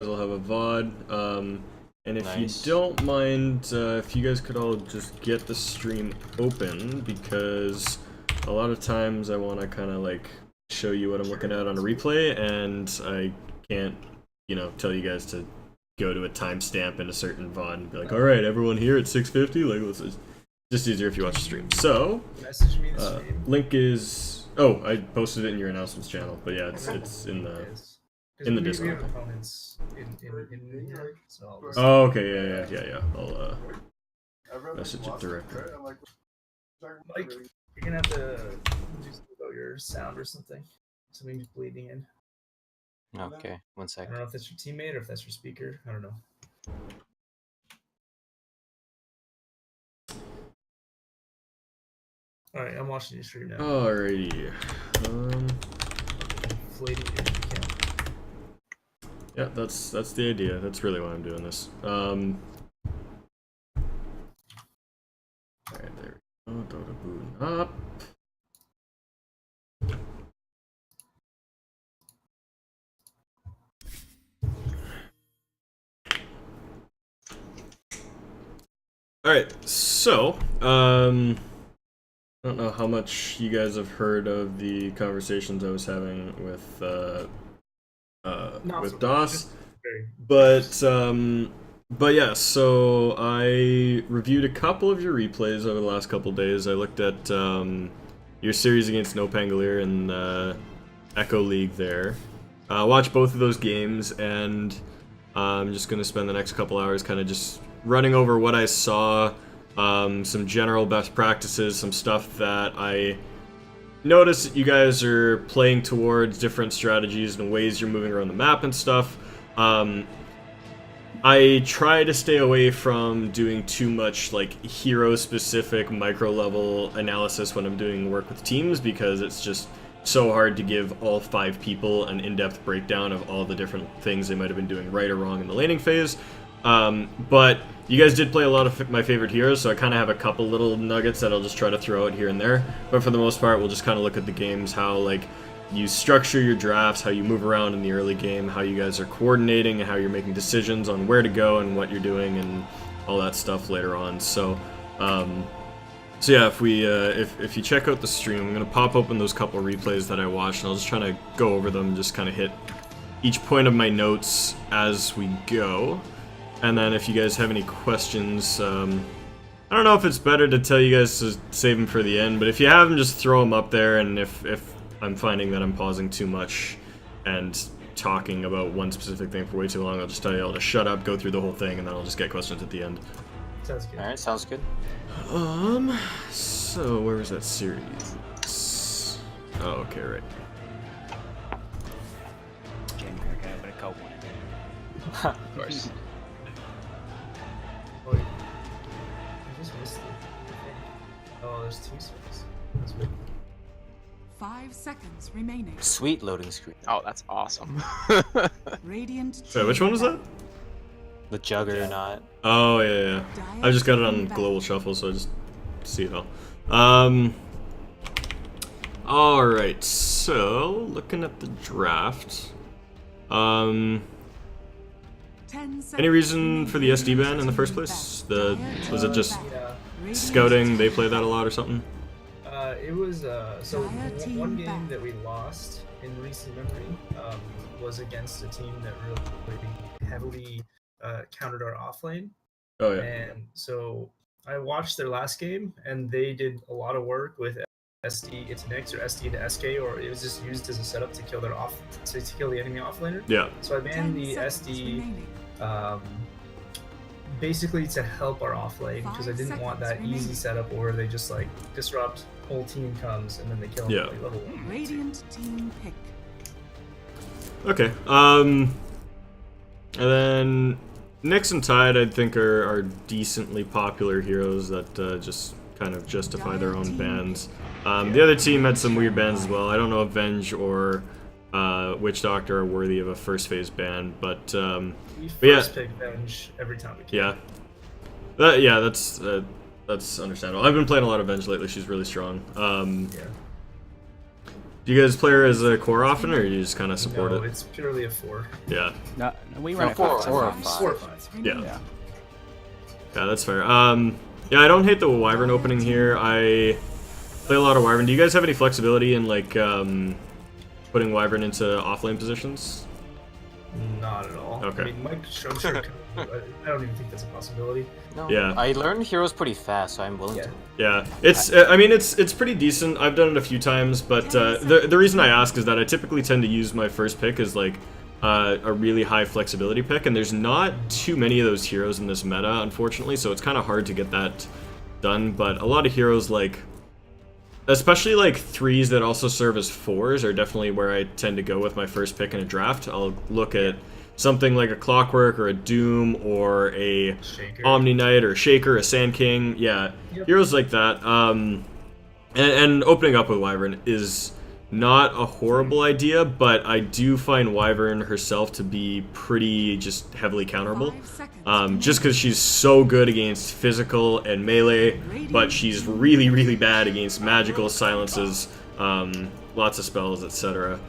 I'll have a VOD. And if Nice. you don't mind, if you guys could all just get the stream open, because a lot of times I want to kind of like show you what I'm looking at on a replay, and I can't, you know, tell you guys to go to a timestamp in a certain VOD and be like, all right, everyone here at 6:50. Like, it's just easier if you watch the stream. So, Message me the stream. link is. Oh, I posted it in your announcements channel, but yeah, it's in the. In the Discord. We have opponents in New York, so I'll just... Oh, okay, yeah. I'll message it directly. Mike, you're gonna have to do something about your sound or something. Something's bleeding in. Okay, 1 I second. don't know if that's your teammate or if that's your speaker. I don't know. Alright, I'm watching your stream now. Alrighty. Inflating it if you can. Yeah, that's the idea. That's really why I'm doing this. Alright, there we go. Dota booting up. Alright, so, I don't know how much you guys have heard of the conversations I was having with DOS, but yeah, so I reviewed a couple of your replays over the last couple days. I looked at your series against No Pangolier and Echo League there. Watched both of those games, and I'm just going to spend the next couple hours kind of just running over what I saw, some general best practices, some stuff that I notice that you guys are playing towards, different strategies and ways you're moving around the map and stuff. I try to stay away from doing too much like hero-specific micro-level analysis when I'm doing work with teams, because it's just so hard to give all 5 people an in-depth breakdown of all the different things they might have been doing right or wrong in the laning phase. But you guys did play a lot of my favorite heroes, so I kind of have a couple little nuggets that I'll just try to throw out here and there. But for the most part, we'll just kind of look at the games, how like you structure your drafts, how you move around in the early game, how you guys are coordinating, and how you're making decisions on where to go and what you're doing, and all that stuff later on. So, so yeah, if we if you check out the stream, I'm gonna pop open those couple replays that I watched, and I'll just try to go over them, just kind of hit each point of my notes as we go. And then if you guys have any questions, I don't know if it's better to tell you guys to save them for the end, but if you have them, just throw them up there, and if I'm finding that I'm pausing too much and talking about one specific thing for way too long, I'll just tell you all to shut up, go through the whole thing, and then I'll just get questions at the end. Sounds good. Alright, sounds good. So where was that series? Oh, okay, right. Of course. Oh, I just missed it. Oh, there's 2 spaces. That's weird. 5 seconds remaining. Sweet loading screen. Oh, that's awesome. Radiant. Wait, which one was that? The Juggernaut. Oh, yeah. I just got it on Global Shuffle, so I just see it all. Alright, so, looking at the draft. Any reason for the SD ban in the first place? Was it just scouting, they play that a lot or something? It was, so one game that we lost in recent memory was against a team that really heavily countered our offlane. Oh, yeah. And so I watched their last game, and they did a lot of work with SD into Nyx or SD into SK, or it was just used as a setup to kill their to kill the enemy offlaner. Yeah. So I banned the SD basically to help our offlane, because I didn't want that easy setup where they just like disrupt, whole team comes, and then they kill them at level 1. Radiant team pick. Okay. And then Nyx and Tide, I think, are decently popular heroes that just kind of justify their own bans. The other team had some weird bans as well. I don't know if Venge or Witch Doctor are worthy of a first phase ban, but we first pick Venge every time we can. Yeah, that's understandable. I've been playing a lot of Venge lately. She's really strong. Do you guys play her as a core often, or do you just kind of support No, it? it's purely a 4. Yeah. No, we run it four, 5 four or sometimes. 4 or 5. Yeah. Yeah. Yeah, that's fair. Yeah, I don't hate the Wyvern opening here. I play a lot of Wyvern. Do you guys have any flexibility in like putting Wyvern into offlane positions? Not at all. Okay. I mean, Mike showed sure I don't even think that's a possibility. No. Yeah. I learned heroes pretty fast, so I'm willing Yeah. to. Yeah, it's. I mean, it's pretty decent. I've done it a few times, but the reason I ask is that I typically tend to use my first pick as like a really high flexibility pick, and there's not too many of those heroes in this meta, unfortunately. So it's kind of hard to get that done. But a lot of heroes like, especially like 3s that also serve as 4s, are definitely where I tend to go with my first pick in a draft. I'll look at something like a Clockwork or a Doom or a Shaker. Omni Knight or a Shaker, a Sand King, yeah, Yep. heroes like that. And opening up with Wyvern is not a horrible idea, but I do find Wyvern herself to be pretty just heavily counterable. 5 seconds. Just because she's so good against physical and melee, but she's really, really bad against magical silences, lots of spells, etc.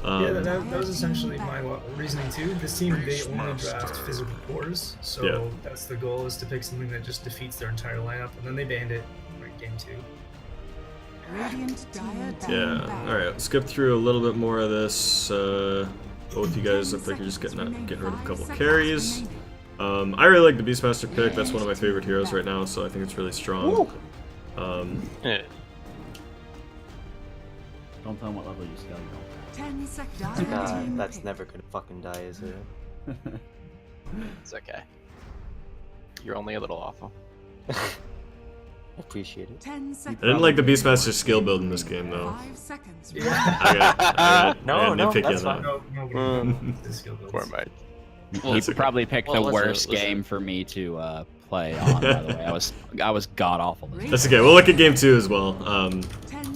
Yeah, that was essentially my reasoning too. This team, they only draft physical cores, so Yeah. that's the goal, is to pick something that just defeats their entire lineup, and then they banned it in game 2. Radiant team Yeah, back. alright, let's skip through a little bit more of this. Both you guys look like you're just getting rid of a couple of carries. I really like the Beastmaster pick. That's one of my favorite heroes right now, so I think it's really strong. Yeah. Don't tell them what level you scale, you 10 seconds. That's never gonna fucking die, is it? don't. It's okay. You're only a little awful. Appreciate it. 10 seconds. I didn't like the Beastmaster skill build in this game, though. 5 seconds. Yeah. I got No, no, nitpicky that's on that. fine. Nobody this skill builds. Poor Mike. He probably picked the listen, worst listen. game for me to play on. By the way, I was god awful. That's okay. We'll look at game 2 as well. 10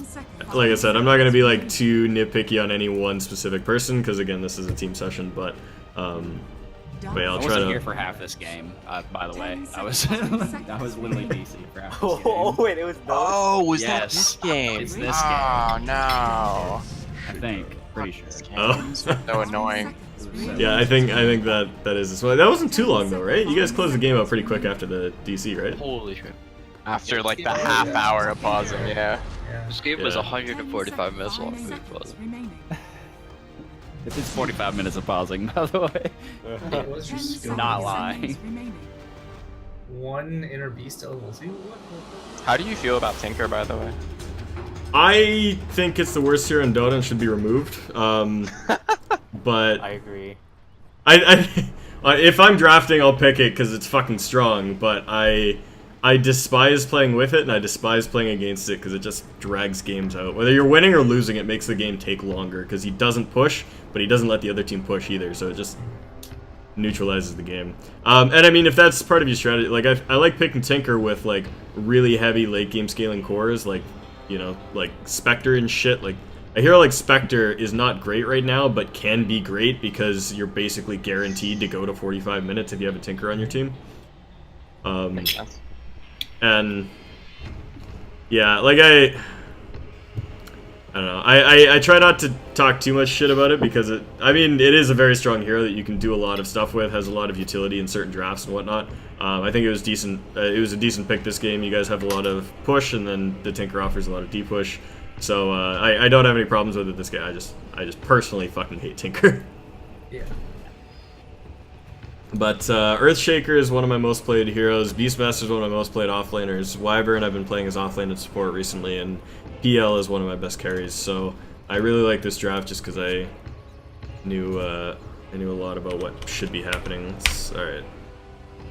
seconds. Like I said, I'm not going to be like too nitpicky on any one specific person, because again, this is a team session, but yeah, I'll I try wasn't to... here for half this game. By the way, 10 I was seconds. I was literally DC for half this Oh, game. wait, it was no. Oh, was that Yes. this game? It's this Oh, no. I think, pretty sure. This Oh. game's so annoying. Yeah, I think that is this one. That wasn't too long though, right? You guys closed the game out pretty quick after the DC, right? Holy shit. After like the half hour of pausing, yeah. Yeah. This game was Yeah. 145 minutes long. Five It seconds was. remaining. It's 45 minutes of pausing, by the way. What was your 10 skill? Not build? lying. One inner beast level 2? What? How do you feel about Tinker, by the way? I think it's the worst hero in Dota and should be removed. But I agree. if I'm drafting, I'll pick it because it's fucking strong. But I despise playing with it, and I despise playing against it because it just drags games out. Whether you're winning or losing, it makes the game take longer because he doesn't push, but he doesn't let the other team push either. So it just neutralizes the game. And I mean, if that's part of your strategy, like I like picking Tinker with like really heavy late game scaling cores, like, you know, like Spectre and shit. Like a hero like Spectre is not great right now, but can be great because you're basically guaranteed to go to 45 minutes if you have a Tinker on your team. Makes sense. And yeah, like I don't know. I try not to talk too much shit about it because I mean, it is a very strong hero that you can do a lot of stuff with, has a lot of utility in certain drafts and whatnot. I think it was decent. It was a decent pick this game. You guys have a lot of push, and then the Tinker offers a lot of D-push. So I don't have any problems with it this game. I just personally fucking hate Tinker. Yeah. But Earthshaker is one of my most played heroes. Beastmaster is one of my most played offlaners. Wyvern I've been playing as offlane and support recently, and PL is one of my best carries. So I really like this draft just because I knew a lot about what should be happening. All right,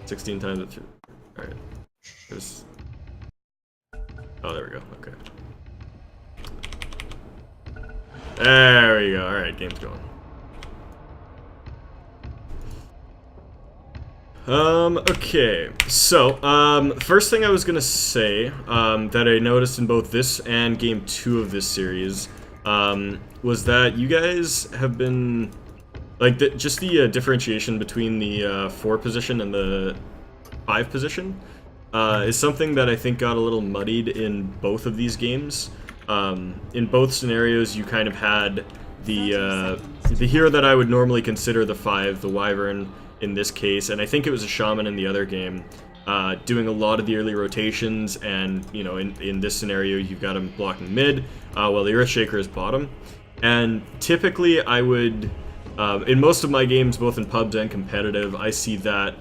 16 times it through. All right, there's. Oh, there we go. Okay. There we go. All right, game's going. Okay, so, first thing I was gonna say, that I noticed in both this and game 2 of this series, was that you guys have been, like, just the differentiation between the 4 position and the 5 position, is something that I think got a little muddied in both of these games. In both scenarios, you kind of had the hero that I would normally consider the 5, the Wyvern in this case, and I think it was a Shaman in the other game, doing a lot of the early rotations, and you know, in this scenario, you've got him blocking mid, while the Earthshaker is bottom. And typically, I would, in most of my games, both in pubs and competitive, I see that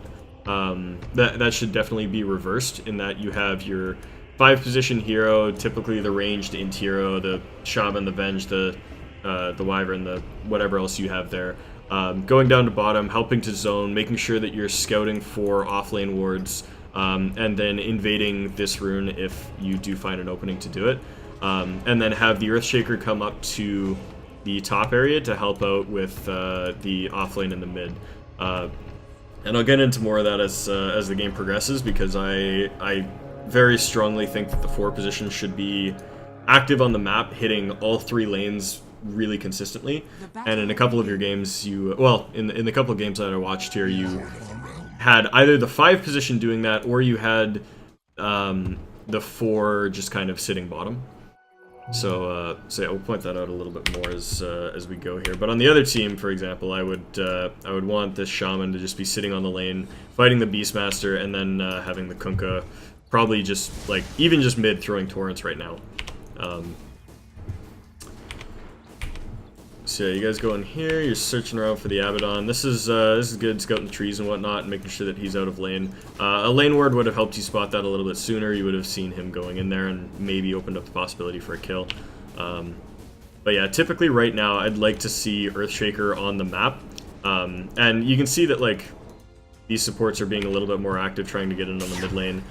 that should definitely be reversed, in that you have your 5-position hero, typically the ranged int hero, the Shaman, the Venge, the Wyvern, the whatever else you have there, going down to bottom, helping to zone, making sure that you're scouting for offlane wards, and then invading this rune if you do find an opening to do it, and then have the Earthshaker come up to the top area to help out with the offlane in the mid. And I'll get into more of that as the game progresses, because I very strongly think that the 4 position should be active on the map, hitting all 3 lanes really consistently. And in a couple of your games, in the couple of games that I watched here, you had either the 5 position doing that, or you had the 4 just kind of sitting bottom. So yeah, we'll point that out a little bit more as we go here. But on the other team, for example, I would want this Shaman to just be sitting on the lane, fighting the Beastmaster, and then having the Kunkka probably just, like, even just mid throwing torrents right now. So yeah, you guys go in here, you're searching around for the Abaddon. This is good, scouting the trees and whatnot, and making sure that he's out of lane. A lane ward would have helped you spot that a little bit sooner. You would have seen him going in there and maybe opened up the possibility for a kill. But yeah, typically right now, I'd like to see Earthshaker on the map. And you can see that, like, these supports are being a little bit more active, trying to get in on the mid lane.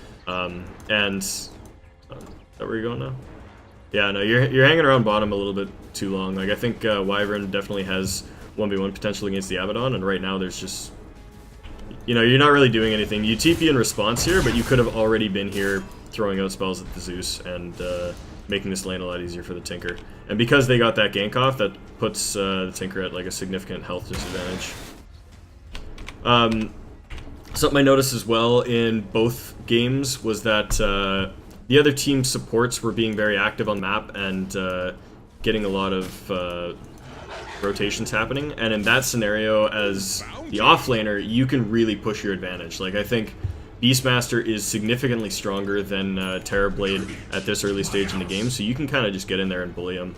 Is that where you're going now? Yeah, no, you're hanging around bottom a little bit too long. Like, I think Wyvern definitely has 1v1 potential against the Abaddon, and right now there's just, you know, you're not really doing anything. You TP in response here, but you could have already been here throwing out spells at the Zeus and making this lane a lot easier for the Tinker. And because they got that gank off, that puts the Tinker at, like, a significant health disadvantage. Something I noticed as well in both games was that the other team's supports were being very active on the map and getting a lot of rotations happening. And in that scenario, as the offlaner, you can really push your advantage. Like, I think Beastmaster is significantly stronger than Terrorblade at this early stage in the game, so you can kind of just get in there and bully him.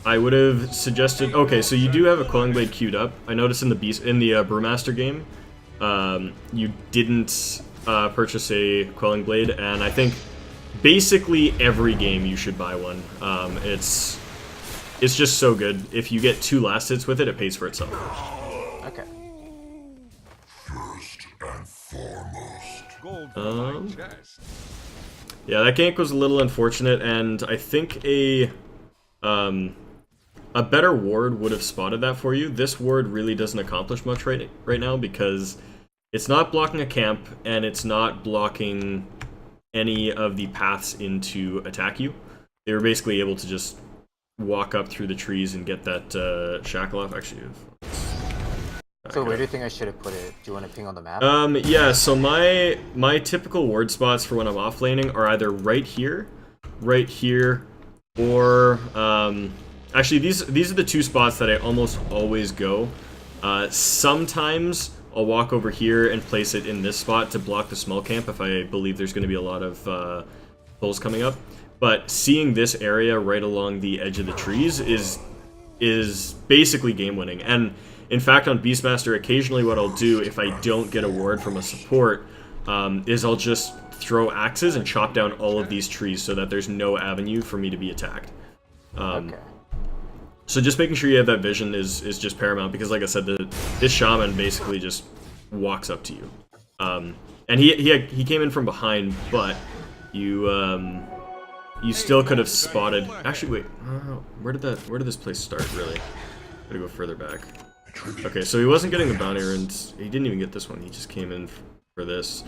I would have suggested... Okay, so you do have a Quelling Blade queued up. I noticed in the Brewmaster game, you didn't purchase a Quelling Blade, and I think basically every game you should buy one. It's just so good. If you get 2 last hits with it, it pays for itself. Okay. First and foremost. Yeah, that gank was a little unfortunate, and I think a better ward would have spotted that for you. This ward really doesn't accomplish much right now, because it's not blocking a camp, and it's not blocking any of the paths in to attack you. They were basically able to just walk up through the trees and get that shackle off. Actually, So where do you think I should have put it? Do you want to ping on the map? Yeah, so my typical ward spots for when I'm offlaning are either right here, or actually these are the 2 spots that I almost always go. Sometimes I'll walk over here and place it in this spot to block the small camp if I believe there's going to be a lot of pulls coming up. But seeing this area right along the edge of the trees is basically game winning. And in fact, on Beastmaster, occasionally what I'll do if I don't get a ward from a support is I'll just throw axes and chop down all of these trees so that there's no avenue for me to be attacked. Okay. So just making sure you have that vision is just paramount, because like I said, this Shaman basically just walks up to you. And he came in from behind, but you still could have spotted... Actually, wait, where did this place start, really? Gotta go further back. Okay, so he wasn't getting the bounty runes. He didn't even get this one. He just came in for this.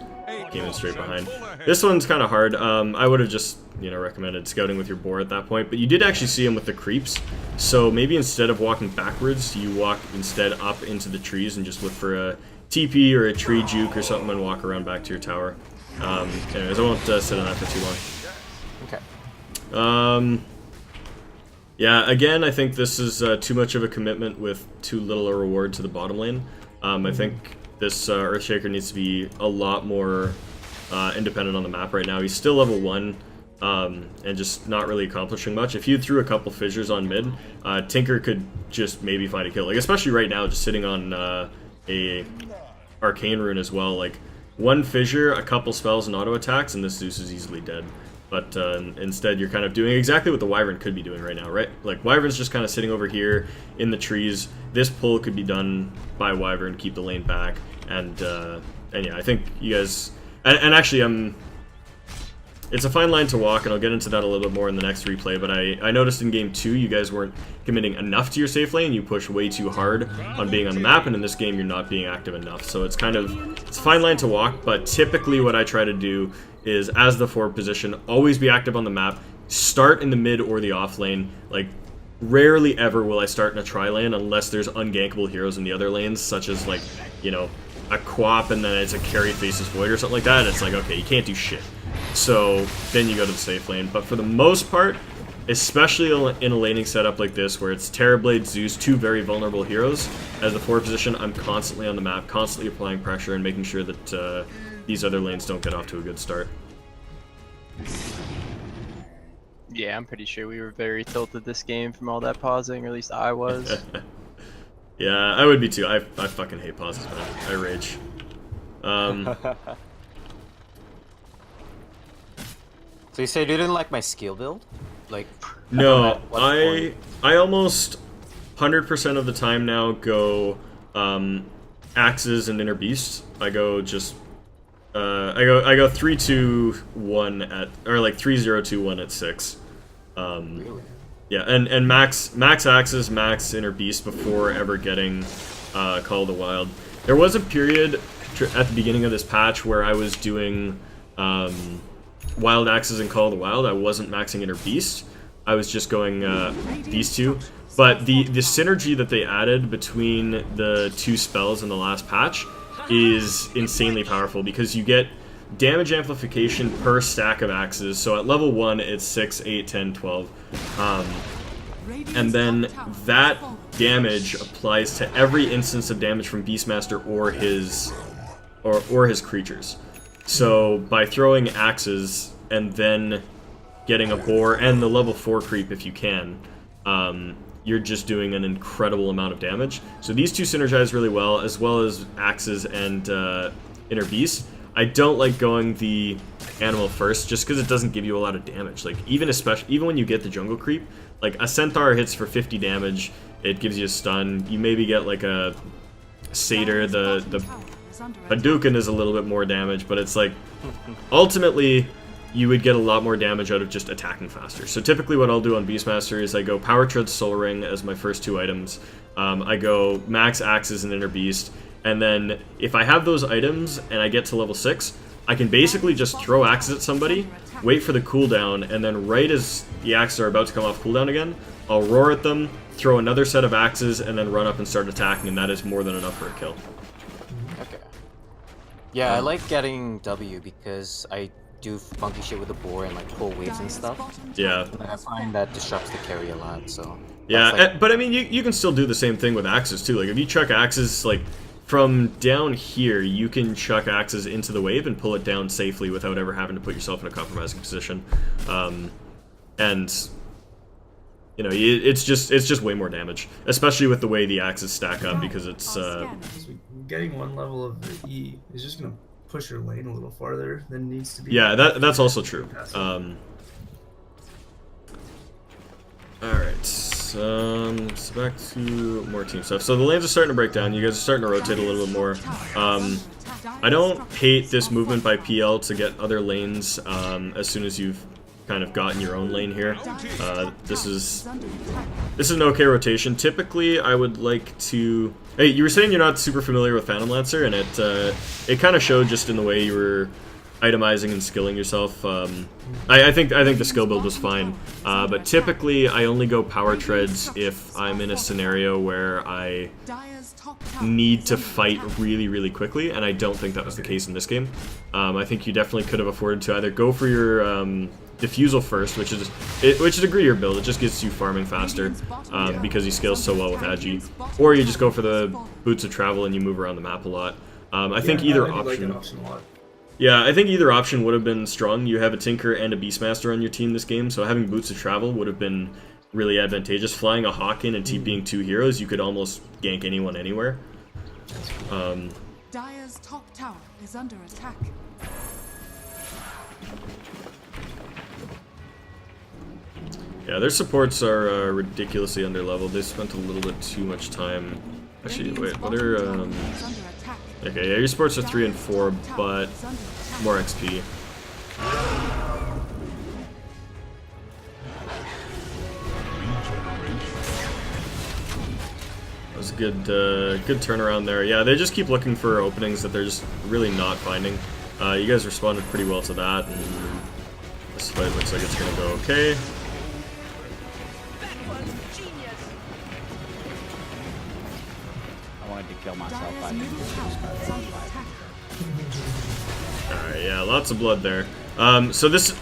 Came in straight behind. This one's kind of hard. I would have just, recommended scouting with your boar at that point. But you did actually see him with the creeps. So maybe instead of walking backwards, you walk instead up into the trees and just look for a TP or a tree juke or something and walk around back to your tower. Anyways, I won't sit on that for too long. Okay. Yeah, again, I think this is too much of a commitment with too little a reward to the bottom lane. I think this Earthshaker needs to be a lot more independent on the map right now. He's still level 1 and just not really accomplishing much. If you threw a couple fissures on mid, Tinker could just maybe find a kill. Like, especially right now, just sitting on a Arcane Rune as well. Like, one fissure, a couple spells and auto attacks, and this Zeus is easily dead. But instead, you're kind of doing exactly what the Wyvern could be doing right now, right? Like, Wyvern's just kind of sitting over here in the trees. This pull could be done by Wyvern, keep the lane back, and yeah, I think you guys... And actually, it's a fine line to walk, and I'll get into that a little bit more in the next replay, but I noticed in Game 2, you guys weren't committing enough to your safe lane. You push way too hard on being on the map, and in this game, you're not being active enough. So it's kind of... It's a fine line to walk, but typically what I try to do is, as the forward position, always be active on the map, start in the mid or the off lane. Like, rarely ever will I start in a tri lane unless there's ungankable heroes in the other lanes, such as, like, you know, a Quap and then it's a carry faces Void or something like that. It's like, okay, you can't do shit. So then you go to the safe lane. But for the most part, especially in a laning setup like this, where it's Terrorblade, Zeus, two very vulnerable heroes, as the forward position, I'm constantly on the map, constantly applying pressure and making sure that these other lanes don't get off to a good start. Yeah, I'm pretty sure we were very tilted this game from all that pausing, or at least I was. Yeah, I would be too. I fucking hate pauses, man. I rage. So you said you didn't like my skill build? Like, no, I almost 100% of the time now go axes and inner beast. I go just I go 3-2-1 at, or like 3-0-2-1 at 6. really? Yeah, and max axes, max inner beast before ever getting Call of the Wild. There was a period at the beginning of this patch where I was doing Wild Axes and Call of the Wild. I wasn't maxing inner beast. I was just going these two. But the synergy that they added between the two spells in the last patch is insanely powerful, because you get damage amplification per stack of axes. So at level 1, it's 6, 8, 10, 12. And then that damage applies to every instance of damage from Beastmaster or his creatures. So by throwing axes and then getting a boar and the level 4 creep if you can, you're just doing an incredible amount of damage. So these two synergize really well as axes and inner beast. I don't like going the animal first just because it doesn't give you a lot of damage. Like, even when you get the jungle creep, like a centaur hits for 50 damage, it gives you a stun. You maybe get like a satyr, the Hadouken is a little bit more damage, but it's like ultimately you would get a lot more damage out of just attacking faster. So typically what I'll do on Beastmaster is I go Power Tread Soul Ring as my first two items. I go max axes and inner beast. And then, if I have those items and I get to level 6, I can basically just throw axes at somebody, wait for the cooldown, and then right as the axes are about to come off cooldown again, I'll roar at them, throw another set of axes, and then run up and start attacking, and that is more than enough for a kill. Okay. Yeah, I like getting W because I do funky shit with the boar and like pull waves and stuff. Yeah. And I find that disrupts the carry a lot, so... Yeah, like... but I mean, you can still do the same thing with axes too. Like, if you chuck axes, like, from down here, you can chuck axes into the wave and pull it down safely without ever having to put yourself in a compromising position. And you know, it's just way more damage, especially with the way the axes stack up, because it's getting one level of the E is just gonna push your lane a little farther than it needs to be. Yeah, that's also true. Alright, so back to more team stuff. So the lanes are starting to break down. You guys are starting to rotate a little bit more. I don't hate this movement by PL to get other lanes as soon as you've kind of gotten your own lane here. This is an okay rotation. Typically, I would like to... Hey, you were saying you're not super familiar with Phantom Lancer, and it kind of showed just in the way you were itemizing and skilling yourself. I think the skill build was fine, but typically I only go power treads if I'm in a scenario where I need to fight really, really quickly, and I don't think that was the case in this game. I think you definitely could have afforded to either go for your Diffusal first, which is a greedier build. It just gets you farming faster because he scales so well with Agi. Or you just go for the Boots of Travel and you move around the map a lot. I think either I like option. that option a lot. Yeah, I think either option would have been strong. You have a Tinker and a Beastmaster on your team this game, so having Boots of Travel would have been really advantageous. Flying a Hawk in and TPing 2 heroes, you could almost gank anyone anywhere. Dire's top tower is under attack. Yeah, their supports are ridiculously underleveled. They spent a little bit too much time. Actually, wait, what are... Okay, yeah, your supports are 3 and 4, but more XP. That was a good turnaround there. Yeah, they just keep looking for openings that they're just really not finding. You guys responded pretty well to that, and this fight looks like it's gonna go okay. I wanted to kill myself. Alright, yeah, lots of blood there. So this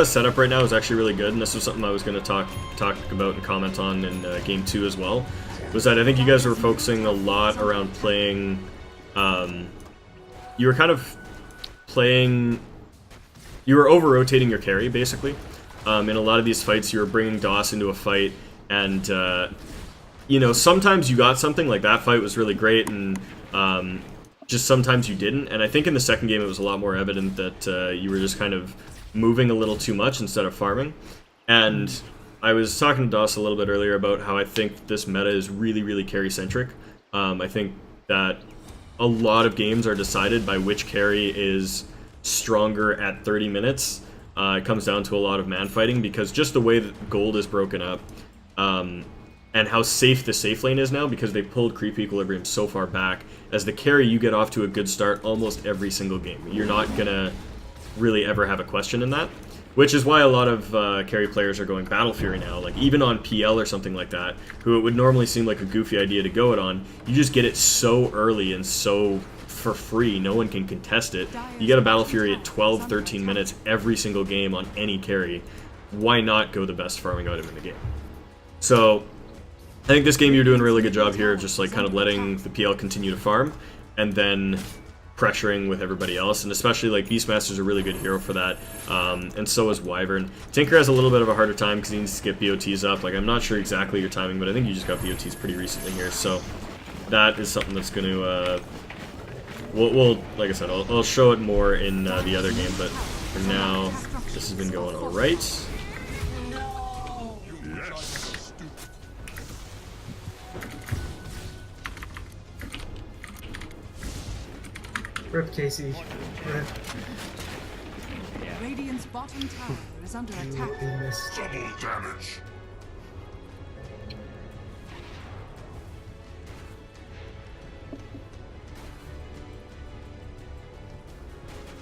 setup right now is actually really good, and this was something I was going to talk about and comment on in Game 2 as well. Was that I think you guys were focusing a lot around playing... you were kind of playing... You were over-rotating your carry, basically. In a lot of these fights, you were bringing DOS into a fight, and... you know, sometimes you got something, like that fight was really great, and just sometimes you didn't. And I think in the second game it was a lot more evident that you were just kind of moving a little too much instead of farming. And I was talking to DOS a little bit earlier about how I think this meta is really, really carry-centric. I think that a lot of games are decided by which carry is stronger at 30 minutes. It comes down to a lot of man-fighting, because just the way that gold is broken up, and how safe the safe lane is now, because they pulled creep equilibrium so far back. As the carry, you get off to a good start almost every single game. You're not gonna really ever have a question in that, which is why a lot of carry players are going Battle Fury now. Like even on PL or something like that, who it would normally seem like a goofy idea to go it on, you just get it so early and so for free, no one can contest it. You get a Battle Fury at 12, 13 minutes every single game on any carry. Why not go the best farming item in the game? So I think this game you're doing a really good job here of just like kind of letting the PL continue to farm and then pressuring with everybody else, and especially like Beastmaster's a really good hero for that, and so is Wyvern. Tinker has a little bit of a harder time because he needs to get BOTs up. Like I'm not sure exactly your timing, but I think you just got BOTs pretty recently here, so that is something that's going to, we'll like I said, I'll show it more in the other game, but for now this has been going alright. Rip Casey. Rip. Radiant's bottom tower is under attack. He missed. Double damage.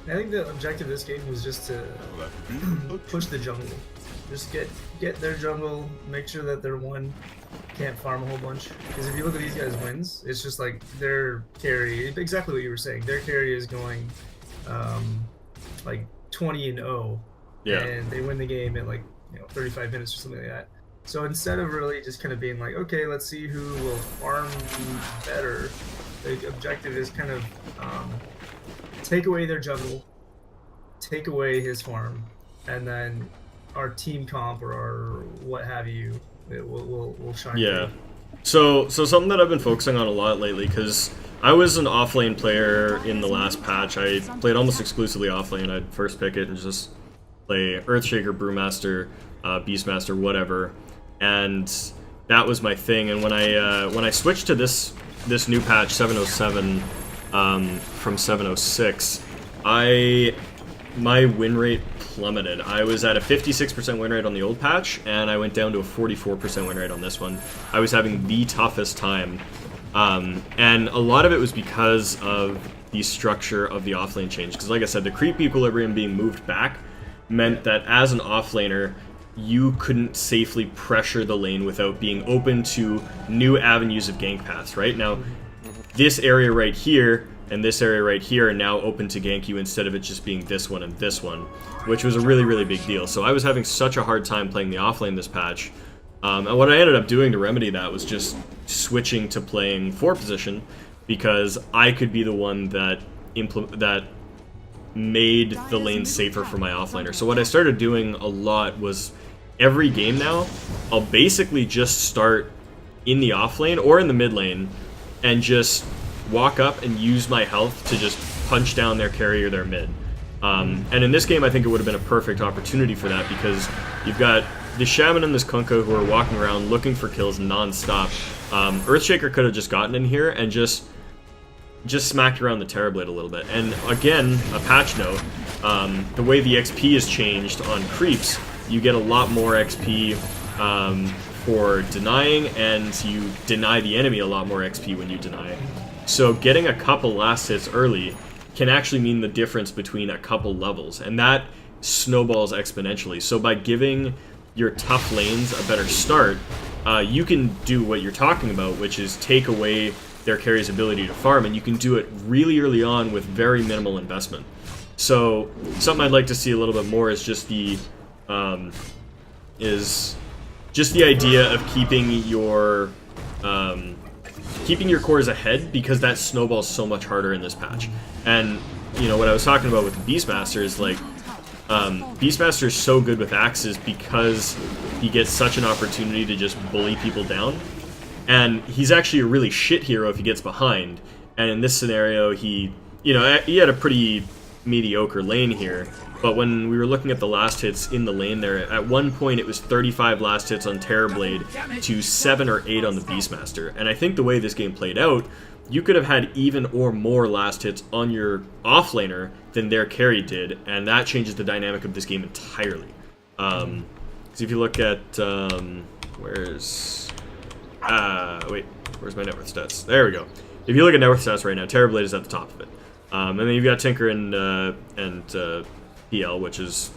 I think the objective of this game was just to push the jungle. Just get their jungle, make sure that their one can't farm a whole bunch. Because if you look at these guys' wins, it's just like their carry, exactly what you were saying, their carry is going like 20-0. Yeah. And they win the game in like 35 minutes or something like that. So instead of really just kind of being like, okay, let's see who will farm better, the objective is kind of take away their jungle, take away his farm, and then our team comp or our what have you, it will shine. Yeah. So something that I've been focusing on a lot lately, because I was an offlane player in the last patch. I played almost exclusively offlane. I'd first pick it and just play Earthshaker, Brewmaster, Beastmaster, whatever, and that was my thing. And when I switched to this new patch 707 from 706, my win rate plummeted. I was at a 56% win rate on the old patch, and I went down to a 44% win rate on this one. I was having the toughest time, and a lot of it was because of the structure of the offlane change. Because like I said, the creep equilibrium being moved back meant that as an offlaner, you couldn't safely pressure the lane without being open to new avenues of gank paths, right? Now, this area right here, and this area right here are now open to gank you instead of it just being this one and this one, which was a really, really big deal. So I was having such a hard time playing the offlane this patch. And what I ended up doing to remedy that was just switching to playing 4 position, because I could be the one that made the lane safer for my offlaner. So what I started doing a lot was every game now, I'll basically just start in the offlane or in the mid lane and just walk up and use my health to just punch down their carry or their mid. And in this game, I think it would have been a perfect opportunity for that, because you've got the Shaman and this Kunkka who are walking around looking for kills non-stop. Earthshaker could have just gotten in here and just smacked around the Terrorblade a little bit. And again, a patch note, the way the XP is changed on creeps, you get a lot more XP for denying, and you deny the enemy a lot more XP when you deny. So getting a couple last hits early can actually mean the difference between a couple levels, and that snowballs exponentially. So by giving your tough lanes a better start, you can do what you're talking about, which is take away their carry's ability to farm, and you can do it really early on with very minimal investment. So something I'd like to see a little bit more is just the idea of keeping your cores ahead, because that snowballs so much harder in this patch. And you know what I was talking about with the Beastmaster is like, Beastmaster is so good with axes because he gets such an opportunity to just bully people down. And he's actually a really shit hero if he gets behind. And in this scenario, he had a pretty mediocre lane here. But when we were looking at the last hits in the lane there, at one point it was 35 last hits on Terrorblade to 7 or 8 on the Beastmaster. And I think the way this game played out, you could have had even or more last hits on your offlaner than their carry did, and that changes the dynamic of this game entirely. So if you look at, where's my net worth stats? There we go. If you look at net worth stats right now, Terrorblade is at the top of it. And then you've got Tinker and PL, which is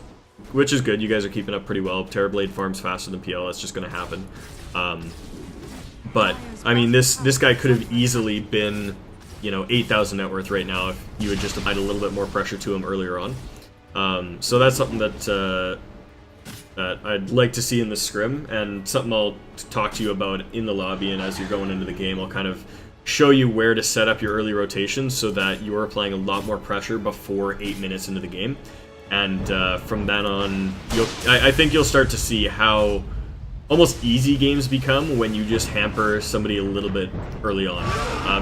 good. You guys are keeping up pretty well. Terrorblade farms faster than PL. That's just going to happen. But I mean, this guy could have easily been, 8,000 net worth right now if you had just applied a little bit more pressure to him earlier on. So that's something that I'd like to see in the scrim, and something I'll talk to you about in the lobby. And as you're going into the game, I'll kind of show you where to set up your early rotations so that you're applying a lot more pressure before 8 minutes into the game. And from then on, I think you'll start to see how almost easy games become when you just hamper somebody a little bit early on.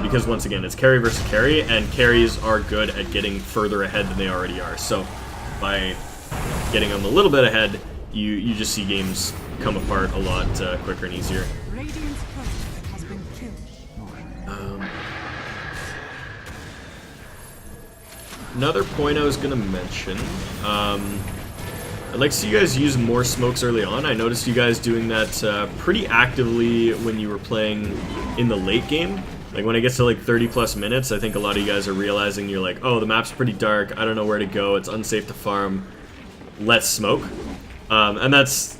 Because once again, it's carry versus carry, and carries are good at getting further ahead than they already are. So by getting them a little bit ahead, you just see games come apart a lot quicker and easier. Radiant's turret has been killed. Another point I was going to mention, I'd like to see you guys use more smokes early on. I noticed you guys doing that pretty actively when you were playing in the late game. Like when it gets to like 30 plus minutes, I think a lot of you guys are realizing you're like, oh, the map's pretty dark, I don't know where to go, it's unsafe to farm, let's smoke. And that's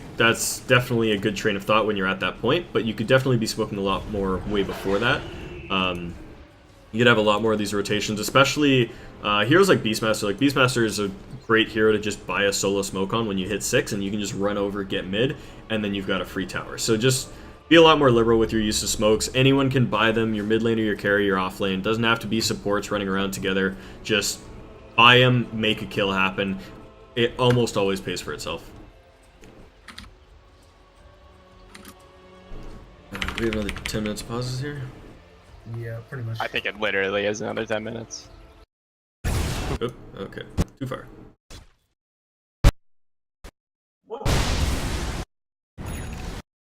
definitely a good train of thought when you're at that point, but you could definitely be smoking a lot more way before that. You could have a lot more of these rotations, especially heroes like Beastmaster. Like Beastmaster is a great hero to just buy a solo smoke on when you hit 6, and you can just run over, get mid, and then you've got a free tower. So just be a lot more liberal with your use of smokes. Anyone can buy them, your mid lane or your carry, your off lane. Doesn't have to be supports running around together. Just buy them, make a kill happen. It almost always pays for itself. We have another 10 minutes of pauses here? Yeah, pretty much. I think it literally is another 10 minutes. Oop, okay, too far.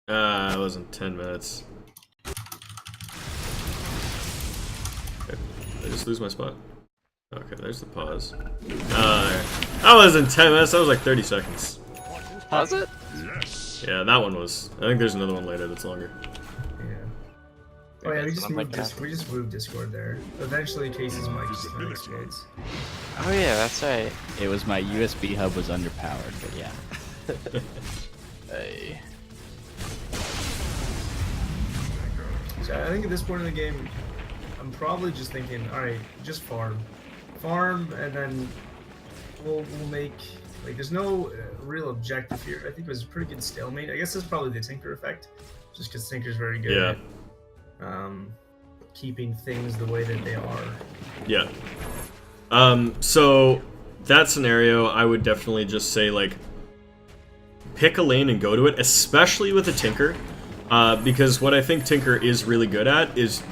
It wasn't 10 minutes. Okay, did I just lose my spot? Okay, there's the pause. That wasn't 10 minutes, that was like 30 seconds. Was it? Yeah, that one was. I think there's another one later that's longer. Yeah. Oh yeah, we just moved Discord there. Eventually, Casey's mic just kind of explodes. Oh yeah, that's right. It was my USB hub was underpowered, but yeah. Hey. So I think at this point in the game, I'm probably just thinking, all right, just farm, and then we'll make like there's no real objective here. I think it was a pretty good stalemate. I guess that's probably the Tinker effect, just because Tinker's very good at keeping things the way that they are. Yeah. So that scenario, I would definitely just say like pick a lane and go to it, especially with a Tinker, because what I think Tinker is really good at is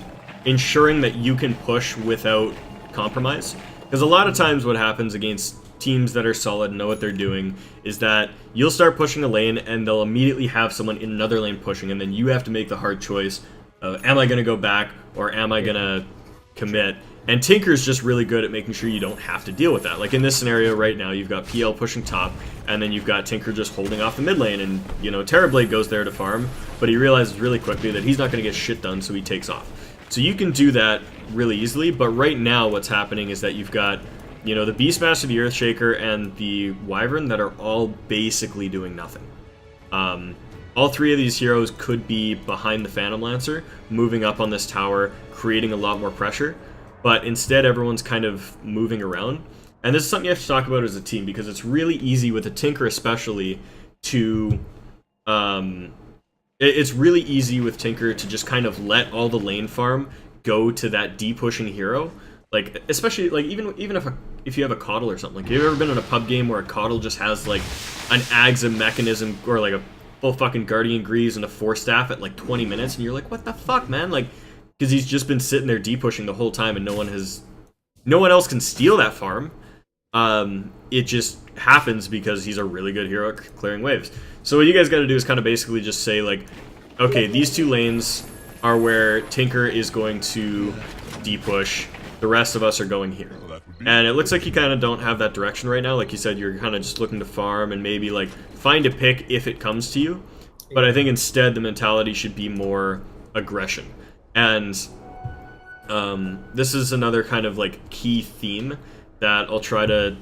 ensuring that you can push without compromise. Because a lot of times what happens against teams that are solid and know what they're doing is that you'll start pushing a lane and they'll immediately have someone in another lane pushing, and then you have to make the hard choice of am I going to go back or am I going to commit? And Tinker's just really good at making sure you don't have to deal with that. Like in this scenario right now, you've got PL pushing top, and then you've got Tinker just holding off the mid lane, and, you know, Terrorblade goes there to farm, but he realizes really quickly that he's not going to get shit done, so he takes off. So you can do that really easily, but right now what's happening is that you've got, you know, the Beastmaster, the Earthshaker, and the Wyvern that are all basically doing nothing. All three of these heroes could be behind the Phantom Lancer, moving up on this tower, creating a lot more pressure, but instead everyone's kind of moving around. And this is something you have to talk about as a team, because it's really easy with a Tinker especially to... it's really easy with Tinker to just kind of let all the lane farm go to that D-pushing hero. Like, especially, like, even if you have a Coddle or something. Like, have you ever been in a pub game where a Coddle just has, like, an Agza mechanism, or, like, a full fucking Guardian Greaves and a 4-staff at, like, 20 minutes, and you're like, what the fuck, man? Like, because he's just been sitting there D-pushing the whole time, and no one else can steal that farm. It just happens because he's a really good hero at clearing waves. So what you guys got to do is kind of basically just say, like, okay, these two lanes are where Tinker is going to D-push. The rest of us are going here. And it looks like you kind of don't have that direction right now. Like you said, you're kind of just looking to farm and maybe, like, find a pick if it comes to you. But I think instead the mentality should be more aggression. And this is another kind of, like, key theme that I'll try to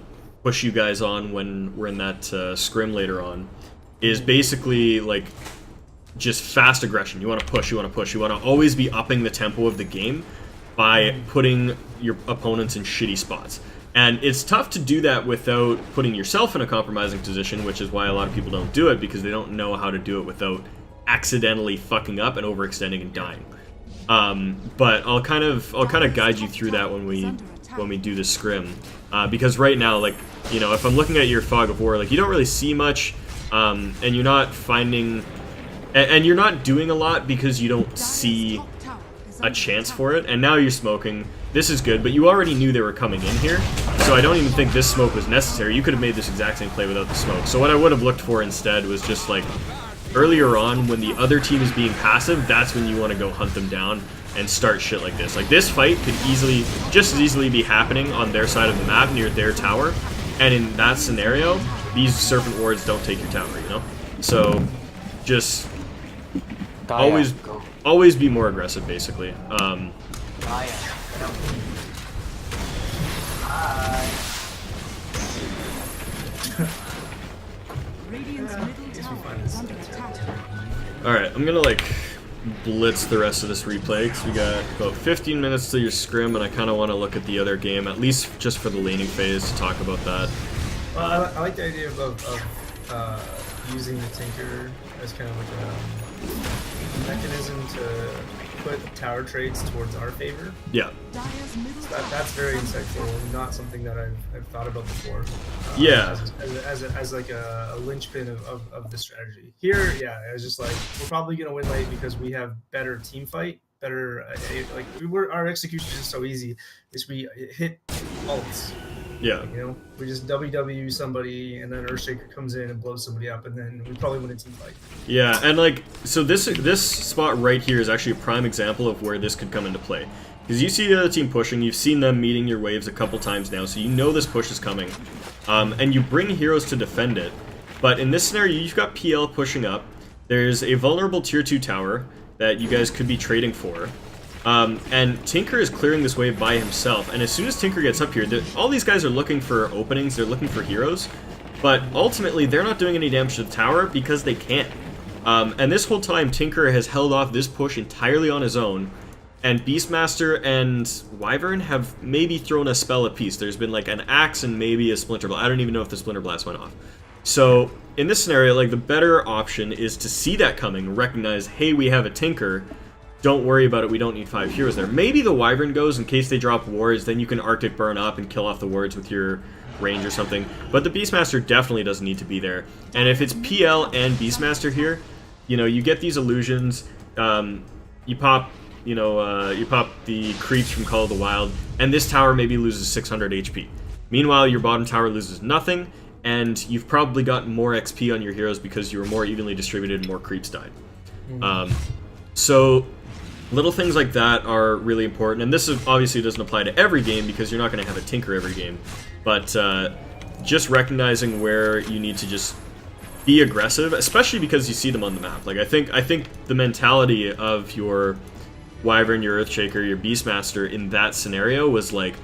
push you guys on when we're in that scrim later on, is basically, like, just fast aggression. You want to push, you want to push, you want to always be upping the tempo of the game by putting your opponents in shitty spots. And it's tough to do that without putting yourself in a compromising position, which is why a lot of people don't do it, because they don't know how to do it without accidentally fucking up and overextending and dying. But I'll kind of guide you through that when we do the scrim, because right now, like, you know, if I'm looking at your Fog of War, like, you don't really see much, and you're not finding, and you're not doing a lot because you don't see a chance for it, and now you're smoking. This is good, but you already knew they were coming in here, so I don't even think this smoke was necessary. You could have made this exact same play without the smoke. So what I would have looked for instead was just, like, earlier on, when the other team is being passive, that's when you want to go hunt them down and start shit like this. Like, this fight could just as easily be happening on their side of the map near their tower, and in that scenario, these Serpent Wards don't take your tower, you know? So, just always be more aggressive, basically. Alright, I'm gonna, like, blitz the rest of this replay, because we got about 15 minutes to your scrim, and I kind of want to look at the other game, at least just for the laning phase, to talk about that. Well, I like the idea of using the Tinker as kind of like a mechanism to put tower trades towards our favor. Yeah. So that's very insightful, and not something that I've thought about before. Yeah. As like a linchpin of the strategy. Here, yeah, I was just like, we're probably gonna win late because we have better team fight, better like our execution is just so easy. Is we hit ults. Yeah. You know, we just WW somebody, and then Earthshaker comes in and blows somebody up, and then we probably win a team fight. Yeah, and, like, so this spot right here is actually a prime example of where this could come into play. Because you see the other team pushing, you've seen them meeting your waves a couple times now, so you know this push is coming. And you bring heroes to defend it. But in this scenario, you've got PL pushing up. There's a vulnerable tier 2 tower that you guys could be trading for. And Tinker is clearing this wave by himself, and as soon as Tinker gets up here, all these guys are looking for openings, they're looking for heroes, but ultimately they're not doing any damage to the tower because they can't. And this whole time, Tinker has held off this push entirely on his own, and Beastmaster and Wyvern have maybe thrown a spell apiece. There's been like an Axe and maybe a Splinter Blast. I don't even know if the Splinter Blast went off. So in this scenario, like the better option is to see that coming, recognize, hey, we have a Tinker. Don't worry about it, we don't need 5 heroes there. Maybe the Wyvern goes in case they drop wards, then you can Arctic Burn up and kill off the wards with your range or something. But the Beastmaster definitely doesn't need to be there. And if it's PL and Beastmaster here, you know, you get these illusions, you pop the creeps from Call of the Wild, and this tower maybe loses 600 HP. Meanwhile, your bottom tower loses nothing, and you've probably gotten more XP on your heroes because you were more evenly distributed and more creeps died. So little things like that are really important, and this obviously doesn't apply to every game because you're not going to have a Tinker every game, but just recognizing where you need to just be aggressive, especially because you see them on the map. Like I think the mentality of your Wyvern, your Earthshaker, your Beastmaster in that scenario was like,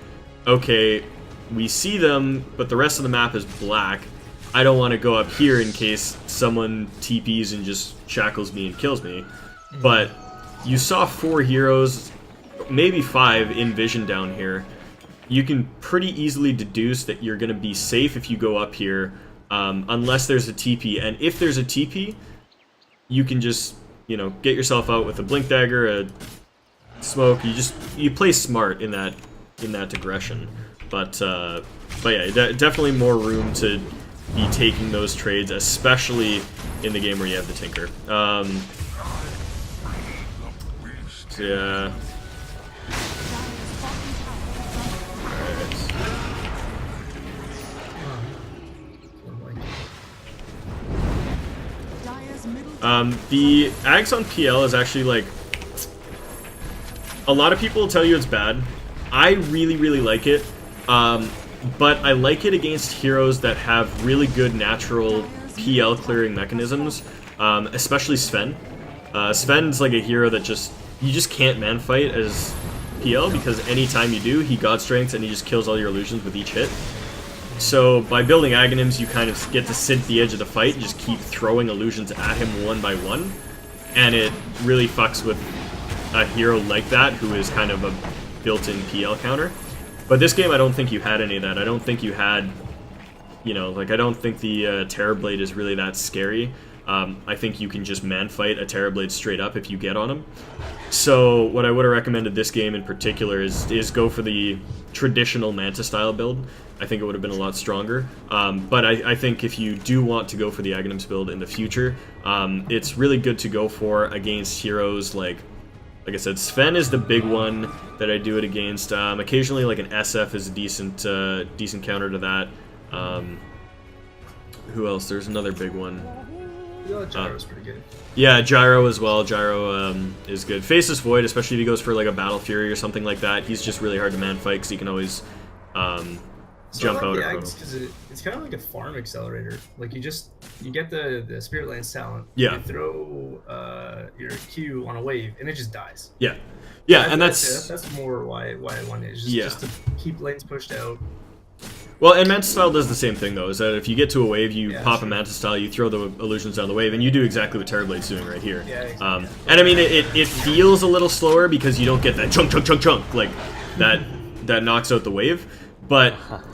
okay, we see them, but the rest of the map is black. I don't want to go up here in case someone TPs and just shackles me and kills me. But you saw 4 heroes, maybe 5 in vision down here. You can pretty easily deduce that you're going to be safe if you go up here, unless there's a TP. And if there's a TP, you can just, you know, get yourself out with a Blink Dagger, a Smoke. You play smart in that digression. But yeah, definitely more room to be taking those trades, especially in the game where you have the Tinker. So yeah. The Ags on PL is actually like, a lot of people will tell you it's bad. I really like it, but I like it against heroes that have really good natural PL clearing mechanisms, especially Sven. Sven's like a hero that you just can't man fight as PL because anytime you do, he God Strengths and he just kills all your illusions with each hit. So by building Aghanims, you kind of get to sit at the edge of the fight and just keep throwing illusions at him one by one, and it really fucks with a hero like that who is kind of a built-in PL counter. But this game, I don't think you had any of that. I don't think you had, you know, like I don't think the Terrorblade is really that scary. I think you can just man fight a Terrorblade straight up if you get on him. So what I would have recommended this game in particular is go for the traditional Manta style build. I think it would have been a lot stronger. But I think if you do want to go for the Aghanims build in the future, it's really good to go for against heroes like I said, Sven is the big one that I do it against. Occasionally, like an SF is a decent counter to that. Who else? There's another big one. Gyro's pretty good. Yeah, Gyro as well. Gyro is good. Faceless Void, especially if he goes for like a Battle Fury or something like that. He's just really hard to man fight because he can always jump out. Because it's kind of like a farm accelerator. Like you get the Spirit Lance talent. Yeah. You throw your Q on a wave and it just dies. Yeah. Yeah, and that's more why I want it. Just to keep lanes pushed out. Well, and Manta Style does the same thing, though, is that if you get to a wave, you pop a Manta Style, you throw the illusions down the wave, and you do exactly what Terrorblade's doing right here. Yeah, exactly. And I mean, it feels a little slower because you don't get that chunk, like, that knocks out the wave, but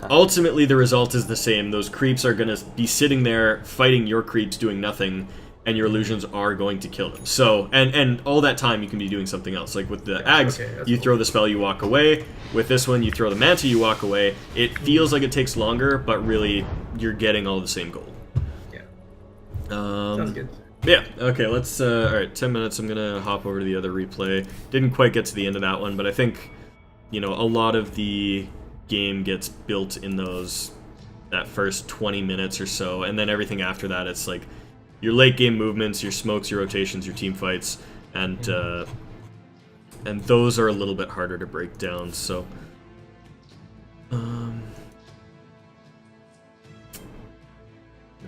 ultimately the result is the same. Those creeps are going to be sitting there fighting your creeps doing nothing, and your illusions are going to kill them. So, and all that time you can be doing something else. Like with the Ags, you throw the spell, you walk away. With this one, you throw the Manta, you walk away. It feels like it takes longer, but really, you're getting all the same gold. Yeah. Sounds good. Yeah, okay, let's, alright, 10 minutes, I'm gonna hop over to the other replay. Didn't quite get to the end of that one, but I think, you know, a lot of the game gets built in that first 20 minutes or so, and then everything after that, it's like, your late game movements, your smokes, your rotations, your team fights, and those are a little bit harder to break down. So, It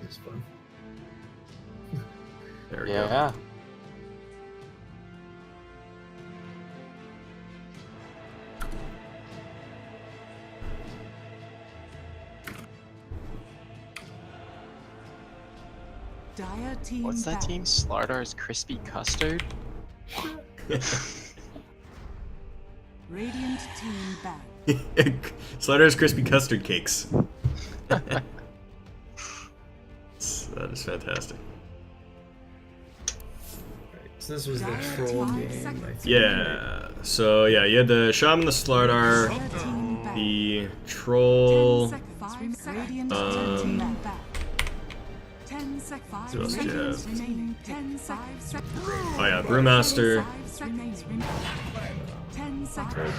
was fun. there we go. Yeah. Dire team What's that battle. team? Slardar's Crispy Custard? Radiant team back. Slider's crispy custard cakes. That is fantastic. So this was the troll game, I think. Yeah. So yeah, you had the shaman, the Slardar, the troll. Radiant Um, team back. 10 seconds. What else do you have? Remaining. 10 seconds. Oh yeah, Brewmaster. 10 seconds.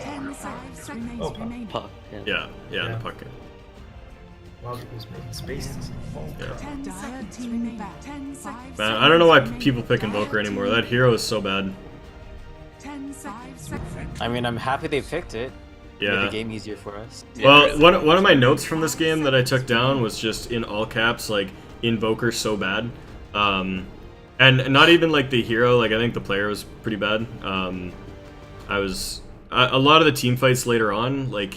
10 seconds remaining. Oh, remaining. Yeah, and the puck. Logic was making spaces. Yeah. 10 seconds team back. 10 seconds. Man, I don't know why people pick Invoker anymore. That hero is so bad. 10 seconds. I mean, I'm happy they picked it. Made Yeah. the game easier for us. Well, one of my notes from this game that I took down was just in all caps, like, Invoker so bad. And not even, like, the hero, like, I think the player was pretty bad. A lot of the team fights later on, like,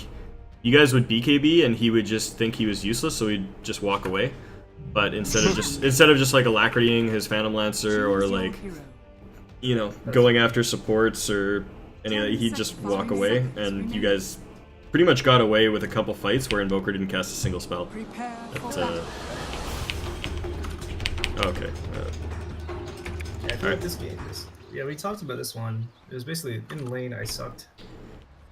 you guys would BKB and he would just think he was useless, so he'd just walk away. But instead of just like alacritying his Phantom Lancer or like, you know, going after supports or any of that, he'd just walk away, and you guys pretty much got away with a couple fights where Invoker didn't cast a single spell. Okay. Yeah, I feel like this game is... Yeah, we talked about this one. It was basically, in lane, I sucked.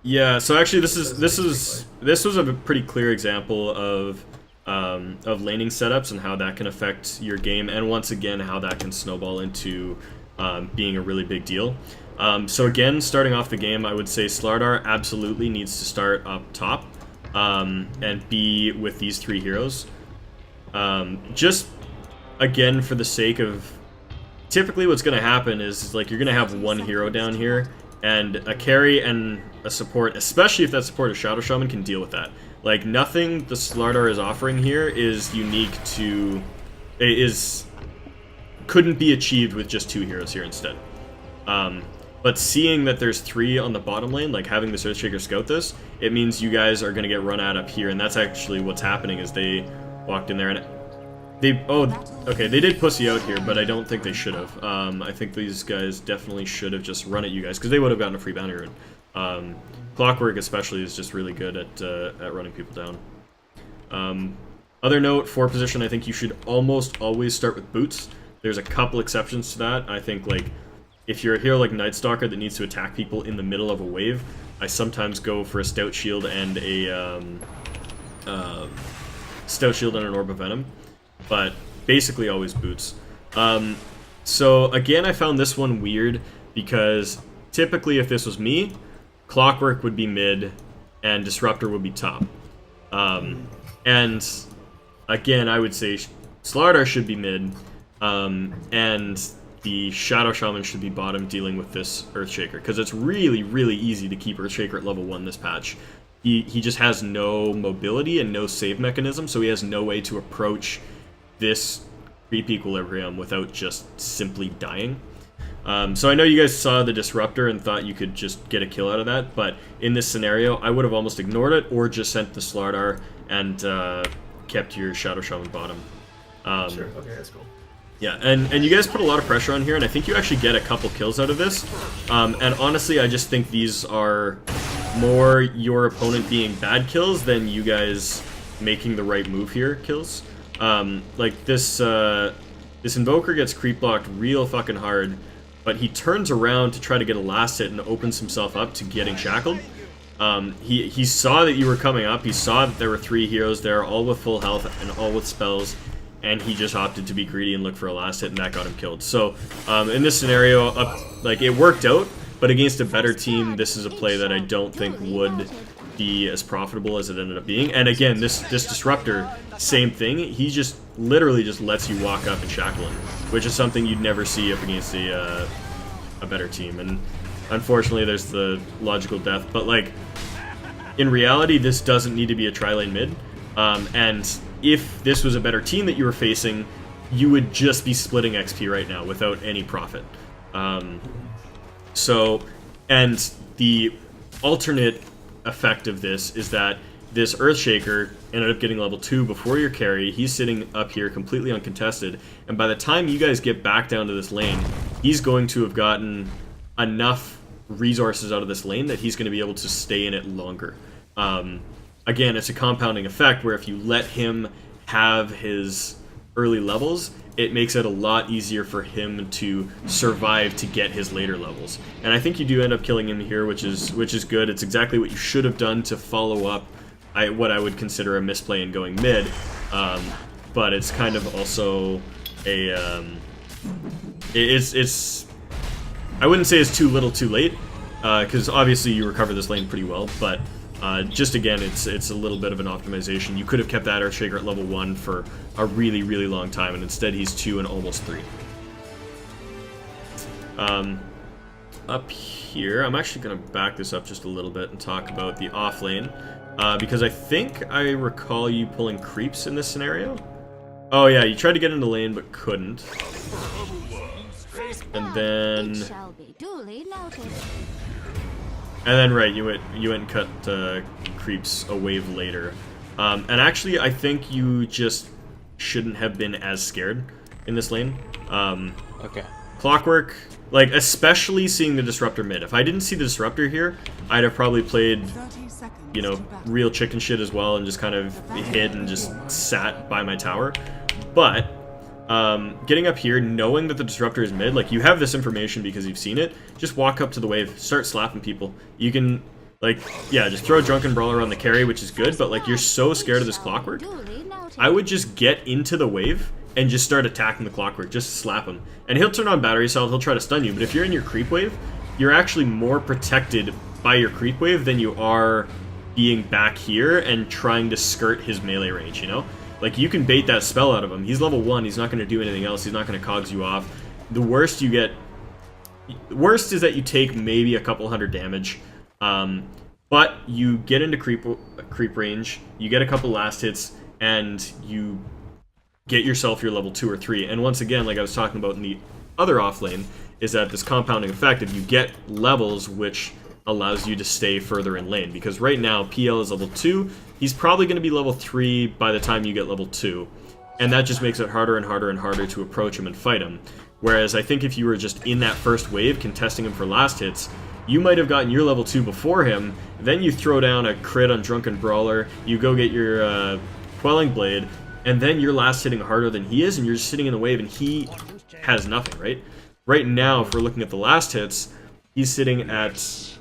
Yeah, so actually this was a pretty clear example of laning setups and how that can affect your game, and once again how that can snowball into being a really big deal. So again, starting off the game, I would say Slardar absolutely needs to start up top and be with these three heroes. Just again for the sake of, typically what's going to happen is like you're going to have one hero down here, and a carry and a support, especially if that support is Shadow Shaman, can deal with that. Like, nothing the Slardar is offering here is unique to... couldn't be achieved with just two heroes here instead. But seeing that there's three on the bottom lane, like having this Earthshaker scout this, it means you guys are going to get run at up here, and that's actually what's happening is they walked in there and... okay, they did pussy out here, but I don't think they should have. I think these guys definitely should have just run at you guys, because they would have gotten a free bounty rune. Clockwork especially is just really good at running people down. Other note, for position, I think you should almost always start with boots. There's a couple exceptions to that. I think, like, if you're a hero like Nightstalker that needs to attack people in the middle of a wave, I sometimes go for a Stout Shield and an Orb of Venom. But basically always boots. So again, I found this one weird because typically if this was me, Clockwork would be mid and Disruptor would be top. And again, I would say Slardar should be mid, and the Shadow Shaman should be bottom dealing with this Earthshaker, because it's really, really easy to keep Earthshaker at level 1 this patch. He just has no mobility and no save mechanism, so he has no way to approach this creep equilibrium without just simply dying. So I know you guys saw the Disruptor and thought you could just get a kill out of that, but in this scenario, I would have almost ignored it or just sent the Slardar and kept your Shadow Shaman bottom. Sure, okay, that's cool. Yeah, and you guys put a lot of pressure on here, and I think you actually get a couple kills out of this. And honestly, I just think these are more your opponent being bad kills than you guys making the right move here kills. Like this Invoker gets creep blocked real fucking hard, but he turns around to try to get a last hit and opens himself up to getting shackled. He saw that you were coming up, he saw that there were three heroes there, all with full health and all with spells, and he just opted to be greedy and look for a last hit, and that got him killed. So, in this scenario, like, it worked out, but against a better team, this is a play that I don't think would be as profitable as it ended up being. And again, this Disruptor, same thing. He just literally just lets you walk up and shackle him, which is something you'd never see up against a better team. And unfortunately, there's the logical death. But like, in reality, this doesn't need to be a tri-lane mid. And if this was a better team that you were facing, you would just be splitting XP right now without any profit. So, and the alternate effect of this is that this Earthshaker ended up getting level 2 before your carry. He's sitting up here completely uncontested, and by the time you guys get back down to this lane, he's going to have gotten enough resources out of this lane that he's going to be able to stay in it longer. Again, it's a compounding effect where if you let him have his early levels, it makes it a lot easier for him to survive to get his later levels. And I think you do end up killing him here, which is good. It's exactly what you should have done to follow up what I would consider a misplay in going mid. But it's kind of also a it's I wouldn't say it's too little too late, because obviously you recover this lane pretty well, but just again, it's a little bit of an optimization. You could have kept that Earthshaker at level 1 for a really, really long time, and instead he's 2 and almost 3. Up here, I'm actually going to back this up just a little bit and talk about the off lane, because I think I recall you pulling creeps in this scenario. Oh yeah, you tried to get into lane but couldn't. And then... right, you went and cut creeps a wave later. And actually, I think you just shouldn't have been as scared in this lane. Okay. Clockwork, like, especially seeing the Disruptor mid. If I didn't see the Disruptor here, I'd have probably played, you know, real chicken shit as well and just kind of hid and just sat by my tower. But... getting up here, knowing that the Disruptor is mid, like, you have this information because you've seen it, just walk up to the wave, start slapping people. You can, like, yeah, just throw a Drunken Brawler on the carry, which is good, but, like, you're so scared of this Clockwork, I would just get into the wave and just start attacking the Clockwork, just slap him. And he'll turn on Battery Cell, he'll try to stun you, but if you're in your creep wave, you're actually more protected by your creep wave than you are being back here and trying to skirt his melee range, you know? Like, you can bait that spell out of him. He's level 1, he's not going to do anything else, he's not going to cogs you off. The worst you get... The worst is that you take maybe a couple hundred damage, but you get into creep range, you get a couple last hits, and you get yourself your level 2 or 3. And once again, like I was talking about in the other off lane, is that this compounding effect, if you get levels, which allows you to stay further in lane. Because right now, PL is level 2, he's probably going to be level 3 by the time you get level 2. And that just makes it harder and harder and harder to approach him and fight him. Whereas I think if you were just in that first wave, contesting him for last hits, you might have gotten your level 2 before him, then you throw down a crit on Drunken Brawler, you go get your Quelling Blade, and then you're last hitting harder than he is, and you're just sitting in the wave, and he has nothing, right? Right now, if we're looking at the last hits, he's sitting at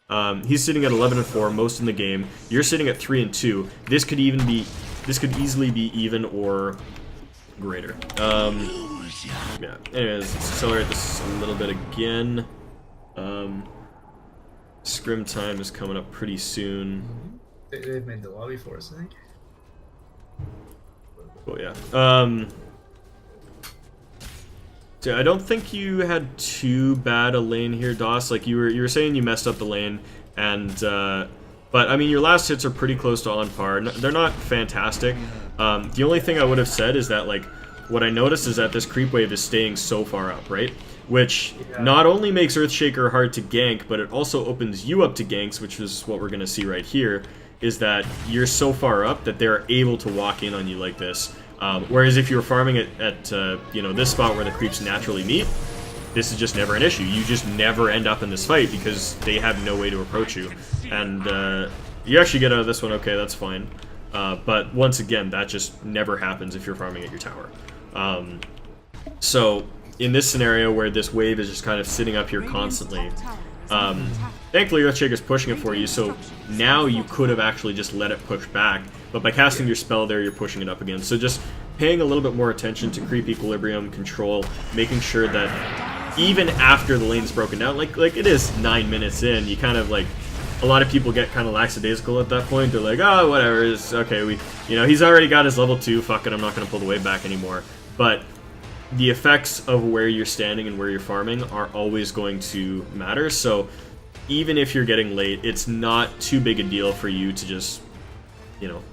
11 and 4 most in the game. You're sitting at 3 and 2. This could easily be even or greater. Yeah. Anyways, let's accelerate this a little bit again. Scrim time is coming up pretty soon. They've made the lobby for us, I think. Cool, yeah. So I don't think you had too bad a lane here, Doss. Like, you were saying you messed up the lane, and but I mean, your last hits are pretty close to on par. They're not fantastic. The only thing I would have said is that, like, what I noticed is that this creep wave is staying so far up, right? Which not only makes Earthshaker hard to gank, but it also opens you up to ganks, which is what we're gonna see right here. Is that you're so far up that they're able to walk in on you like this. Whereas if you were farming it at you know, this spot where the creeps naturally meet, this is just never an issue. You just never end up in this fight because they have no way to approach you. And you actually get out of this one, okay, that's fine. But once again, that just never happens if you're farming at your tower. So in this scenario where this wave is just kind of sitting up here constantly, thankfully Earthshaker's pushing it for you, so now you could have actually just let it push back, but by casting your spell there, you're pushing it up again. So just paying a little bit more attention to creep equilibrium, control, making sure that even after the lane's broken down, like it is 9 minutes in, you kind of, like, a lot of people get kind of lackadaisical at that point. They're like, oh, whatever, it's okay, you know, he's already got his level 2, fuck it, I'm not going to pull the wave back anymore. But the effects of where you're standing and where you're farming are always going to matter, so even if you're getting late, it's not too big a deal for you to just, you know,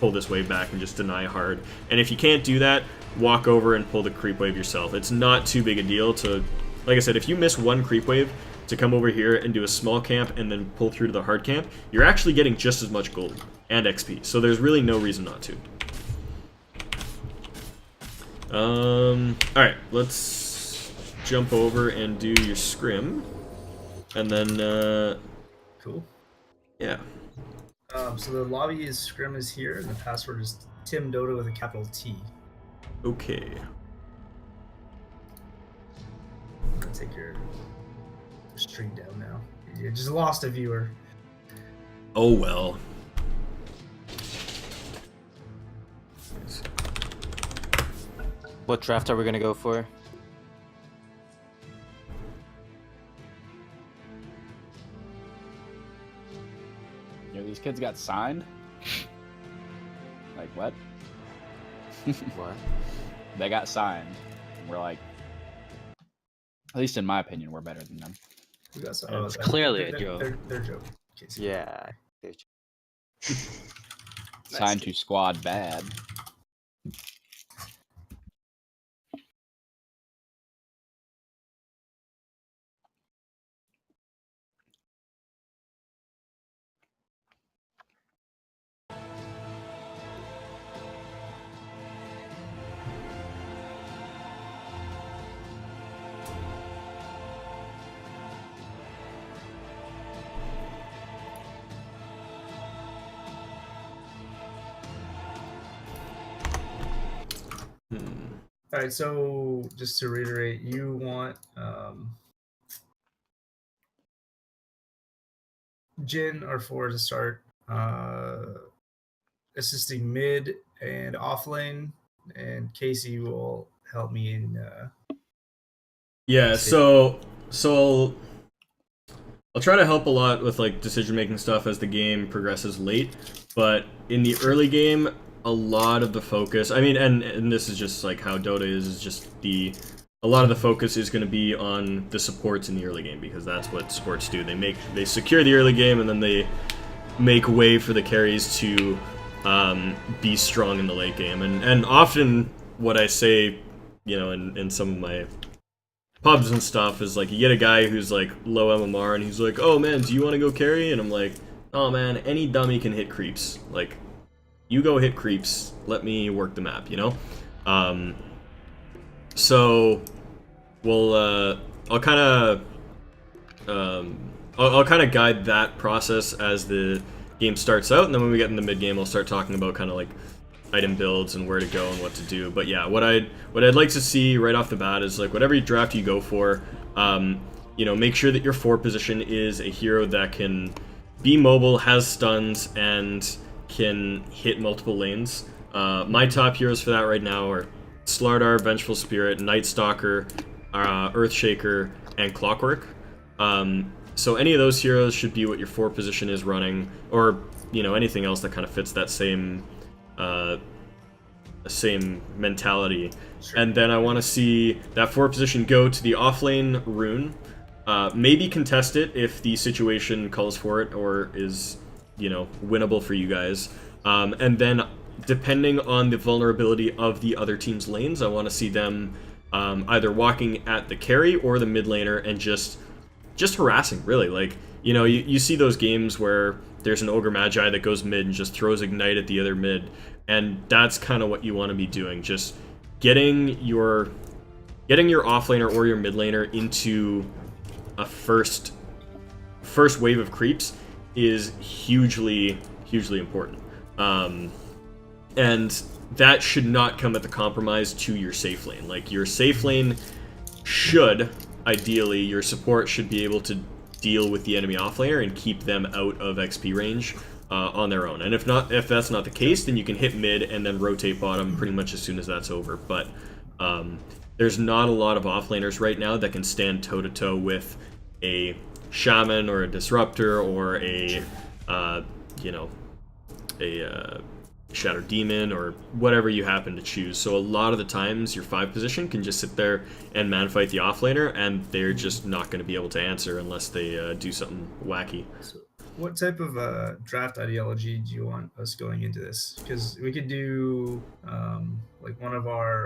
pull this wave back and just deny hard. And if you can't do that, walk over and pull the creep wave yourself. It's not too big a deal to, like I said, if you miss one creep wave, to come over here and do a small camp and then pull through to the hard camp, you're actually getting just as much gold and XP, so there's really no reason not to. Alright, let's jump over and do your scrim. And then, Cool. yeah. So the lobby is Scrim is here, and the password is Tim Dota with a capital T. Okay. I'm gonna take your stream down now. You just lost a viewer. Oh well. What draft are we gonna go for? You know, these kids got signed. Like what? What? They got signed. We're like, at least in my opinion, we're better than them. We got some, It's clearly a joke. They're joking. Casey. Yeah. Signed to squad bad. All right, so just to reiterate, you want Jin or Four to start assisting mid and off lane, and Casey will help me in. Yeah, so I'll try to help a lot with like decision making stuff as the game progresses late, but in the early game, a lot of the focus, I mean, and this is just like how Dota is just a lot of the focus is going to be on the supports in the early game, because that's what supports do. They secure the early game, and then they make way for the carries to be strong in the late game. And often what I say, you know, in some of my pubs and stuff is like, you get a guy who's like low MMR and he's like, oh man, do you want to go carry? And I'm like, oh man, any dummy can hit creeps. Like, you go hit creeps, let me work the map, you know? So I'll kind of guide that process as the game starts out, and then when we get in the mid game, I'll start talking about kind of like item builds and where to go and what to do. But yeah, what I'd like to see right off the bat is like whatever draft you go for, you know, make sure that your 4 position is a hero that can be mobile, has stuns, and can hit multiple lanes. My top heroes for that right now are Slardar, Vengeful Spirit, Night Stalker, Earthshaker, and Clockwork. So any of those heroes should be what your 4 position is running, or you know, anything else that kind of fits that same mentality. Sure. And then I want to see that 4 position go to the offlane rune, maybe contest it if the situation calls for it or is, you know, winnable for you guys. And then depending on the vulnerability of the other team's lanes, I want to see them either walking at the carry or the mid laner and just harassing, really. Like, you know, you see those games where there's an Ogre Magi that goes mid and just throws Ignite at the other mid, and that's kind of what you want to be doing. Just getting your offlaner or your mid laner into a first wave of creeps is hugely important. And that should not come at the compromise to your safe lane. Like, your safe lane should, ideally, your support should be able to deal with the enemy offlaner and keep them out of XP range on their own. And if that's not the case, then you can hit mid and then rotate bottom pretty much as soon as that's over. But there's not a lot of offlaners right now that can stand toe-to-toe with a Shaman or a Disruptor or a, you know, a Shadow Demon or whatever you happen to choose. So a lot of the times your 5 position can just sit there and man fight the offlaner, and they're just not going to be able to answer unless they do something wacky. So what type of draft ideology do you want us going into this? Because we could do like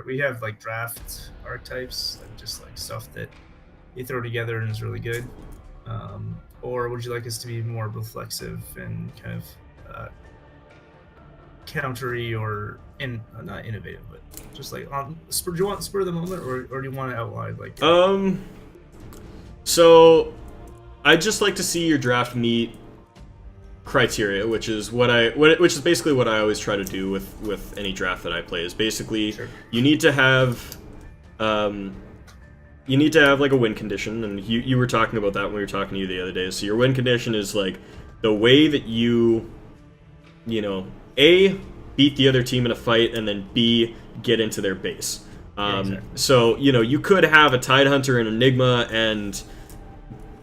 we have like draft archetypes, like just like stuff that you throw together and is really good. Or would you like us to be more reflexive and kind of countery or not innovative, but just like do you want spur of the moment, or do you want to outline like? So I'd just like to see your draft meet criteria, which is which is basically what I always try to do with any draft that I play. Is basically you need to have like a win condition, and you were talking about that when we were talking to you the other day. So your win condition is like the way that you know, A, beat the other team in a fight, and then B, get into their base. Exactly. So, you know, you could have a Tidehunter and Enigma and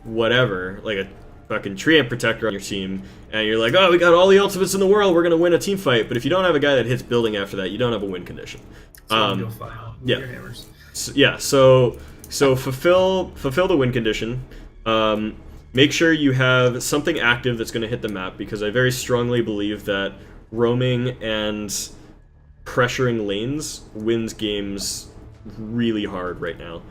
whatever, like a fucking Treant Protector on your team, and you're like, oh, we got all the ultimates in the world, we're going to win a team fight. But if you don't have a guy that hits building after that, you don't have a win condition. You'll file with your hammers. So fulfill the win condition. Make sure you have something active that's going to hit the map, because I very strongly believe that roaming and pressuring lanes wins games really hard right now.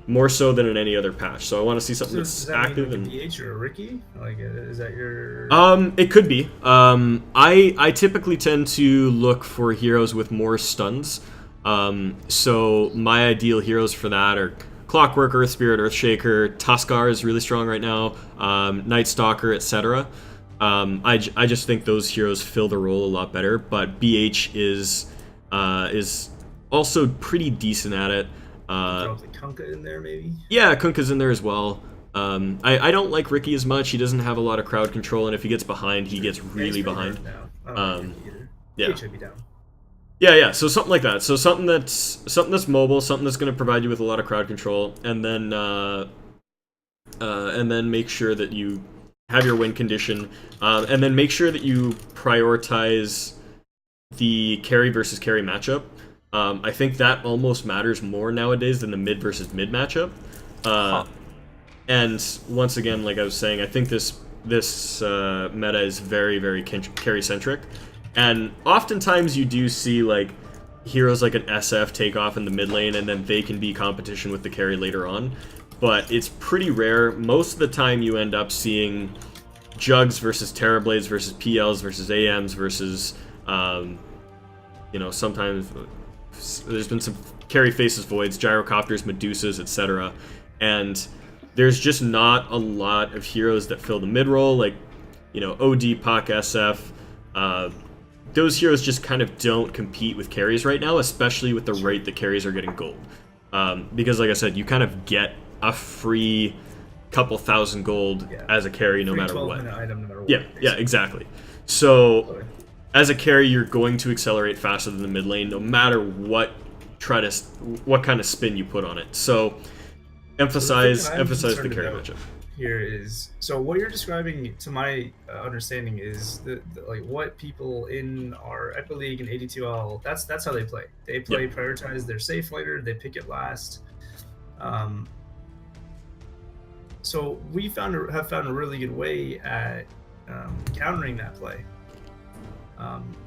More so than in any other patch. So I want to see something that's active. Does that mean like a DH or a Ricky? Like, is that your... It could be. I typically tend to look for heroes with more stuns. So my ideal heroes for that are Clockwork, Earth Spirit, Earthshaker. Tuskar is really strong right now. Night Stalker, etc. I just think those heroes fill the role a lot better. But BH is also pretty decent at it. Throw the Kunkka in there, maybe? Yeah, Kunkka's in there as well. I don't like Ricky as much. He doesn't have a lot of crowd control, and if he gets behind, he gets really behind. Yeah, should be down. Yeah. So something like that. So something that's mobile, something that's going to provide you with a lot of crowd control, and then make sure that you have your win condition, and then make sure that you prioritize the carry versus carry matchup. I think that almost matters more nowadays than the mid versus mid matchup. And once again, like I was saying, I think this meta is very, very carry centric, and oftentimes you do see like heroes like an SF take off in the mid lane, and then they can be competition with the carry later on. But it's pretty rare. Most of the time, you end up seeing Jugs versus Terrorblades versus PLs versus AMs versus sometimes. There's been some carry faces, voids, gyrocopters, medusas, etc. And there's just not a lot of heroes that fill the mid role, like, OD, Puck, SF. Those heroes just kind of don't compete with carries right now, especially with the rate that carries are getting gold. Because, like I said, you kind of get a free couple thousand gold as a carry no matter what. Item, no matter what. Yeah, exactly. So as a carry, you're going to accelerate faster than the mid lane, no matter what kind of spin you put on it. So emphasize the carry matchup. Here is, so what you're describing, to my understanding, is like what people in our Echo League and AD2L, that's how they play. They play prioritize their safe laner, they pick it last. So we have found a really good way at countering that play.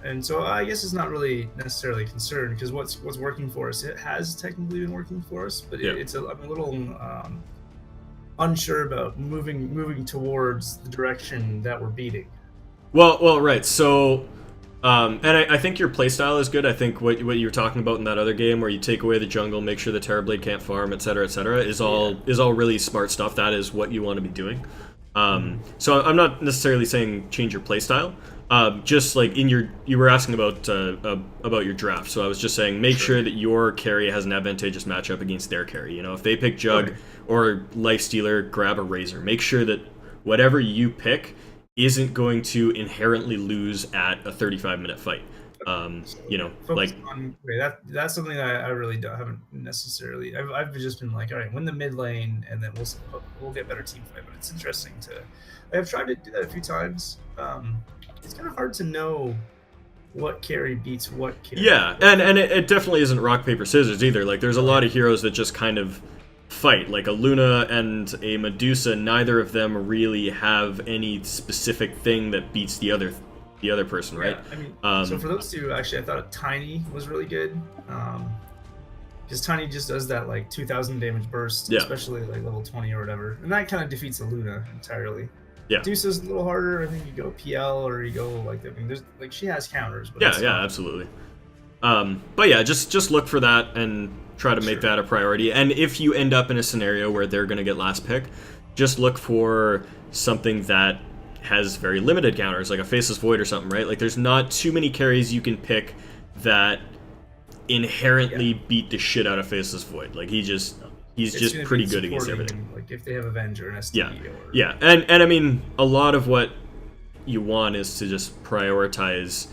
And so I guess it's not really necessarily a concern, because what's working for us, it has technically been working for us, but I'm a little unsure about moving towards the direction that we're beating. Well, right. So, and I think your playstyle is good. I think what you were talking about in that other game, where you take away the jungle, make sure the Terrorblade can't farm, etc., is all really smart stuff. That is what you want to be doing. So I'm not necessarily saying change your playstyle. Just like you were asking about your draft. So I was just saying make sure that your carry has an advantageous matchup against their carry. If they pick Jug or Lifestealer, grab a Razor. Make sure that whatever you pick isn't going to inherently lose at a 35-minute fight. That's something that I really haven't necessarily. I've just been like, all right, win the mid lane, and then we'll get better team fight. But it's interesting I've tried to do that a few times. It's kind of hard to know what carry beats what carry. Yeah, and it definitely isn't rock, paper, scissors either. Like, there's a lot of heroes that just kind of fight. Like a Luna and a Medusa, neither of them really have any specific thing that beats the other person, right? Yeah, I mean, so for those two, actually, I thought Tiny was really good. Because Tiny just does that, like, 2,000 damage burst, especially, like, level 20 or whatever. And that kind of defeats the Luna entirely. Yeah. Medusa's a little harder. I think you go PL or you go, like, there's, like, she has counters. But absolutely. But yeah, just look for that and try to make that a priority. And if you end up in a scenario where they're going to get last pick, just look for something that has very limited counters, like a Faceless Void or something, right? Like, there's not too many carries you can pick that inherently beat the shit out of Faceless Void. Like, he's just pretty good against everything. Like, if they have Avenger and SD Yeah, and I mean, a lot of what you want is to just prioritize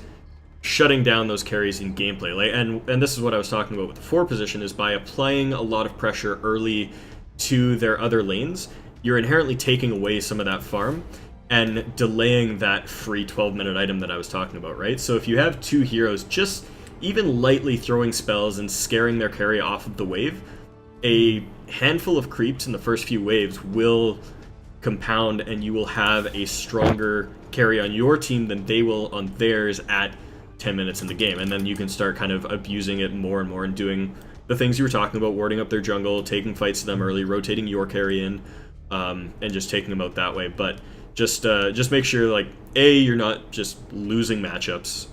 shutting down those carries in gameplay. Like, and this is what I was talking about with the 4 position, is by applying a lot of pressure early to their other lanes, you're inherently taking away some of that farm and delaying that free 12-minute item that I was talking about, right? So if you have 2 heroes just even lightly throwing spells and scaring their carry off of the wave, a handful of creeps in the first few waves will compound, and you will have a stronger carry on your team than they will on theirs at 10 minutes in the game. And then you can start kind of abusing it more and more and doing the things you were talking about, warding up their jungle, taking fights to them early, rotating your carry in, and just taking them out that way. But just make sure, like, you're not just losing matchups,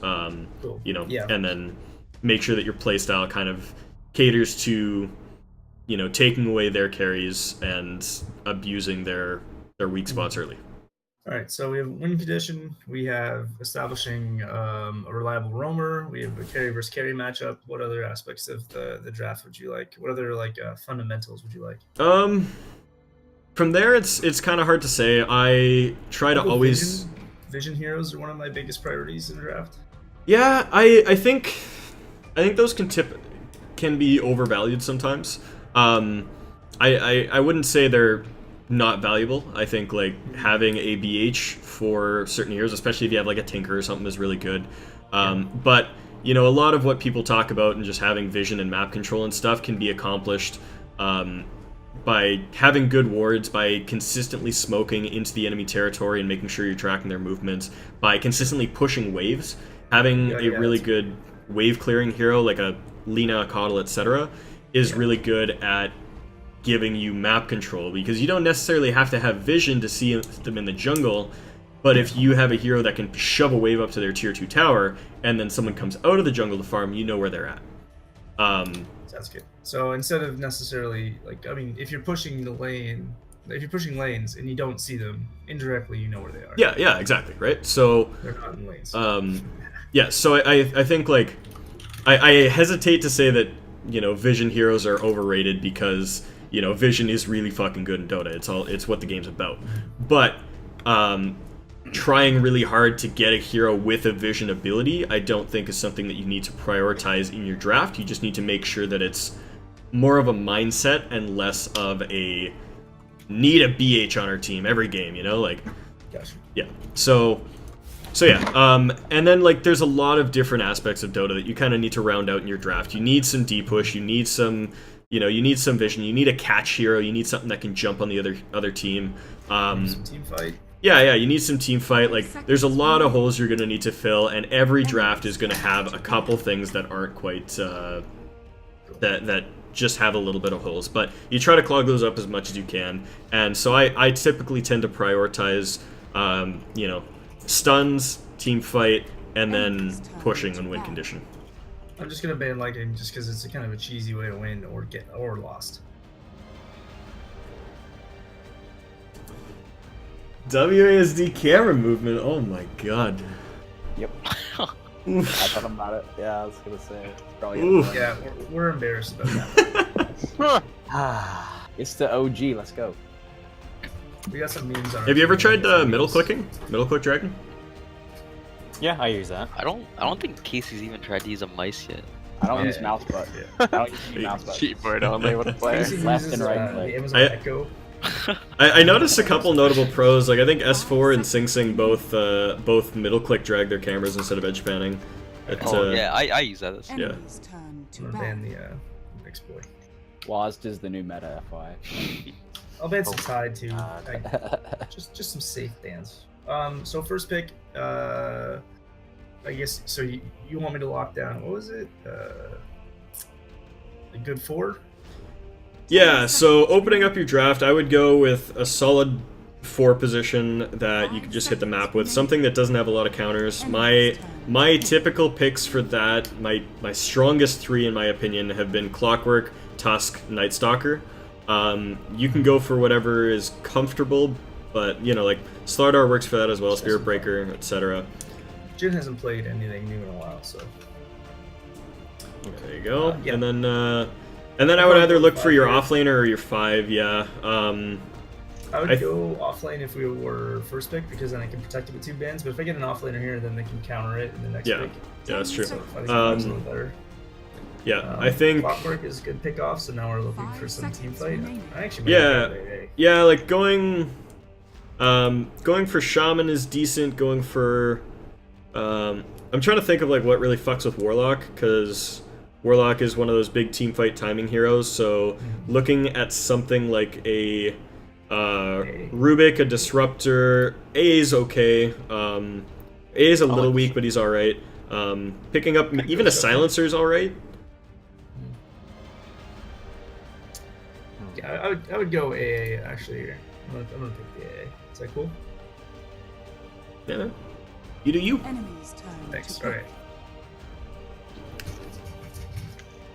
you know, and then make sure that your playstyle kind of caters to, you know, taking away their carries and abusing their weak spots early. All right, so we have win condition. We have establishing a reliable roamer. We have a carry versus carry matchup. What other aspects of the draft would you like? What other fundamentals would you like? From there, it's kind of hard to say. I try to always vision heroes are one of my biggest priorities in the draft. Yeah, I think those can be overvalued sometimes. I wouldn't say they're not valuable. I think, like, having a BH for certain heroes, especially if you have like a Tinker or something, is really good. But you know, a lot of what people talk about and just having vision and map control and stuff can be accomplished by having good wards, by consistently smoking into the enemy territory and making sure you're tracking their movements, by consistently pushing waves. Having a really good wave clearing hero like a Lina, Coddle, etc. is really good at giving you map control, because you don't necessarily have to have vision to see them in the jungle, but if you have a hero that can shove a wave up to their tier 2 tower and then someone comes out of the jungle to farm, you know where they're at. Sounds good. So instead of necessarily, like, I mean, if you're pushing the lane, if you're pushing lanes and you don't see them, indirectly you know where they are. Yeah, exactly, right? So they're not in lanes. Yeah, so I think, like, I hesitate to say that, you know, vision heroes are overrated, because, you know, vision is really fucking good in Dota. It's what the game's about. But trying really hard to get a hero with a vision ability, I don't think is something that you need to prioritize in your draft. You just need to make sure that it's more of a mindset and less of a need a BH on our team every game, you know? Like, gotcha. Yeah. So yeah, and then, like, there's a lot of different aspects of Dota that you kind of need to round out in your draft. You need some D-push, you need some, you know, you need some vision, you need a catch hero, you need something that can jump on the other team. Some team fight. Yeah, you need some team fight. Like, there's a lot of holes you're going to need to fill, and every draft is going to have a couple things that aren't quite, that just have a little bit of holes. But you try to clog those up as much as you can, and so I typically tend to prioritize, you know, stuns, team fight, and then pushing on win condition. I'm just gonna ban lightning just because it's a kind of a cheesy way to win or lost. WASD camera movement. Oh my god. Yep. I thought about it. Yeah, I was gonna say. It's probably yeah, we're embarrassed about that. It's the OG. Let's go. We got some memes on. Have you ever tried middle clicking? Middle click dragon? Yeah, I use that. I don't think Casey's even tried to use a mice yet. I don't use mouse button. I don't use mouse button. Keyboard only with a player. Casey Left uses, and right the click. Amazon Echo. I noticed a couple notable pros. Like, I think S4 and Sing Sing both middle click drag their cameras instead of edge panning. Yeah, I use that. Yeah. Turn to I'm gonna ban the exploit. WASD is the new meta, FY. I'll ban some Tide too. Just some safe bans. So first pick, I guess. So you want me to lock down? What was it? A good 4. Yeah. So opening up your draft, I would go with a solid 4 position that you could just hit the map with, something that doesn't have a lot of counters. My typical picks for that, my strongest 3 in my opinion, have been Clockwork, Tusk, Night Stalker. You can go for whatever is comfortable, but you know, like Slardar works for that as well, Spirit Breaker, etc. Jin hasn't played anything new in a while, so. There you go. Yeah. And then I would either look for your offlaner or your 5. Yeah. I would go offlane if we were first pick because then I can protect it with 2 bans. But if I get an offlaner here, then they can counter it in the next pick. Yeah, that's true. So I think that's a little better. Yeah, I think Clockwork is good pick off. So now we're looking for some team fight. I actually yeah, like going for Shaman is decent. Going for I'm trying to think of like what really fucks with Warlock, because Warlock is one of those big team fight timing heroes. So looking at something like a Rubik, a Disruptor, A is okay. A is a little weak, but he's all right. Picking up even a Silencer is all right. Yeah, I would go AA actually here. I'm gonna pick the AA. Is that cool? Yeah. You do you. Thanks. All right.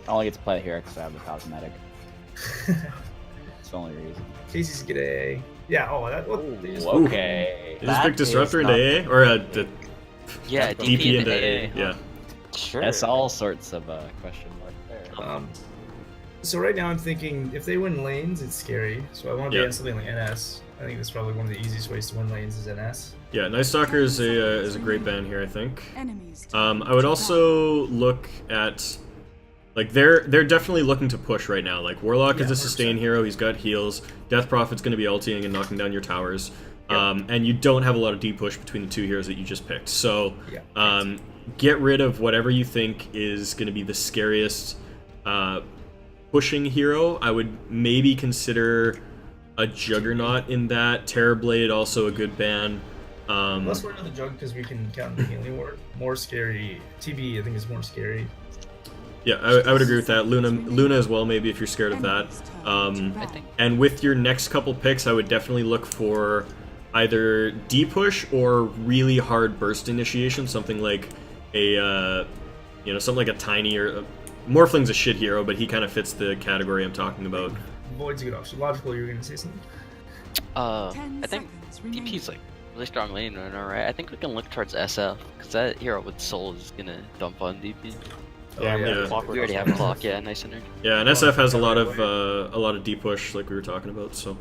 I only get to play it here because I have the cosmetic. That's the only reason. Casey's get AA. Yeah. Oh, that. Ooh, okay. You just pick Disruptor into AA or yeah, DP into AA. Yeah. Sure. That's all sorts of question mark there. So right now I'm thinking if they win lanes, it's scary. So I want to ban something like NS. I think that's probably one of the easiest ways to win lanes is NS. Yeah, Night Stalker is a great ban here, I think. I would also look at like they're definitely looking to push right now. Like Warlock is a sustain hero. He's got heals. Death Prophet's going to be ulting and knocking down your towers. And you don't have a lot of deep push between the 2 heroes that you just picked. So get rid of whatever you think is going to be the scariest pushing hero. I would maybe consider a Juggernaut in that. Terrorblade, also a good ban. Let's work on the Jug because we can count the healing word. More scary. TB, I think, is more scary. Yeah, I would agree with that. Luna as well, maybe, if you're scared of that. And with your next couple picks, I would definitely look for either D-push or really hard burst initiation, something like a, something like a Tiny or... Morphling's a shit hero, but he kind of fits the category I'm talking about. Void's a good option. Logical, you were going to say something? I think DP's like really strong lane runner, right? I think we can look towards SF, because that hero with Soul is going to dump on DP. Yeah. We already have Clock, yeah, nice energy. Yeah, and SF has a lot of deep push, like we were talking about, so...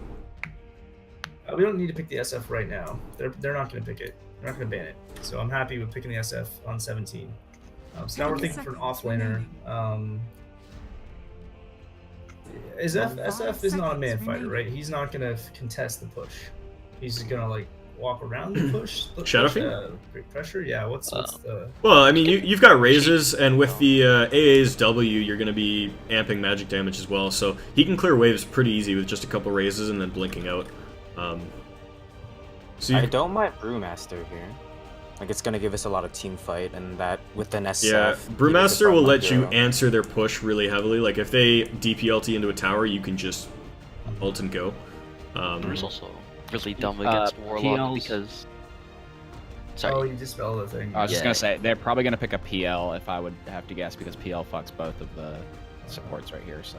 we don't need to pick the SF right now. They're not going to pick it. They're not going to ban it. So I'm happy with picking the SF on 17. So now we're thinking for an offlaner. SF is not a man fighter, right? He's not going to contest the push. He's just going to like walk around the push. Shadowfiend? Great pressure? Yeah, what's the... Well, I mean, you've got raises, and with the AA's W, you're going to be amping magic damage as well, so he can clear waves pretty easy with just a couple raises and then blinking out. I don't mind Brewmaster here. Like, it's gonna give us a lot of team fight, and that with an SF... Yeah, Brewmaster will let you answer their push really heavily. Like, if they DP ulti into a tower, you can just ult and go. Brew's also really dumb against Warlock because... Sorry. Oh, you dispelled the thing. I was just gonna say, they're probably gonna pick a PL if I would have to guess, because PL fucks both of the supports right here, so...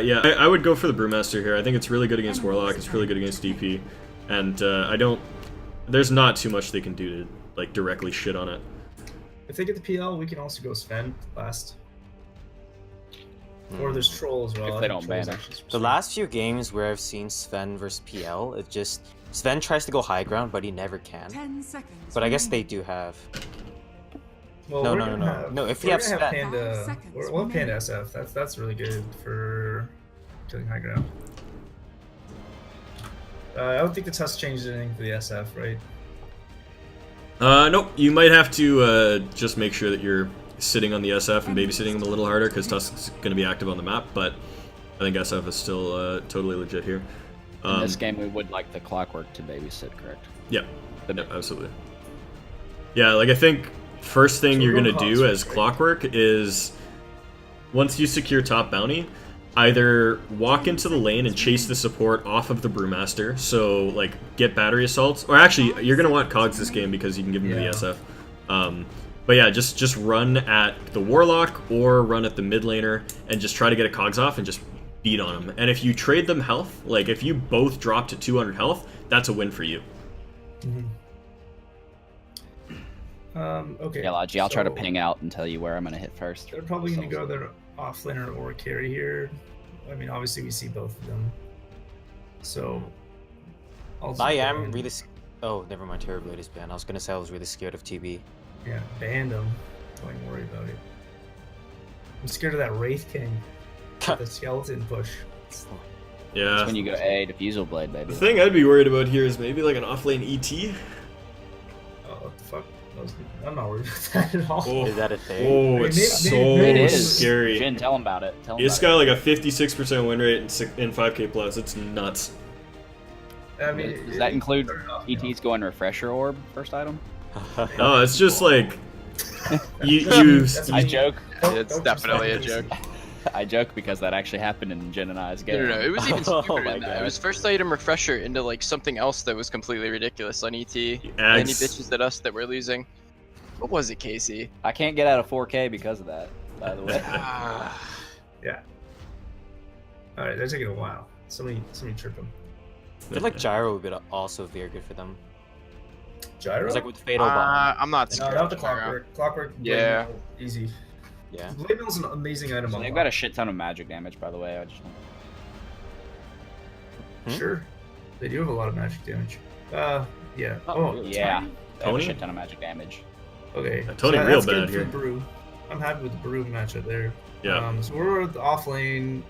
Yeah, I would go for the Brewmaster here. I think it's really good against Warlock, it's really good against DP, and there's not too much they can do to like directly shit on it. If they get the PL, we can also go Sven last. Or there's Troll as well. If they don't ban it. The last few games where I've seen Sven versus PL, it just... Sven tries to go high ground, but he never can. 10 seconds. But I guess they do have... Well, No, if you have Sven... We'll have Panda SF. That's really good for killing high ground. I don't think the Tusk changes anything for the SF, right? Nope. You might have to just make sure that you're sitting on the SF and babysitting him a little harder, because Tusk's going to be active on the map, but I think SF is still totally legit here. In this game, we would like the Clockwork to babysit, correct? Yeah, absolutely. Yeah, like I think first thing you're going to do as Clockwork is, once you secure top bounty, either walk into the lane and chase the support off of the Brewmaster, so like get battery assaults, or actually you're gonna want cogs this game because you can give them to the SF. But yeah, just run at the Warlock or run at the mid laner and just try to get a cogs off and just beat on them. And if you trade them health, like if you both drop to 200 health, that's a win for you. Okay. Yeah, Logi, I'll try to so ping out and tell you where I'm gonna hit first. They're probably going to go their offlaner or carry here. I mean, obviously we see both of them. So I am really. Oh, never mind. Terrorblade is banned. I was gonna say I was really scared of TB. Yeah, banned him. Don't even worry about it. I'm scared of that Wraith King. The skeleton push. Yeah. That's when you go A, Diffusal Blade, baby. The thing I'd be worried about here is maybe like an offlane ET. Oh, what the fuck? I'm not worried about that at all. Oh, Is that a thing? oh, it's so It is. scary. Jin, tell him about it. Tell him It's about got like a 56% win rate in 5k plus. It's nuts. I mean, it. Does that include ET's going Refresher Orb first item? No, it's just like you. I joke. It's definitely a joke. I joke because that actually happened in Jin and I's game. No, it was even Oh stupider my than that. God. It was first item refresher into like something else that was completely ridiculous on ET. And he Ags. bitches at us that we're losing. What was it, Casey? I can't get out of 4K because of that, by the way. Yeah. Alright, they're taking a while. Somebody trip them. I feel like Gyro would be also very good for them. Gyro? It's like with Fatal Bomb. I'm not No, scared. not the of Gyro. clockwork. Clockwork. Yeah. Blade Mail, easy. Yeah. Blade Mail's an amazing item. So on they've lock. got a shit ton of magic damage, by the way. I just Sure. They do have a lot of magic damage. Yeah. Oh, Oh, really? yeah, they have a Tony? shit ton of magic damage. okay. Tony So real that's good bad for here. Brew. I'm happy with the Brew matchup there. Yeah. So we're at the off lane.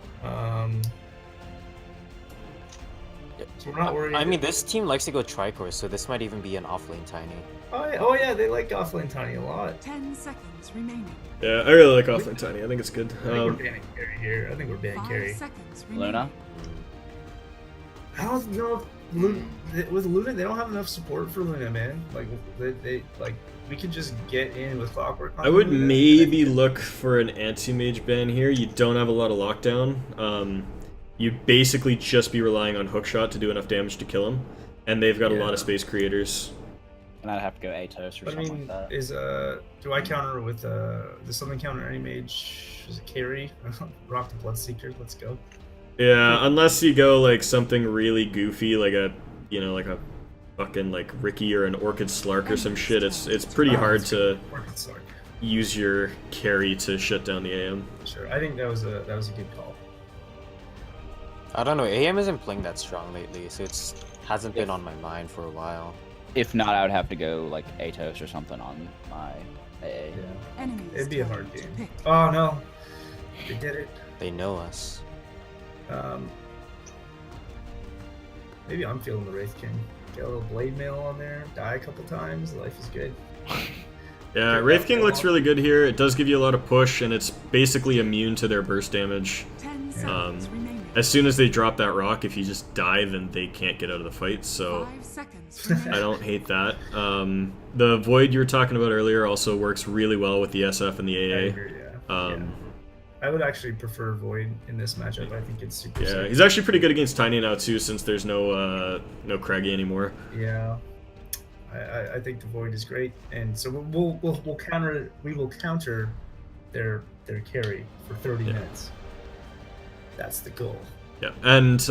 So we're not worried. I mean, this team likes to go Tricore, so this might even be an offlane Tiny. Oh yeah, they like off lane Tiny a lot. 10 seconds remaining. Yeah, I really like offlane Tiny. I think it's good. I think we're banning carry here. I think we're banning 5 carry. seconds remaining. Luna? I don't know if with Luna, they don't have enough support for Luna, man. Like they like we could just get in with Clockwork. On I would Luna. maybe look for an anti-mage ban here. You don't have a lot of lockdown. You'd basically just be relying on hookshot to do enough damage to kill him, and they've got a lot of space creators. And I'd have to go Atos or But I something mean, like that. is do I counter with does something counter any mage? Is it carry? Rock the Bloodseeker. Let's go. Yeah, unless you go like something really goofy, like a like a fucking like Ricky or an Orchid Slark or some shit. It's pretty hard to Orchid Slark. use your carry to shut down the AM. Sure, I think that was a good call. I don't know. AM isn't playing that strong lately, so it's hasn't been on my mind for a while. If not, I would have to go like Atos or something on my AA. Enemies It'd be a turn hard to game. pick. Oh no, they did it. They know us. Maybe I'm feeling the Wraith King. Get a little blade mail on there, die a couple times, life is good. Yeah, Wraith King looks really good here. It does give you a lot of push, and it's basically immune to their burst damage. 10 seconds remaining. As soon as they drop that rock, if you just die, then they can't get out of the fight, so 5 seconds remaining. I don't hate that. The Void you were talking about earlier also works really well with the SF and the I AA. agree, yeah. I would actually prefer Void in this matchup. I think it's super Yeah, safe. he's actually pretty good against Tiny now too, since there's no Craggy anymore. Yeah, I think the Void is great, and so we'll counter their carry for 30 minutes. That's the goal. Yeah, and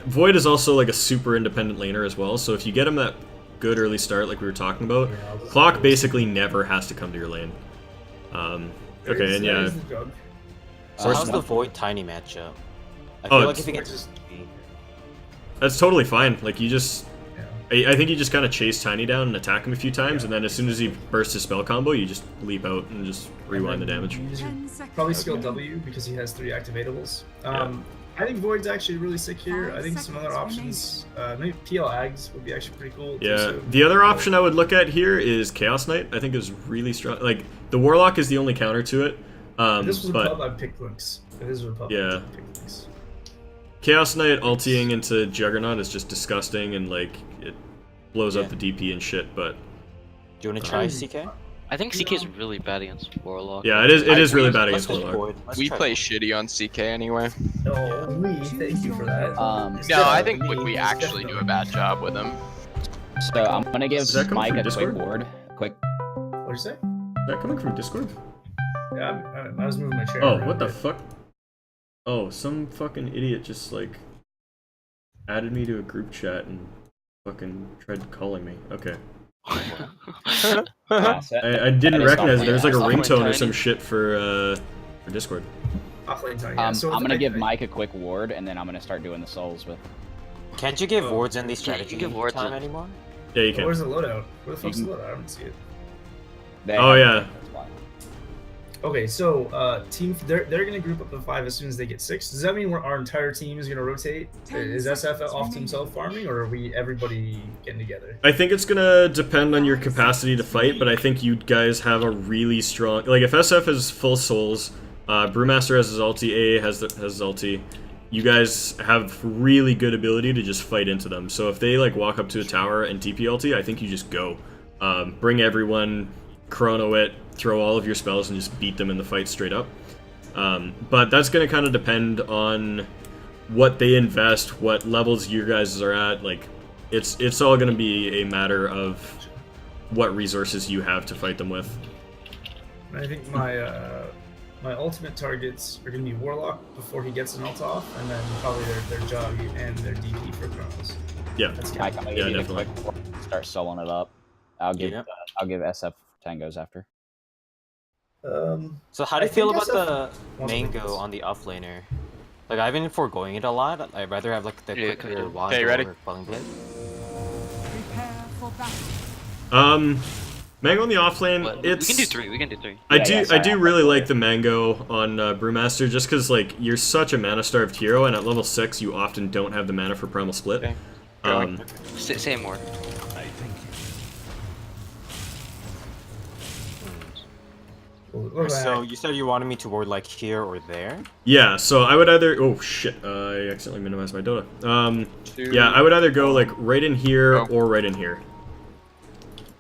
Void is also like a super independent laner as well. So if you get him that good early start, like we were talking about, Clock basically never has to come to your lane. Okay, and yeah. So how's the Void Tiny matchup? I Oh, feel like it's- if he gets That's totally fine. Like you just, Yeah. I think you just kind of chase Tiny down and attack him a few times, and then as soon as he bursts his spell combo, you just leap out and just rewind the damage. Use your- 10 seconds. Probably skill W because he has 3 activatables. I think Void's actually really sick here. I think some other options, maybe PL Ags would be actually pretty cool. Yeah, too, so- the other option I would look at here is Chaos Knight. I think is really strong. Like the Warlock is the only counter to it. If this was a But pub, I'd pick Lynx. If this was a pub, Yeah. I'd pick Lynx. Chaos Knight ulting into Juggernaut is just disgusting, and like it blows up Yeah. the DP and shit. But do you want to try CK? I think CK is really bad against Warlock. yeah, it is really bad Let's against just Warlock. Void. Let's We try play Void. shitty on CK anyway. Oh, thank you for that. No, I think we actually do a bad job with him. So I'm gonna give Is that coming Mike from a quick Discord? ward. Quick. What'd you say? Is that coming from Discord? Yeah, I was moving my chair. Oh, around what a the bit. fuck? Oh, some fucking idiot just like added me to a group chat and fucking tried calling me. Okay. Yeah, I didn't recognize it. There was like a Software ringtone or tiny. some shit for Discord. Offlane time, yeah. So I'm gonna give I- Mike a quick ward, and then I'm gonna start doing the souls with. Can't you give wards in the strategy give wards time in- anymore? Yeah, you can. Where's the loadout? Where the fuck's the loadout? I don't see it. They Oh, have- yeah. that's why. Okay, so team, they're gonna group up to 5 as soon as they get 6. Does that mean our entire team is gonna rotate? Is SF off to himself farming, or are we everybody getting together? I think it's gonna depend on your capacity to fight, but I think you guys have a really strong. Like, if SF has full souls, Brewmaster has his ulti, AA has his ulti. You guys have really good ability to just fight into them. So if they like walk up to a tower and TP ulti, I think you just go. Bring everyone, chrono it, throw all of your spells, and just beat them in the fight straight up. But that's gonna kind of depend on what they invest, what levels you guys are at. Like, it's all gonna be a matter of what resources you have to fight them with. I think my ultimate targets are gonna be Warlock before he gets an ult off, and then probably their Jug and their DP for Chronos. Yeah. That's Mike, I'm gonna Yeah, give you the definitely. quick ward, start soloing it up. I'll give Yeah. I'll give SF tangos after. So how do I you feel think about the wants to mango do this. on the offlaner? Like, I've been foregoing it a lot. I'd rather have like the Yeah, quicker okay. wand Okay, ready? or quelling blade. Prepare for battle. Mango on the offlane, What? it's. We can do 3. We can do 3. I Yeah, do yeah, sorry, I do I'm really not like the mango on Brewmaster just because like you're such a mana starved hero, and at level 6 you often don't have the mana for primal split. Okay. Same ward. So you said you wanted me to ward like here or there? Yeah, so I would either. Oh shit! I accidentally minimized my Dota. Yeah, I would either go like right in here Oh. or right in here.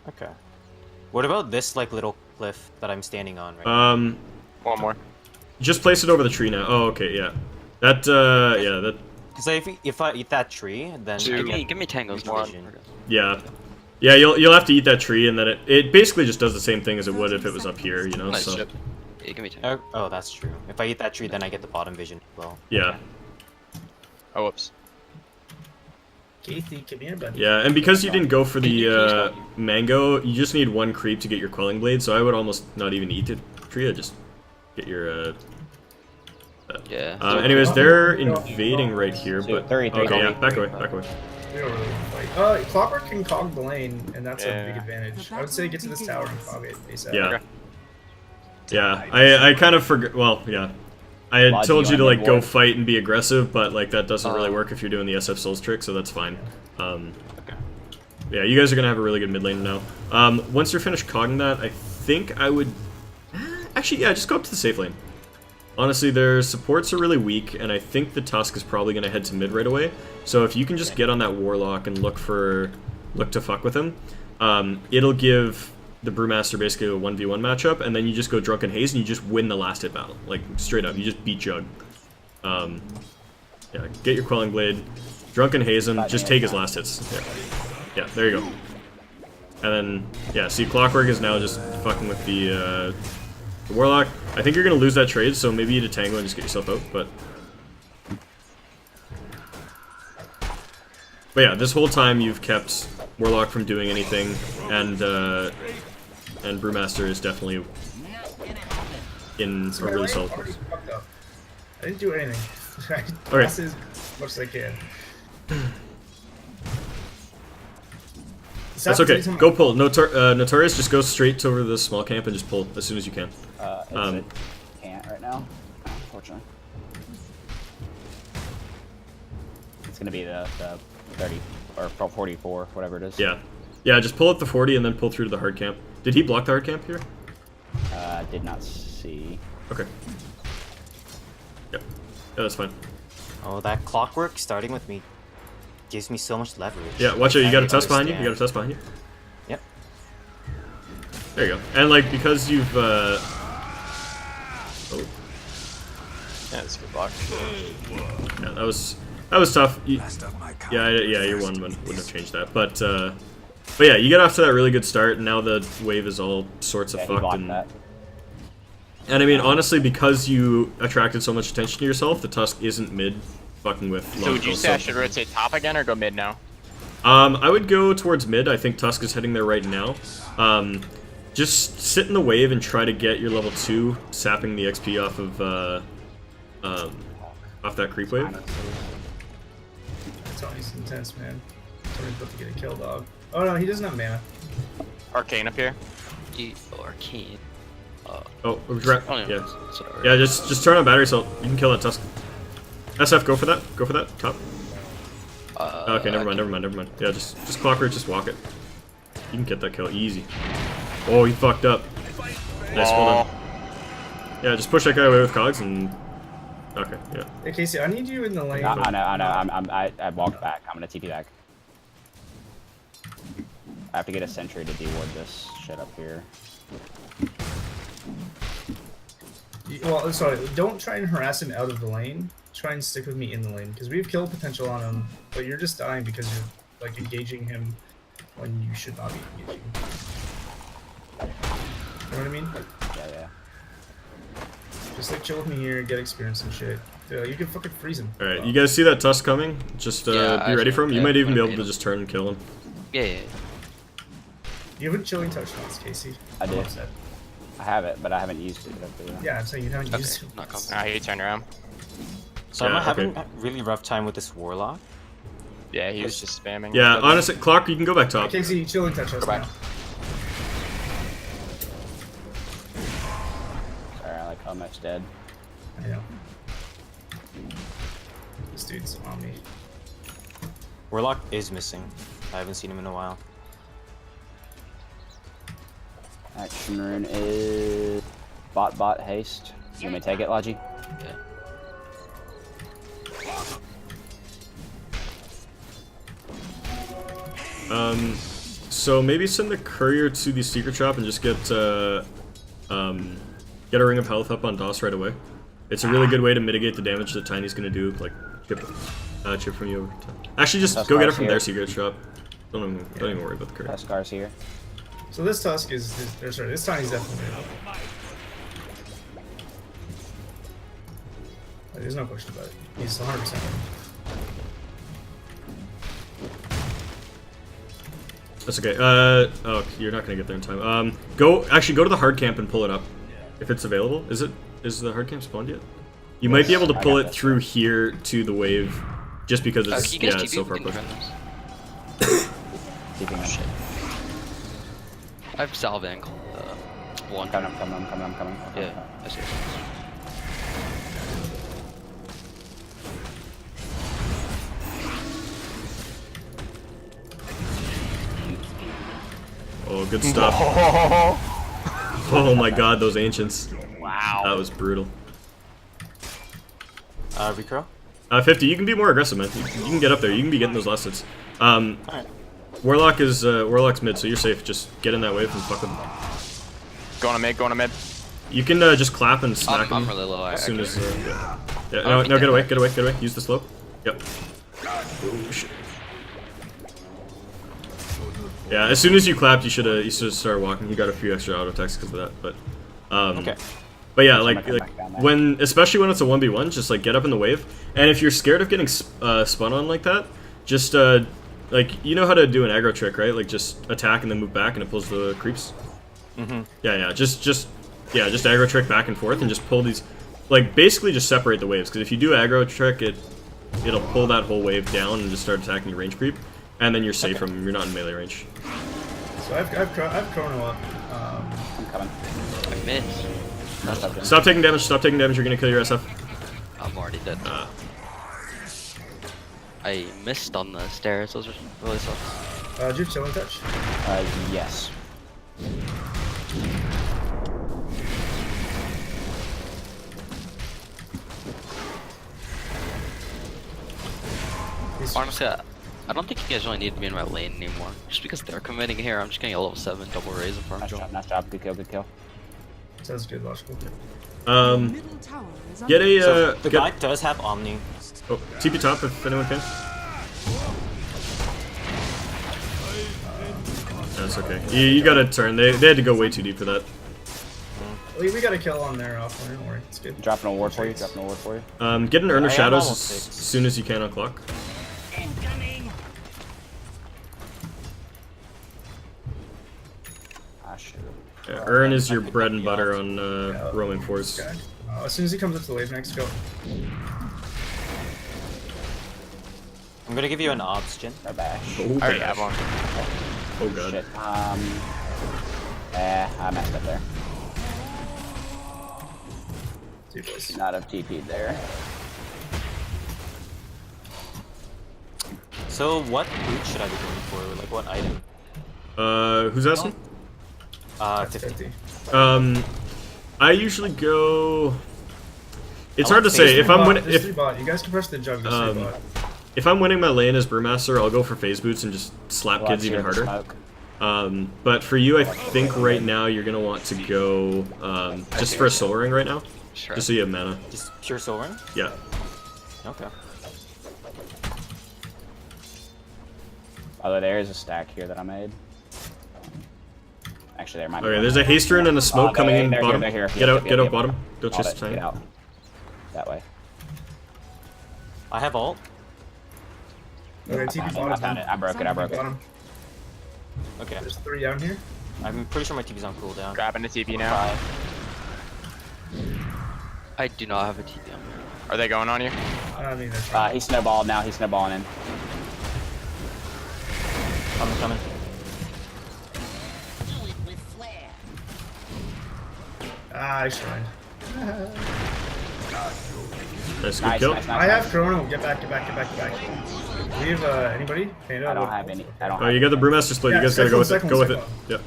Okay. What about this like little cliff that I'm standing on right now? One more. Just place it over the tree now. Oh, okay, yeah. That yeah, that Because if I eat that tree, then I Two. get Give me tangos. One. yeah. Yeah, you'll have to eat that tree, and then it basically just does the same thing as it would if it was up here, you know. Nice So shit. Yeah, give me tangos. Oh, that's true. If I eat that tree, then I get the bottom vision as well. yeah. Oh, whoops. Kathy, come here, buddy. Yeah, and because you didn't go for Can you please the help me? mango, you just need 1 creep to get your quelling blade, so I would almost not even eat the tree, I'd just get your Yeah. anyways, they're invading right here, So but 33, okay, yeah, 33. back away, back away. We don't really fight. Clockwork can cog the lane, and that's a Yeah. big advantage. I would say get to this tower and cog it ASAP. Yeah. Okay. Yeah, I kind of forgot. Well, yeah, I had Lodge, told you you to wanna like go mid-ward? fight and be aggressive, but like that doesn't really work if you're doing the SF Souls trick, so that's fine. Yeah, you guys are gonna have a really good mid lane now. Once you're finished cogging that, I think I would actually, yeah, just go up to the safe lane. Honestly, their supports are really weak, and I think the Tusk is probably gonna head to mid right away. So if you can just get on that Warlock and look to fuck with him, it'll give the Brewmaster basically a 1v1 matchup, and then you just go Drunken Haze and you just win the last hit battle. Like, straight up, you just beat Jug. Yeah, get your Quelling Blade, Drunken Haze him, just take his last hits. Yeah, there you go. And then, yeah, see, Clockwork is now just fucking with the Warlock. I think you're gonna lose that trade, so maybe you need to tango and just get yourself out, but yeah, this whole time you've kept Warlock from doing anything, and Brewmaster is definitely in a really solid Already place. fucked up. I didn't do anything. I Okay. pressed as much as I can. That's okay. Go pull. Notorious, just go straight to over the small camp and just pull as soon as you can. It can't right now, unfortunately. It's gonna be the 30 or 44, whatever it is. Yeah. Yeah, just pull at the 40 and then pull through to the hard camp. Did he block the hard camp here? Did not see. Okay. Yep. Yeah, that's fine. Oh, that Clockwork starting with me gives me so much leverage. Yeah, watch out. You I got a tusk behind you. understand. You got a tusk behind you. Yep. There you go. And like because you've oh. Yeah, it's a good block. Yeah, that was tough. Yeah, your one wouldn't have changed that. But yeah, you get off to that really good start, and now the wave is all sorts of Yeah, he fucked. blocked And that. And I mean, honestly, because you attracted so much attention to yourself, the Tusk isn't mid fucking with So would you Logical, say I should rotate top again or go mid now? I would go towards mid. I think Tusk is heading there right now. Just sit in the wave and try to get your level 2, sapping the XP off of off that creep wave. Tony's intense, man. Tony's about to get a kill, dog. Oh no, he doesn't have mana. Arcane up here. Arcane. Oh, Oh, yeah. yeah. Yeah, just turn on battery so you can kill that Tusk. SF, go for that. Go for that. Top. Okay, never mind. Yeah, just clocker, just walk it. You can get that kill easy. Oh, he fucked up. Nice, well done. Yeah, just push that guy away with cogs and. Okay, yeah. Hey Casey, I need you in the lane. No, I know. I walked back. I'm gonna TP back. I have to get a sentry to deward this shit up here. Well, sorry, don't try and harass him out of the lane. Try and stick with me in the lane, because we have kill potential on him, but you're just dying because you're like engaging him when you should not be engaging. You know what I mean? Yeah. Just like chill with me here, get experience and shit. You can fucking freeze him. Alright, you guys see that Tusk coming? Just be ready for him. You might even be able to just turn and kill him. Yeah. You haven't chilling touch once, Casey. I did. Upset. I have it, but I haven't used it. Yeah, I'm saying you haven't used it. Not coming. Ah, he turned around. So Yeah, I'm having okay. a really rough time with this Warlock. Yeah, he was just spamming. Yeah, honestly, Clock, you can go back top. Casey, chilling touch us Go back. now. Sorry, I like almost dead. I know. This dude's on me. Warlock is missing. I haven't seen him in a while. Action rune is bot haste. You may take it, Logi. Yeah. So maybe send the courier to the secret shop and just get a ring of health up on DOS right away. It's a really good way to mitigate the damage that Tiny's gonna do, like chip from you over time. Actually, just go get it from their secret shop. Don't even worry about the courier. Tuskars here. So this Tusk sorry, this Tiny's definitely good. There's no question about it. He's 100%. That's okay. Oh, you're not gonna get there in time. Go to the hard camp and pull it up, if it's available. Is the hard camp spawned yet? You might be able to pull it through here to the wave, just because it's it's so far pushed. Keeping up. I have salve angle. One. I'm coming. Yeah, I see. Oh, good stuff. Oh my god, those ancients. Wow. That was brutal. Recurl? 50, you can be more aggressive, man. You can get up there. You can be getting those last hits. Alright. Warlock's mid, so you're safe. Just get in that wave and fuck him. Going to mid. You can just clap and smack him I'm really low. as soon as. No, get away. Use the slope. Yep. Oh, shit. Yeah, as soon as you clapped, you should have started walking. You got a few extra auto attacks because of that, but. Okay. But yeah, especially when it's a 1v1, just like get up in the wave. And if you're scared of getting spun on like that, just like you know how to do an aggro trick, right? Like just attack and then move back, and it pulls the creeps. Yeah. Just aggro trick back and forth, and just pull these, like basically just separate the waves. Because if you do aggro trick, it'll pull that whole wave down and just start attacking your range creep, and then you're safe from them. You're not in melee range. So I've chrono up. I'm coming. I missed. Stop taking damage. You're gonna kill your SF. I'm already dead. I missed on the stairs. Those are really soft. Do you have chilling touch? Yes. Honestly, I don't think you guys really need to be in my lane anymore. Just because they're committing here, I'm just getting a level 7 double raise in farm Nice jump. job. Good kill. Sounds good, logical. Middle tower is Get a So the guy does have Omni. oh, TP top if anyone can. That's okay. You gotta turn. They had to go way too deep for that. We got a kill on there offline. Don't worry, it's good. Dropping a ward for you. Dropping a ward for you. Get an Urn of I am Shadows as almost 6. soon as you can on clock. Ah, shoot. Yeah, Urn is your bread and butter on roaming fours. Okay. As soon as he comes up to the wave next, go. I'm gonna give you an obs, Jin. Or bash. Oh, I already bash. have one. Oh god. Shit. I messed up there. See, boys. Not have TP'd there. So what boot should I be going for? Like what item? Who's asking? 50. I usually go. It's I hard to like say. phase If I'm winning, There's 3 bot. You guys can press the jug. There's 3 bot. if I'm winning my lane as Brewmaster, I'll go for phase boots and just slap Well, kids I'm even sure the harder. smoke. But for you, I think right now you're gonna want to go just for a soul ring right now, Sure. just so you have mana. Just pure soul ring? Yeah. Okay. Although there is a stack here that I made. Actually, there might be. Okay, one. there's a haste rune and a smoke coming in they're bottom. Here, they're here. Get out, Yep, get out yep. bottom. Don't Got chase it, the Get time. out. That way. I have ult. Okay, I TP found it. bottom. I found it. I broke it. I broke it. Bottom. Okay. There's 3 down here. I'm pretty sure my TP's on cooldown. Grabbing the TP now. I do not have a TP on me. Are they going on you? I mean, they're He's snowballed now. He's snowballing in. Coming. I shrine. Nice, good Nice, kill. nice, nice. I have Chrono. Get back. We have anybody? Panda? I don't have any. I don't. Oh, you got the Brewmaster split. Yeah, You guys gotta go with it. second Go one, with it. second Yeah.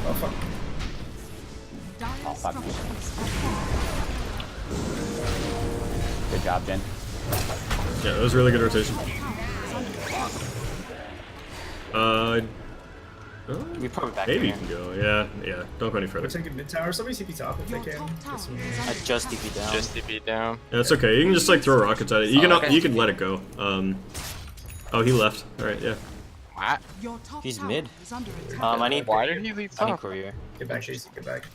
Oh fuck. Oh, fuck. Good job, Jen. Yeah, that was really good rotation. We probably back Maybe you here. can go. Yeah. Don't go any further. We're taking mid tower. Somebody CP top if they can. Get some- I just TP down. Just TP down. Yeah, it's okay. You can just like throw rockets at it. You can okay. you can let it go. Oh, he left. All right, yeah. What? He's mid. I need. Why did he leave I need top? courier. Get back, Casey. Get back.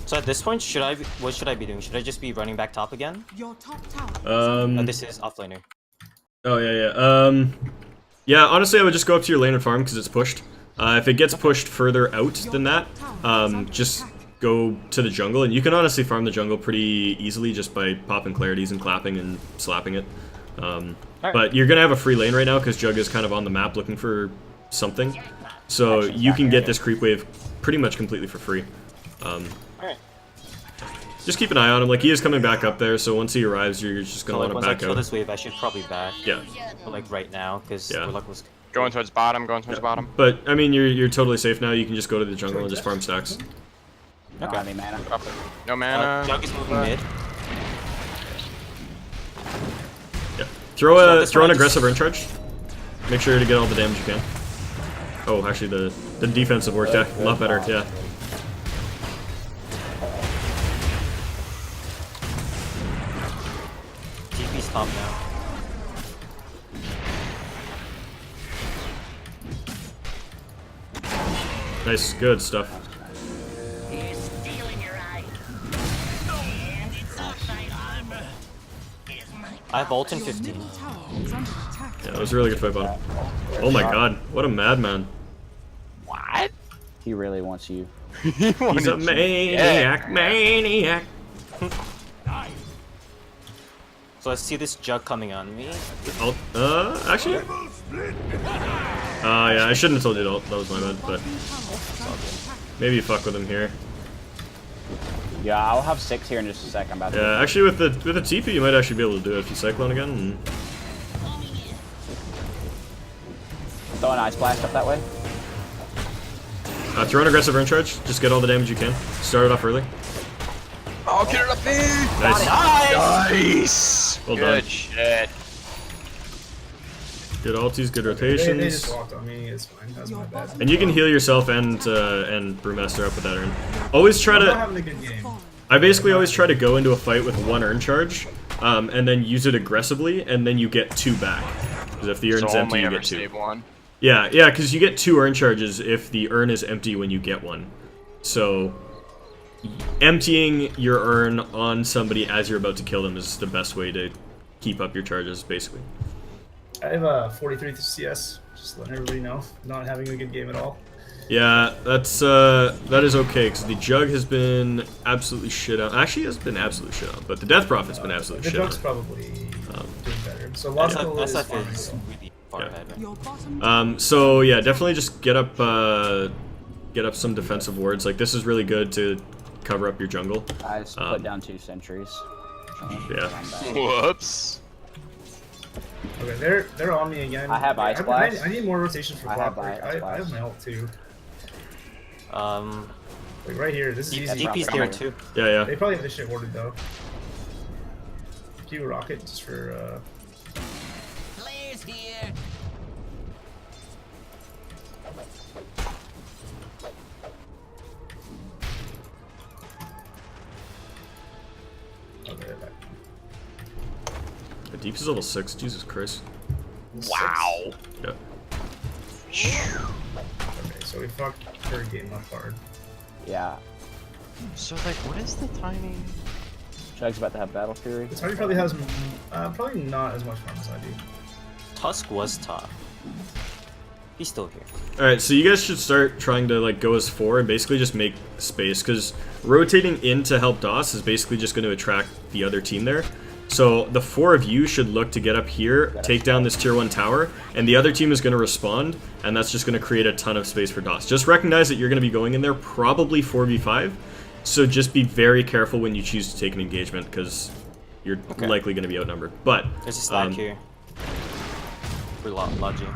So at this point, what should I be doing? Should I just be running back top again? Your top tower. Oh, this is offlaner. Oh yeah. Yeah. Honestly, I would just go up to your lane and farm because it's pushed. If it gets pushed further out than that, just go to the jungle, and you can honestly farm the jungle pretty easily just by popping clarities and clapping and slapping it. But you're gonna have a free lane right now because Jug is kind of on the map looking for something, so you can get this creep wave pretty much completely for free. Just keep an eye on him. Like, he is coming back up there, so once he arrives, you're just So gonna like want once to I back kill out. this wave, I should probably back. Yeah. But, like right now, because Yeah. luck was. Going towards bottom. Going towards bottom. But I mean, you're totally safe now. You can just go to the jungle and just farm stacks. Don't have any mana. Up. No mana. Jug is moving mid. Yeah. Throw an this one, aggressive urn charge. Make sure to get all the damage you can. Oh, actually, the defensive worked a lot better. Yeah. TP's top now. Nice, good stuff. I have ult in 15. Yeah, that was a really good fight, bottom. Oh my god, what a madman. What? He really wants you. He's a maniac. So I see this jug coming on me. Actually? Yeah, I shouldn't have told you that was my bad, but maybe you fuck with him here. Yeah, I'll have 6 here in just a sec. I'm about to. Yeah, actually with the TP, you might actually be able to do it if you Cyclone again. And... Throw an ice blast up that way. throw an aggressive urn charge. Just get all the damage you can. Start it off early. Oh, get it up there! Nice. Nice! Well Good done. shit. Good ultis, good They rotations. just walked on me. It's fine. That was my bad. And you can heal yourself and Brewmaster up with that urn. Always try I'm not to... having a good game. I basically always try to go into a fight with 1 urn charge, and then use it aggressively, and then you get 2 back. Because if the urn's So empty, only you ever get 2. save one. Yeah, because you get 2 urn charges if the urn is empty when you get one. So emptying your urn on somebody as you're about to kill them is the best way to keep up your charges, basically. I have a 43 CS. Just letting everybody know, not having a good game at all. Yeah, that is okay because the jug has been absolutely shit on. Actually, has been absolute shit on, but the death prophet's been absolute The shit on. jug's probably doing better. So logical is SF fine. is really far ahead. Your bottom So yeah, definitely just get up some defensive wards. Like this is really good to cover up your jungle. I just put down 2 sentries. Yeah. Whoops. Okay, they're on me again. I have Ice Blast. I need more rotations for I have Clockwork. Ice I have Blast. my ult too. Um, Like right here, this is easy. DP's there too. Yeah. They probably have this shit warded though. Q rocket just for Players here. okay, back. The deep is level 6. Jesus Christ. Wow. Yeah. Okay, so we fucked third game up hard. Yeah. So like, what is the timing? Jug's about to have Battle Fury. This party probably has probably not as much fun as I do. Tusk was top. He's still here. Alright, so you guys should start trying to like go as 4 and basically just make space, because rotating in to help DOS is basically just going to attract the other team there. So the 4 of you should look to get up here, take down this tier 1 tower, and the other team is going to respond, and that's just going to create a ton of space for DOS. Just recognize that you're going to be going in there probably 4v5, so just be very careful when you choose to take an engagement, because you're likely going to be outnumbered. But There's a stack here. For Logi.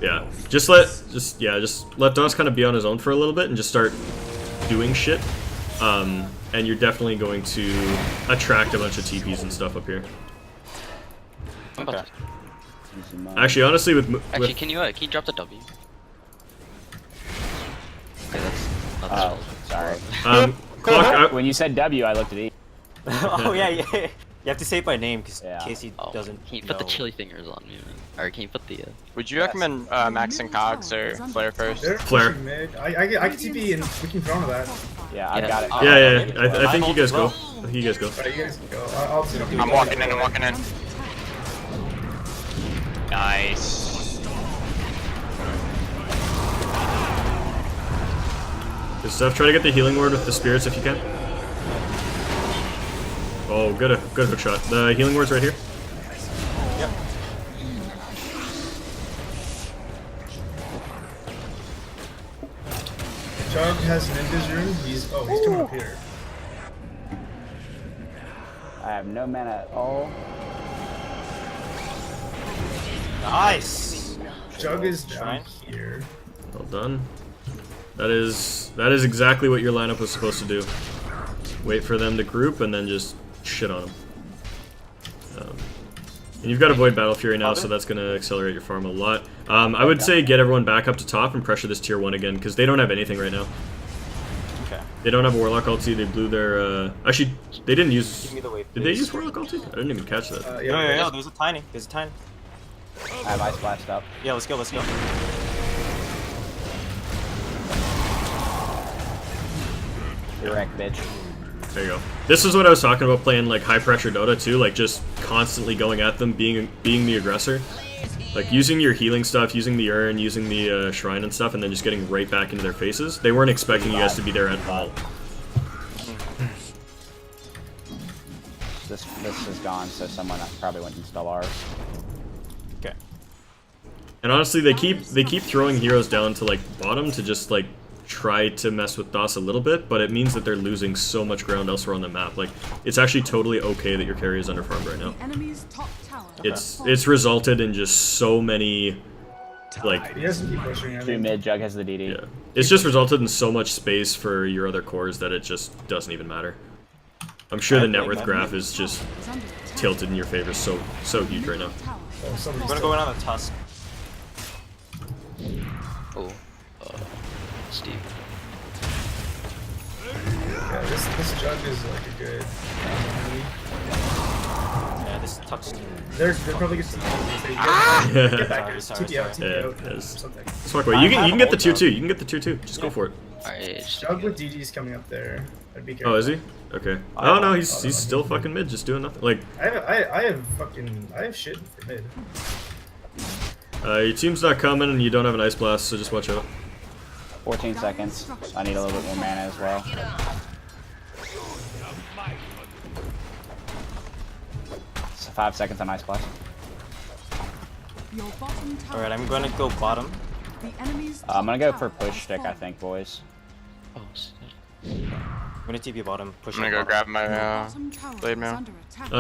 yeah, just let DOS kind of be on his own for a little bit and just start doing shit. And you're definitely going to attract a bunch of TPs and stuff up here. Okay. Actually, honestly, Actually, can you drop the W? Okay, that's not Oh, sorry. Clock, When you said W, I looked at E. Oh yeah. You have to say it by name because Casey Oh, doesn't. can you put the know. chili fingers on me, man? Or can you put the? Would you recommend maxing cogs or flare first? They're Flare. pushing mid. I can TP and we can throw that. Yeah, I've got it. yeah. I think you guys go. I think you guys go. Alright, you guys can go. I'll sit up. I'm walking in. Nice. Good stuff. Try to get the healing ward with the spirits if you can. Oh, good hook shot. The healing ward's right here. Yep. Chug has Ninja's room. He's coming up here. I have no mana at all. Nice. Chug is down Shrine. here. Well done. That is exactly what your lineup was supposed to do. Wait for them to group and then just shit on them. And you've got Avoid Battle Fury now, so that's going to accelerate your farm a lot. I would say get everyone back up to top and pressure this tier 1 again, because they don't have anything right now. Okay. They don't have a Warlock ulti, they blew their... Actually, they didn't use... Give me the wave, Did they please. use Warlock ulti? I didn't even catch that. No, there's a tiny. I have Ice Blast up. Yeah, let's go. You're wrecked, bitch. There you go. This is what I was talking about, playing like high pressure Dota too, like just constantly going at them, being the aggressor. Like using your healing stuff, using the urn, using the shrine and stuff, and then just getting right back into their faces. They weren't expecting you guys to be there at all. This is gone, so someone probably went and install ours. Okay. And honestly, they keep throwing heroes down to like bottom to just like try to mess with DOS a little bit, but it means that they're losing so much ground elsewhere on the map. Like, it's actually totally okay that your carry is underfarmed right now. enemy's top tower. It's resulted in just so many, like, He has to keep pushing. I 2 think. mid, Jug has the DD. yeah. It's just resulted in so much space for your other cores that it just doesn't even matter. I'm sure the net worth graph is just tilted in your favor so huge right now. Oh, somebody's I'm gonna go in on the Tusk. Oh, Steve. Yeah, this Jug is like a good enemy. Yeah, this touched. They're probably gonna see get back here. TP out, TP out, Yeah, something. Smart way. You can get the tier 2. You can get the tier 2. Just go for it. Alright. Jug with DG's coming up there. I'd be careful. Oh, is he? Okay. Oh no, he's still fucking mid, just doing nothing. Like, I have shit for mid. your team's not coming, and you don't have an ice blast, so just watch out. 14 seconds. I need a little bit more mana as well. So 5 seconds on ice blast. Alright, I'm gonna go bottom. I'm gonna go for push stick, I think, boys. Oh, shit. I'm gonna TP bottom. Push. I'm gonna go grab my blade mail.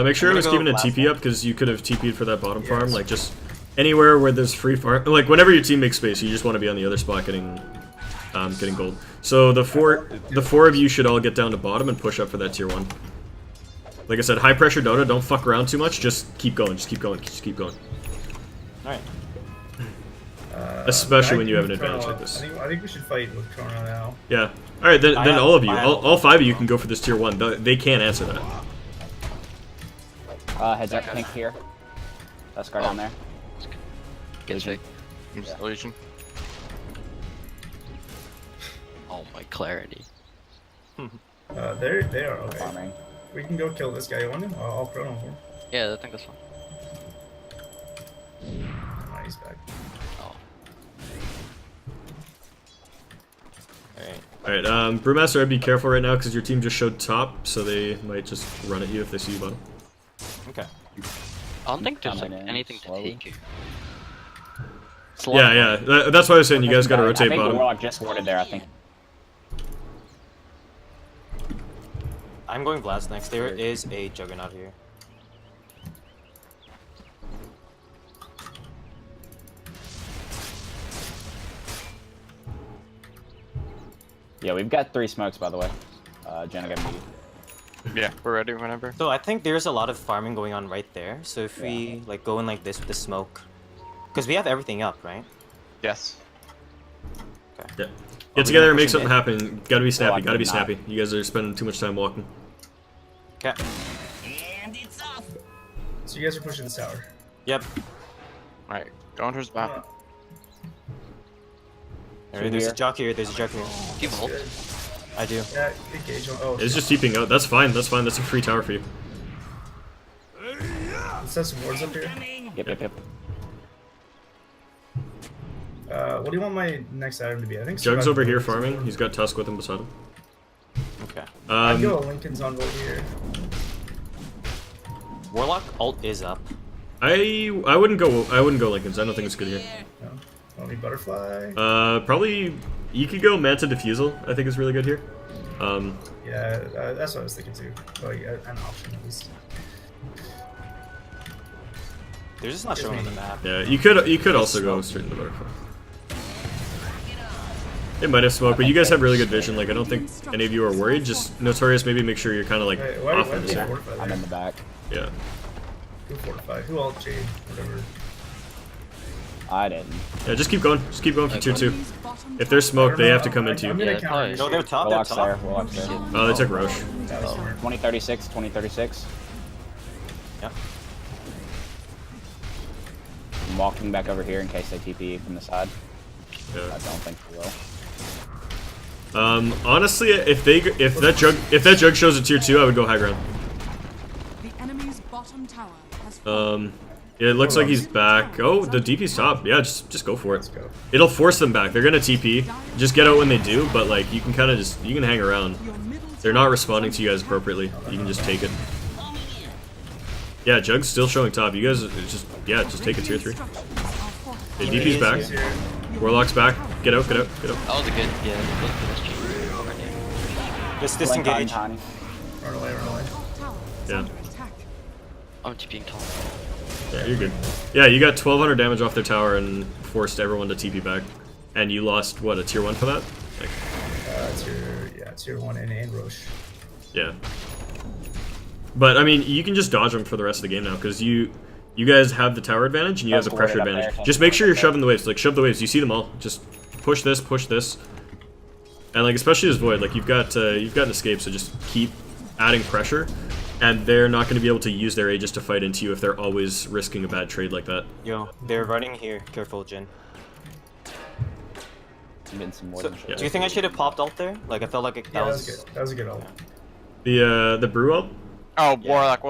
Make sure I was keeping a TP up, because you could have TP'd for that bottom farm. Like, just anywhere where there's free farm. Like, whenever your team makes space, you just want to be on the other spot getting gold. So the four of you should all get down to bottom and push up for that tier 1. Like I said, high pressure Dota, don't fuck around too much, just keep going, just keep going, just keep going. Alright. Especially when you have an advantage like this. I think we should fight with Chrono now. Yeah. Alright, then all of you, all 5 of you can go for this tier 1. They can't answer that. Heads up, pink here. Let's go down there. Get check. Illusion. Oh my clarity. They are okay. Farming. We can go kill this guy. You want him? I'll Chrono him. Yeah, I think that's fine. Oh, he's back. Oh. Alright. Alright, Brewmaster, I'd be careful right now because your team just showed top, so they might just run at you if they see you bottom. Okay. I don't think there's like Coming in anything to slowly. take you. Yeah, that's why I was saying you guys gotta rotate I think bottom. the Warlock just warded there, I think. I'm going blast next. There is a Juggernaut here. Yeah, we've got 3 smokes, by the way. Jenna got me. Yeah, we're ready whenever. So I think there's a lot of farming going on right there. So if we like go in like this with the smoke, because we have everything up, right? Yes. Okay. Yeah. Get together and make pushing something mid? happen. Gotta be snappy, Warlock gotta be did not. snappy. You guys are spending too much time walking. Okay. And it's off. So you guys are pushing this tower. Yep. Alright, going towards the back. Alright, there's a jock here. There's a jock here. Do you hold? I do. Yeah, engage on. Oh, It's just TPing out. That's fine, that's fine. That's a free tower for you. Let's set some wards up here. Yep. What do you want my next item to be? I think Jug's survival over here is- farming. He's got Tusk with him beside him. Okay. I'd go Lincoln's on vote here. Warlock ult is up. I wouldn't go Lincoln's. I don't think it's good here. No. Want me butterfly? Probably you could go Manta Diffusal. I think is really good here. Yeah, that's what I was thinking too. Like an option at least. They're just not showing on the map. Yeah, you could also go straight into Butterfly. It might have smoke, but you guys have really good vision. Like I don't think any of you are worried. Just Notorious, maybe make sure you're kind of like Wait, off why in did this they here. fortify I'm there? in the back. Yeah. Who fortified? Who alt Jade? Whatever. I didn't. Yeah, just keep going. Just keep going for tier 2. If there's smoke, they have to come into I'm you. gonna Yeah, counter. No, they're top. They're Warlock's there. top. Warlock's there. Oh, they took Roche. That was smart. 2036, 2036. Yep. I'm walking back over here in case they TP from the side. I Yeah. don't think they will. Honestly, if that jug shows a tier 2, I would go high ground. The enemy's bottom tower has Yeah, it looks like he's back. Oh, the DP's top. Yeah, just go for it. Let's go. It'll force them back. They're gonna TP. Just get out when they do, but like you can kind of you can hang around. They're not responding to you guys appropriately. You can just take it. Yeah, Jug's still showing top. You guys just take a tier 3. Okay, DP's back. He's here. Warlock's back. Get out. That was a good, yeah, look for this cheat already. Just Blink on disengage. Tiny. Run away, run away. Yeah. I'm TPing tall. Yeah, you're good. Yeah, you got 1200 damage off their tower and forced everyone to TP back. And you lost, what, a tier 1 for that? Like, Tier 1 and Roche. yeah. But, I mean, you can just dodge them for the rest of the game now, because you guys have the tower advantage, and you have the pressure advantage. Just make sure you're shoving the waves. Like, shove the waves. You see them all. Just push this, and, like, especially as Void, like, you've got an escape, so just keep adding pressure. and they're not going to be able to use their Aegis to fight into you if they're always risking a bad trade like that. Yo, they're running here. Careful, Jin. I'm getting some more So, than do you think I should have popped ult there? Like, I felt like Yeah, that was good. That was a good ult. The brew ult? Oh, Warlock.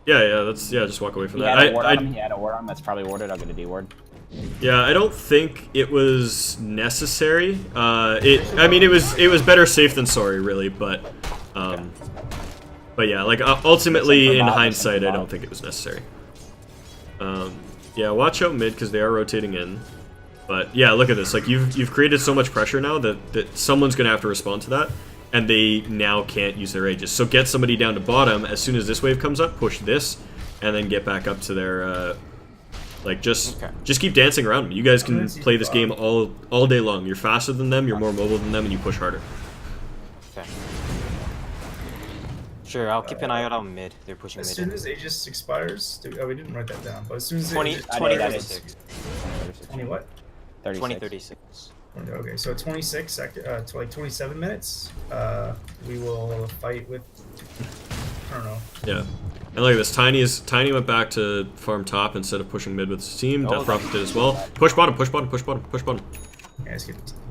Yeah, just walk away from He that. had a ward on him. He had a ward on him. That's probably warded. I'll get a D ward. Yeah, I don't think it was necessary. I mean, it was better safe than sorry, really, but yeah, like ultimately in hindsight, I don't think it was necessary. Yeah, watch out mid because they are rotating in. But yeah, look at this. Like you've created so much pressure now that someone's gonna have to respond to that, and they now can't use their Aegis. So get somebody down to bottom as soon as this wave comes up. Push this, and then get back up to their. Like just keep dancing around them. You guys can play this game all day long. You're faster than them. You're more mobile than them, and you push harder. Okay. Sure, I'll keep an eye out on mid. They're pushing mid. As soon as Aegis expires, we didn't write that down, but as soon as 2036. 20 what? 2036. Okay, so 26 to like 27 minutes. We will fight with. I don't know. Yeah. And look at this. Tiny went back to farm top instead of pushing mid with his team. Death Prophet did as well. Push bottom, push bottom, push bottom, push bottom. Yeah,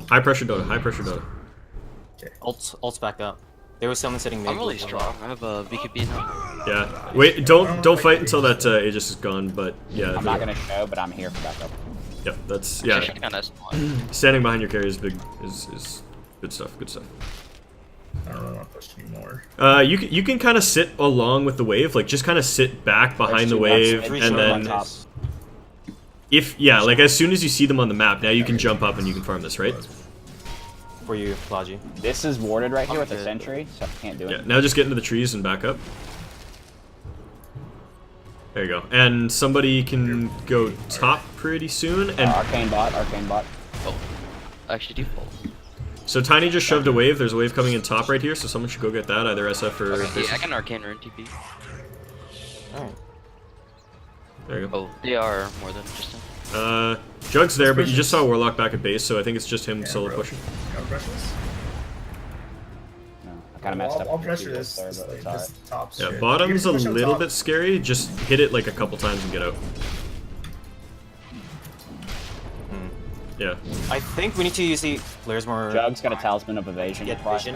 high pressure Dota, high pressure Dota. Okay. Ult's back up. There was someone sitting mid. I'm really strong. I have a BKB now. Yeah. Wait, don't fight until that Aegis is gone, but yeah. I'm not gonna show, but I'm here for backup. Yep, that's yeah. Standing behind your carry is big is good stuff, good stuff. I don't really want to push anymore. You can kind of sit along with the wave, like just kind of sit back behind the wave, and then like as soon as you see them on the map, now you can jump up and you can farm this, right? For you, Plaji. This is warded right here with a sentry, so I can't do it. Yeah, now just get into the trees and back up. There you go. And somebody can go top pretty soon. And Arcane bot. Oh, actually default. So Tiny just shoved a wave. There's a wave coming in top right here, so someone should go get that, either SF or... Okay, yeah, I can Arcane or TP. Alright. There you go. Oh, they are more than just him. Jug's there, but you just saw Warlock back at base, so I think it's just him solo pushing. I'll pressure this. No, I kind of messed up. I'll pressure this. Top. Yeah, bottom's a little bit scary. Just hit it like a couple times and get out. Yeah. I think we need to use the flares more. Jug's got a talisman of evasion. Get vision.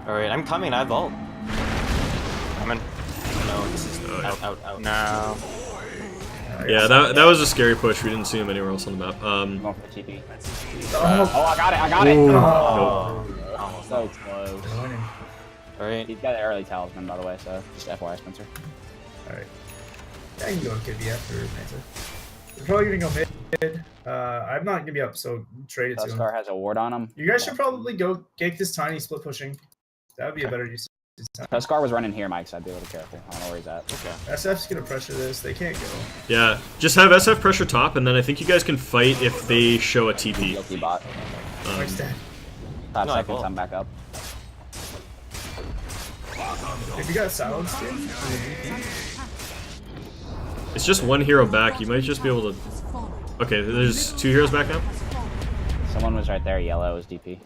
Alright, I'm coming. I have ult. Coming. No, this is out. No. Yeah, that was a scary push. We didn't see him anywhere else on the map. Going for the TP. Oh, I got it. Oh. So close. Alright. He's got an early talisman, by the way, so just FYI, Spencer. Alright. Yeah, you can go KV after Manta. We're probably gonna go mid. I'm not gonna be up, so trade it to him. Tuskar has a ward on him. You guys should probably go get this Tiny split pushing. That would be a better use. Tuskar was running here, Mike, so I'd be a little careful. I don't know where he's at. Okay. SF's gonna pressure this. They can't go. Yeah, just have SF pressure top, and then I think you guys can fight if they show a TP. Guilty bot. Mike's dead. 5 seconds, I'm back up. If you got silence, dude. It's just one hero back. You might just be able to... Okay, there's 2 heroes back now? Someone was right there. Yellow is DP.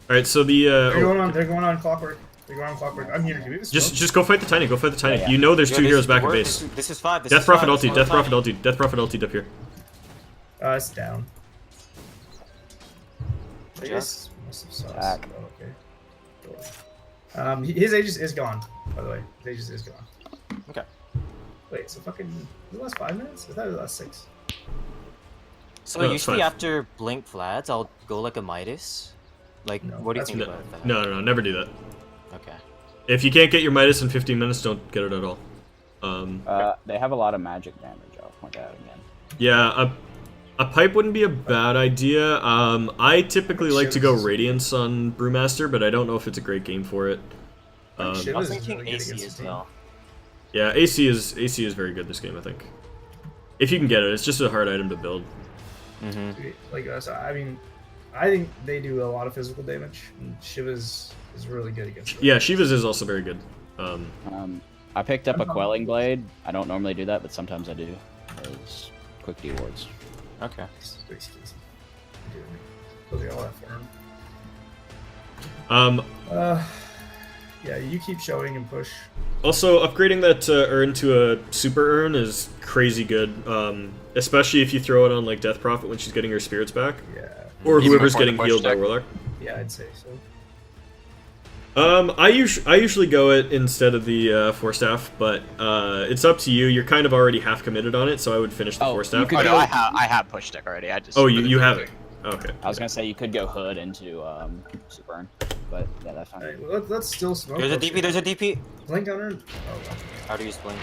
Alright, so the... They're going on clockwork. I'm here to do this. Just go fight the Tiny. Go fight the Tiny. Yeah. You know there's 2 heroes back at base. This is 5. Death Prophet ulti. Death Prophet ulti. Death Prophet ulti up here. It's down. Yes. Back. Okay. His Aegis is gone, by the way. His Aegis is gone. Okay. Wait, so fucking... The last 5 minutes? I thought it was the last 6. So No, usually 5. after Blink Flats, I'll go like a Midas. Like, No, what do you that's think No, about that? no, never do that. Okay. If you can't get your Midas in 15 minutes, don't get it at all. They have a lot of magic damage. I'll point that out again. Yeah, a pipe wouldn't be a bad idea. I typically like to go Radiance on Brewmaster, but I don't know if it's a great game for it. I was thinking AC as well. Yeah, AC is very good this game, I think. If you can get it, it's just a hard item to build. Like us, I mean, I think they do a lot of physical damage, and Shiva's is really good against them. Yeah, Shiva's is also very good. I picked up a Quelling Blade. I don't normally do that, but sometimes I do. Those quick D wards. Okay. It's pretty easy. They all have farm. Yeah, you keep showing and push. Also, upgrading that urn to a super urn is crazy good, especially if you throw it on like Death Prophet when she's getting her spirits back, Yeah. or Even whoever's before the getting push healed by deck? Warlock. Yeah, I'd say so. I usually go it instead of the Force Staff, but it's up to you. You're kind of already half committed on it, so I would finish the Oh, Force you Staff. could Oh no, go- I have pushed deck already. I just. Oh, you have it. Okay. I was gonna say you could go hood into super urn, but yeah, that's fine. Alright, well, let's still smoke. There's a Okay. DP, there's a DP. Blink on her. Oh, How do you blink?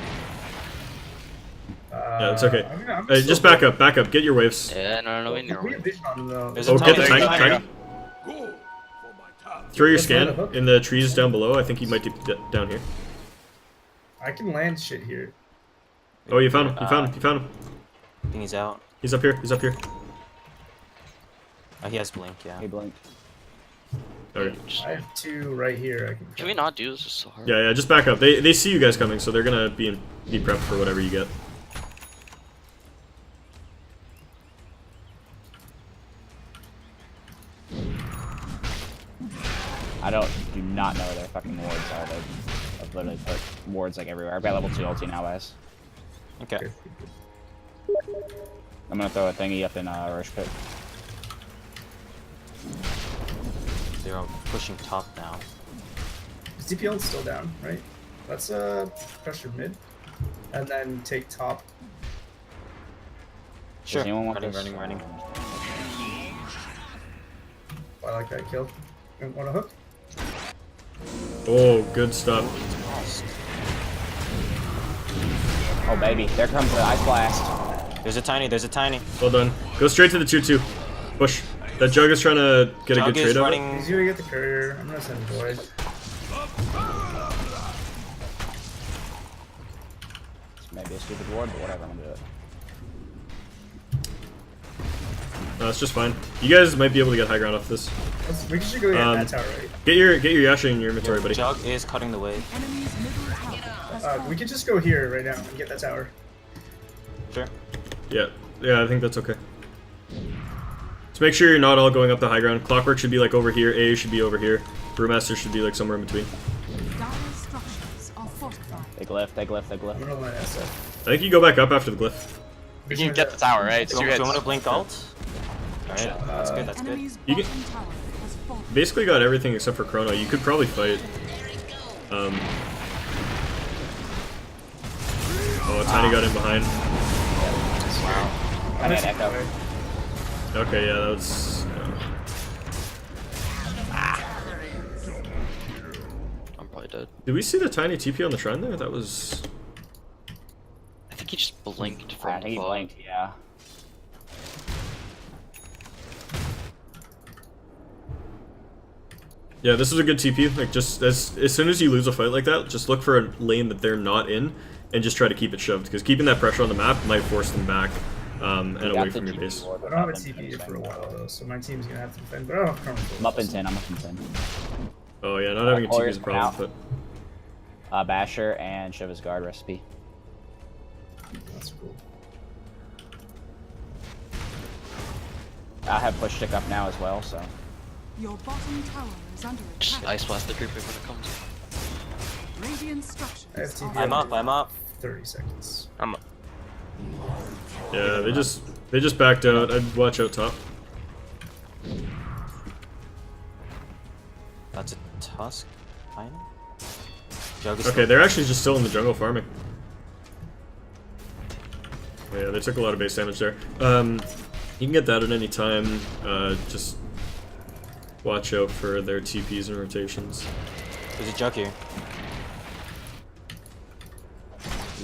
Yeah, it's okay. I'm Just back up, back up. Get your waves. Yeah, no, in We your have vision on though. There's Oh, a get the tiny, tiny, there's a tiny. Throw your Let's land a scan hook. in the trees down below. I think he might be down here. I can land shit here. Oh, you found him. You found him. You found him. I think he's out. He's up here. He's up here. Oh, he has blink, yeah. He blinked. Okay. I have two right here. I can. Can we not do this? It's so hard. Yeah, just back up. They see you guys coming, so they're gonna be prepped for whatever you get. I do not know where their fucking wards are. I've literally put wards like everywhere. I've got level 2 ulti now, guys. Okay. I'm gonna throw a thingy up in Rush Pit. They're pushing top now. Is DPL still down, right? Let's pressure mid, and then take top. Does anyone want Running, this? running. I like that kill. Want a hook? Oh, good stuff. Oh baby, there comes the ice blast. There's a tiny. Well done. Go straight to the tier 2. Push. That Jug is trying to get a Jug good is trade out of it. running. He's gonna get the courier. I'm gonna send Void. This may be a stupid ward, but whatever, I'm gonna do it. No, it's just fine. You guys might be able to get high ground off this. We should go get that tower, right? Get your Yasha in your inventory, buddy. Jug is cutting the wave. Enemy's middle tower has We could just go here right now and get that tower. Sure. Yeah, I think that's okay. So make sure you're not all going up the high ground. Clockwork should be like over here. A should be over here. Brewmaster should be like somewhere in between. dire structures are fortified. They glyph. I'm gonna let SF. I think you go back up after the glyph. We can get the tower, right? It's Do 2 you hits. want to blink alt? Alright, that's good, that's good. Enemy's You bottom get- tower has fallen. Basically got everything except for Chrono. You could probably fight. Oh, Tiny got in behind. I need Echo. Okay, yeah, that was. I'm probably dead. Did we see the Tiny TP on the shrine there? That was. I think he just blinked I from think he far. blinked, yeah. Yeah, this is a good TP. Like, just as soon as you lose a fight like that, just look for a lane that they're not in, and just try to keep it shoved. Because keeping that pressure on the map might force them back, and We away got from the your GP base. ward I don't have a without them TP for a finishing. while though, so my team's gonna have to defend. But I don't have Chrono. I'm up in 10, I'm up in 10. Oh yeah, not having a TP is a Warriors coming problem. But Basher and Shiva's Guard recipe. That's cool. I have push stick up now as well, so. Your bottom tower is under Just attack. ice blast the group when it comes. Radiant structures I have TP. I'm up. 30 seconds. I'm yeah, they just backed out. I'd watch out top. That's a Tusk. Fine. Jug is Okay, still- they're actually just still in the jungle farming. Oh, yeah, they took a lot of base damage there. You can get that at any time. Just watch out for their TPs and rotations. There's a Jug here.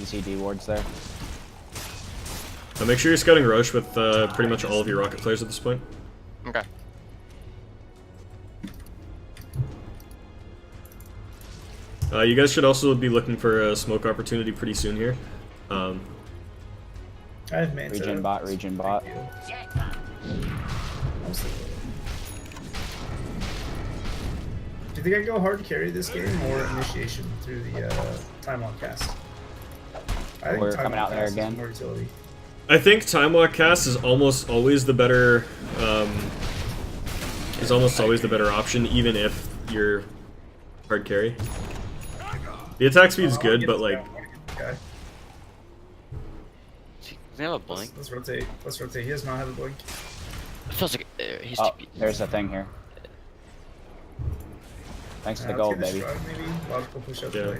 ECD wards there. Make sure you're scouting Roche with pretty much all of your rocket players at this point. okay. You guys should also be looking for a smoke opportunity pretty soon here. I have man Regen bot, regen bot. Do you think I can go hard to carry this game or initiation through the time on cast? I We're time coming on out there cast is again. more utility. I think Time Walk Cast is almost always the better option, even if your hard carry. The attack speed is good, but like. Okay. Does he have a blink? Let's rotate. Let's rotate. He does not have a blink. It feels like he's Oh, TP. there's a thing here. Thanks to the Let's gold, get a baby. shrine, maybe. Logical push up Yeah. play.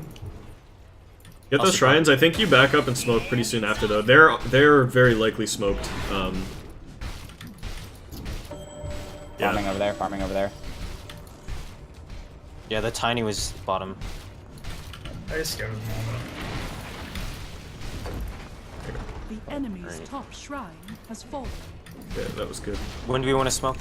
Get those shrines. I think you back up and smoke pretty soon after though. They're very likely smoked. Farming over there, farming over there. Yeah, the tiny was bottom. I just scouted them all. The enemy's top shrine has fallen. Yeah, that was good. When do we want to smoke?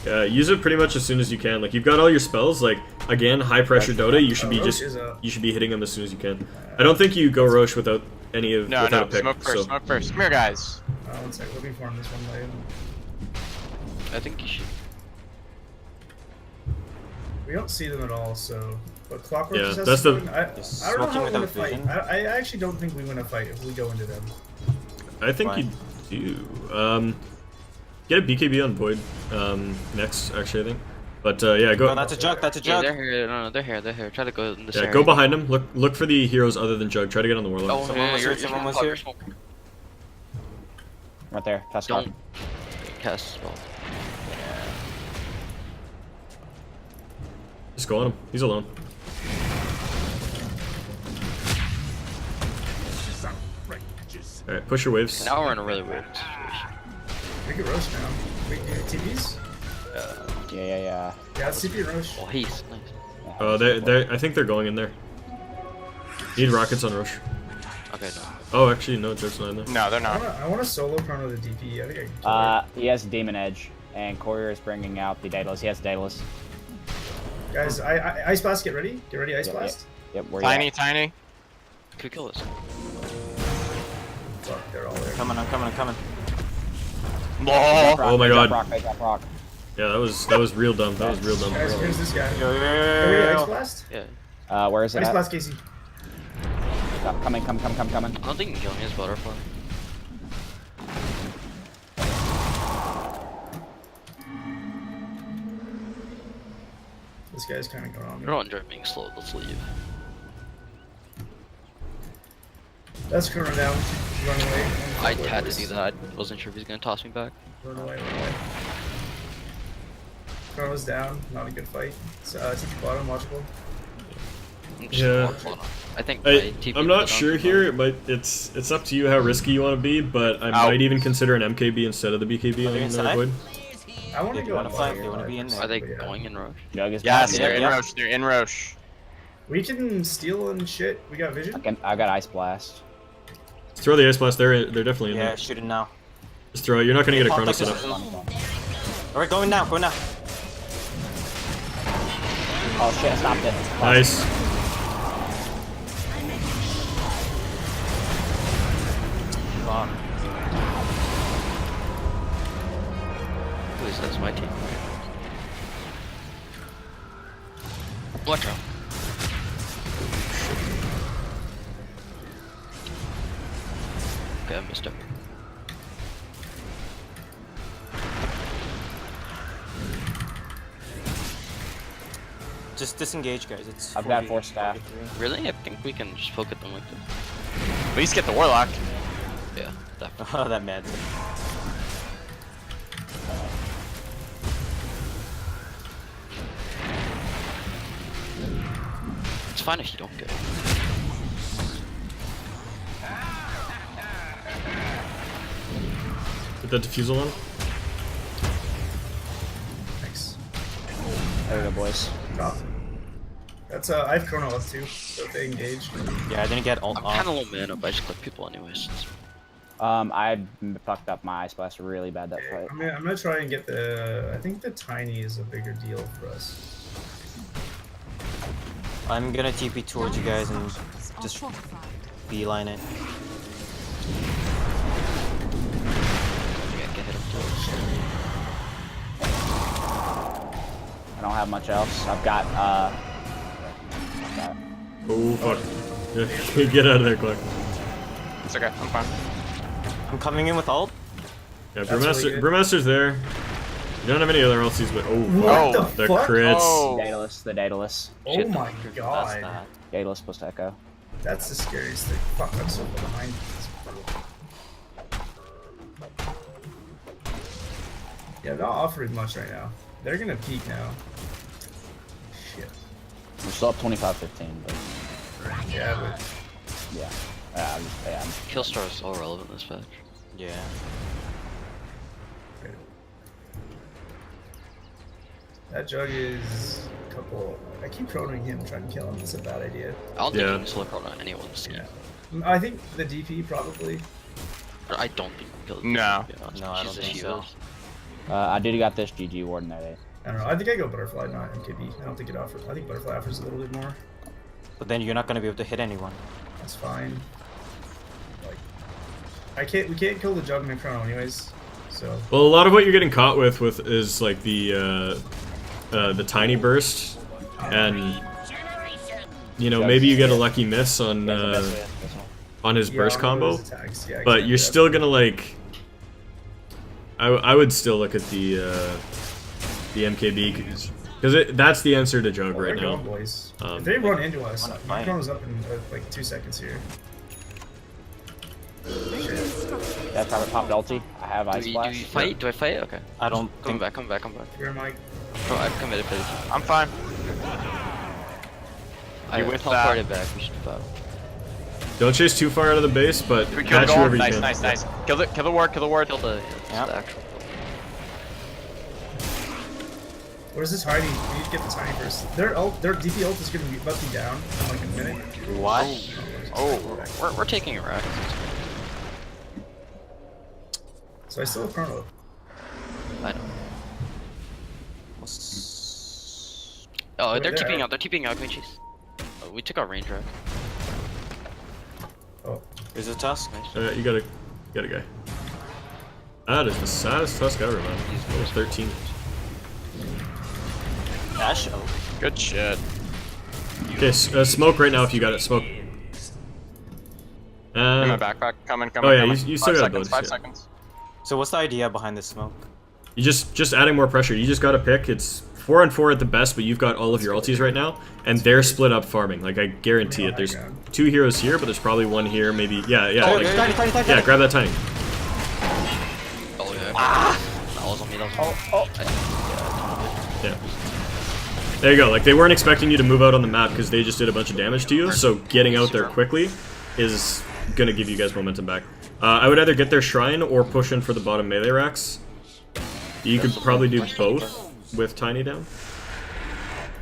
Use it pretty much as soon as you can. Like you've got all your spells. Like again, high pressure Dota. You should be Roche is up. you should be hitting them as soon as you can. I don't think you go Roche without any of No, without no, a pick. smoke first, So smoke first. Come here, guys. One sec. Let me farm this one lane. I think you should. We don't see them at all, so. But Clockwork Yeah, just has that's to the- go in. I don't know Smoking how we win a without fight. vision? I actually don't think we win a fight if we go into them. I think Why? you do. Get a BKB on Void next. Actually, I think. But yeah, go. No, that's a jug. That's a Yeah, jug. they're here. No, they're here. They're here. Try to go in this Yeah, area. go behind him. Look for the heroes other than Jug. Try to get on the Warlock. Oh, Someone yeah, was you're, here, someone was here. smoking. Right there, test card. Don't cast spell. Just go on him. He's alone. All right, push your waves. Now we're in a really weird situation. We can Roche now. We can do TPs? Yeah. Yeah, it's CP Roche. Oh, he's nice. Oh, they. I think they're going in there. Need rockets on Roche. Okay, no. Oh, actually, no, Jug's not in there. No, they're not. I want to solo chrono the DP. I think I can kill He has Demon Edge, and Courier is bringing out the Daedalus. He has Daedalus. her. Guys, Ice Blast, get ready. Get ready, Ice Yep, Blast. Yep, where Tiny, you tiny. Could kill this. Fuck, they're all there. I'm coming. Oh, Oh my god. Rock, rock. Yeah, that was real dumb. That was real dumb. Guys, here's this guy. Yo, yo, yo, Get ready, yo, Ice yo. Blast. Yeah. Where is it Ice at? Blast, Casey. Coming. I don't think you can kill me as butterfly. This guy's kind of going on. I don't enjoy being slow. Let's leave. That's chrono down. Run away. I had to do that. I wasn't sure if he's gonna toss me back. Run away. Chrono's down. Not a good fight. It's TP bottom, watchable. I'm just Yeah. gonna walk on. I think my TP I'm not put on sure the here. It's up to you how risky you want to be, but I might even consider an MKB instead of the BKB on inside? Void. I want to They go wanna on fight, fire, they wanna be in there. Are they but yeah. going in rush? Jug is yes, back. they're in yeah. Roche. They're in Roche. We can steal and shit. We got vision. I got Ice Blast. Throw the Ice Blast. They're definitely in Yeah, there. shoot it now. Just throw it. You're not gonna get a Pop chrono up set this- up. Alright, going now. Oh shit, I stopped it. Nice. Fuck. Please, that's my team. Watch out. Okay, I missed it. Just disengage, guys. It's I've got 40, 4 staff. 43. Really? I think we can just poke at them like this. At least get the Warlock. Yeah, definitely. Oh, that mad. It's fine if you don't get it. Put that diffusal on. Thanks. There we go, boys. Drop. That's I have chrono up too, so if they engage. Yeah, I didn't get ult I'm off. kind of low mana, but I just click people anyways. I fucked up my Ice Blast really bad that fight. I'm gonna try and get the. I think the tiny is a bigger deal for us. I'm gonna TP towards you guys and just beeline it. Yeah, get hit him too. I don't have much else. I've got Oh fuck. Yeah, get out of there, quick. It's okay. I'm fine. I'm coming in with ult. Yeah, That's really good. Brewmaster's there. You don't have any other LCs, but What the fuck? crits. Oh. The Daedalus. Oh Shit, my that's god. that. Daedalus plus Echo. That's the scariest thing. Fuck, I'm so behind. Yeah, they're not offering much right now. They're gonna peak now. Shit. We're still up 25-15, but Yeah, but yeah. I'm Killstar is so relevant this patch. Yeah. that Jug is a couple. I keep chronoing him, trying to kill him. It's a bad idea. I don't think Yeah. you can slow chrono anyone's scheme. Yeah. I think the DP probably. I don't think you can kill it. No. No, I don't think so. I did got this GG Warden there. I don't know. I think I go Butterfly, not MKB. I don't think it offers. I think Butterfly offers a little bit more. But then you're not gonna be able to hit anyone. That's fine. Like, I can't. We can't kill the Jug and Chrono anyways. So. Well, a lot of what you're getting caught with is like the tiny burst, and you know maybe you get a lucky miss on his burst on combo, those attacks. Yeah, but exactly. you're still gonna like. I would still look at the MKB because that's the answer to Jug Well, right they're now. going, boys. If they run into us, fine. Chrono's up in like 2 seconds here. That's how it popped ulti. I have Ice Do you Blast. fight? Do I fight? Okay. I don't Come think. back. Where am I? Oh, I've committed for this. I'm fine. I You with teleported back. We should bow. Don't chase too far out of the base, but We kill the catch gold. whoever you Nice, can. nice, nice. Kill the ward, kill the ward. Kill the, Yeah. the actual. Where's this hiding? We need to get the tiny first. Their DP ult is gonna be about to be down in like a minute. What? Oh, we're taking a rack. So I still have Chrono. I know. Oh, Wait, they're they're TPing out. out. They're TPing out. Can we chase? Oh, we took our range rack. Oh, Is it Tusk? You got a guy. That is the saddest Tusk ever, man. He's 13. Dash? Oh. Good shit. Okay, smoke right now if you got it. Smoke. In my backpack, coming. Oh yeah, coming. you still 5 got seconds, abilities. 5 Yeah. seconds. So what's the idea behind this smoke? You just adding more pressure. You just gotta pick. It's 4-on-4 at the best, but you've got all of your ultis right now, and they're split up farming. Like I guarantee it. There's 2 heroes here, but there's probably 1 here. Maybe yeah. Oh, Like, tiny. yeah, grab that tiny. Oh yeah. That was on me. That was on me. Yeah. There you go. Like they weren't expecting you to move out on the map because they just did a bunch of damage to you. So getting out there quickly is gonna give you guys momentum back. I would either get their shrine or push in for the bottom melee racks. You could probably do both with tiny down.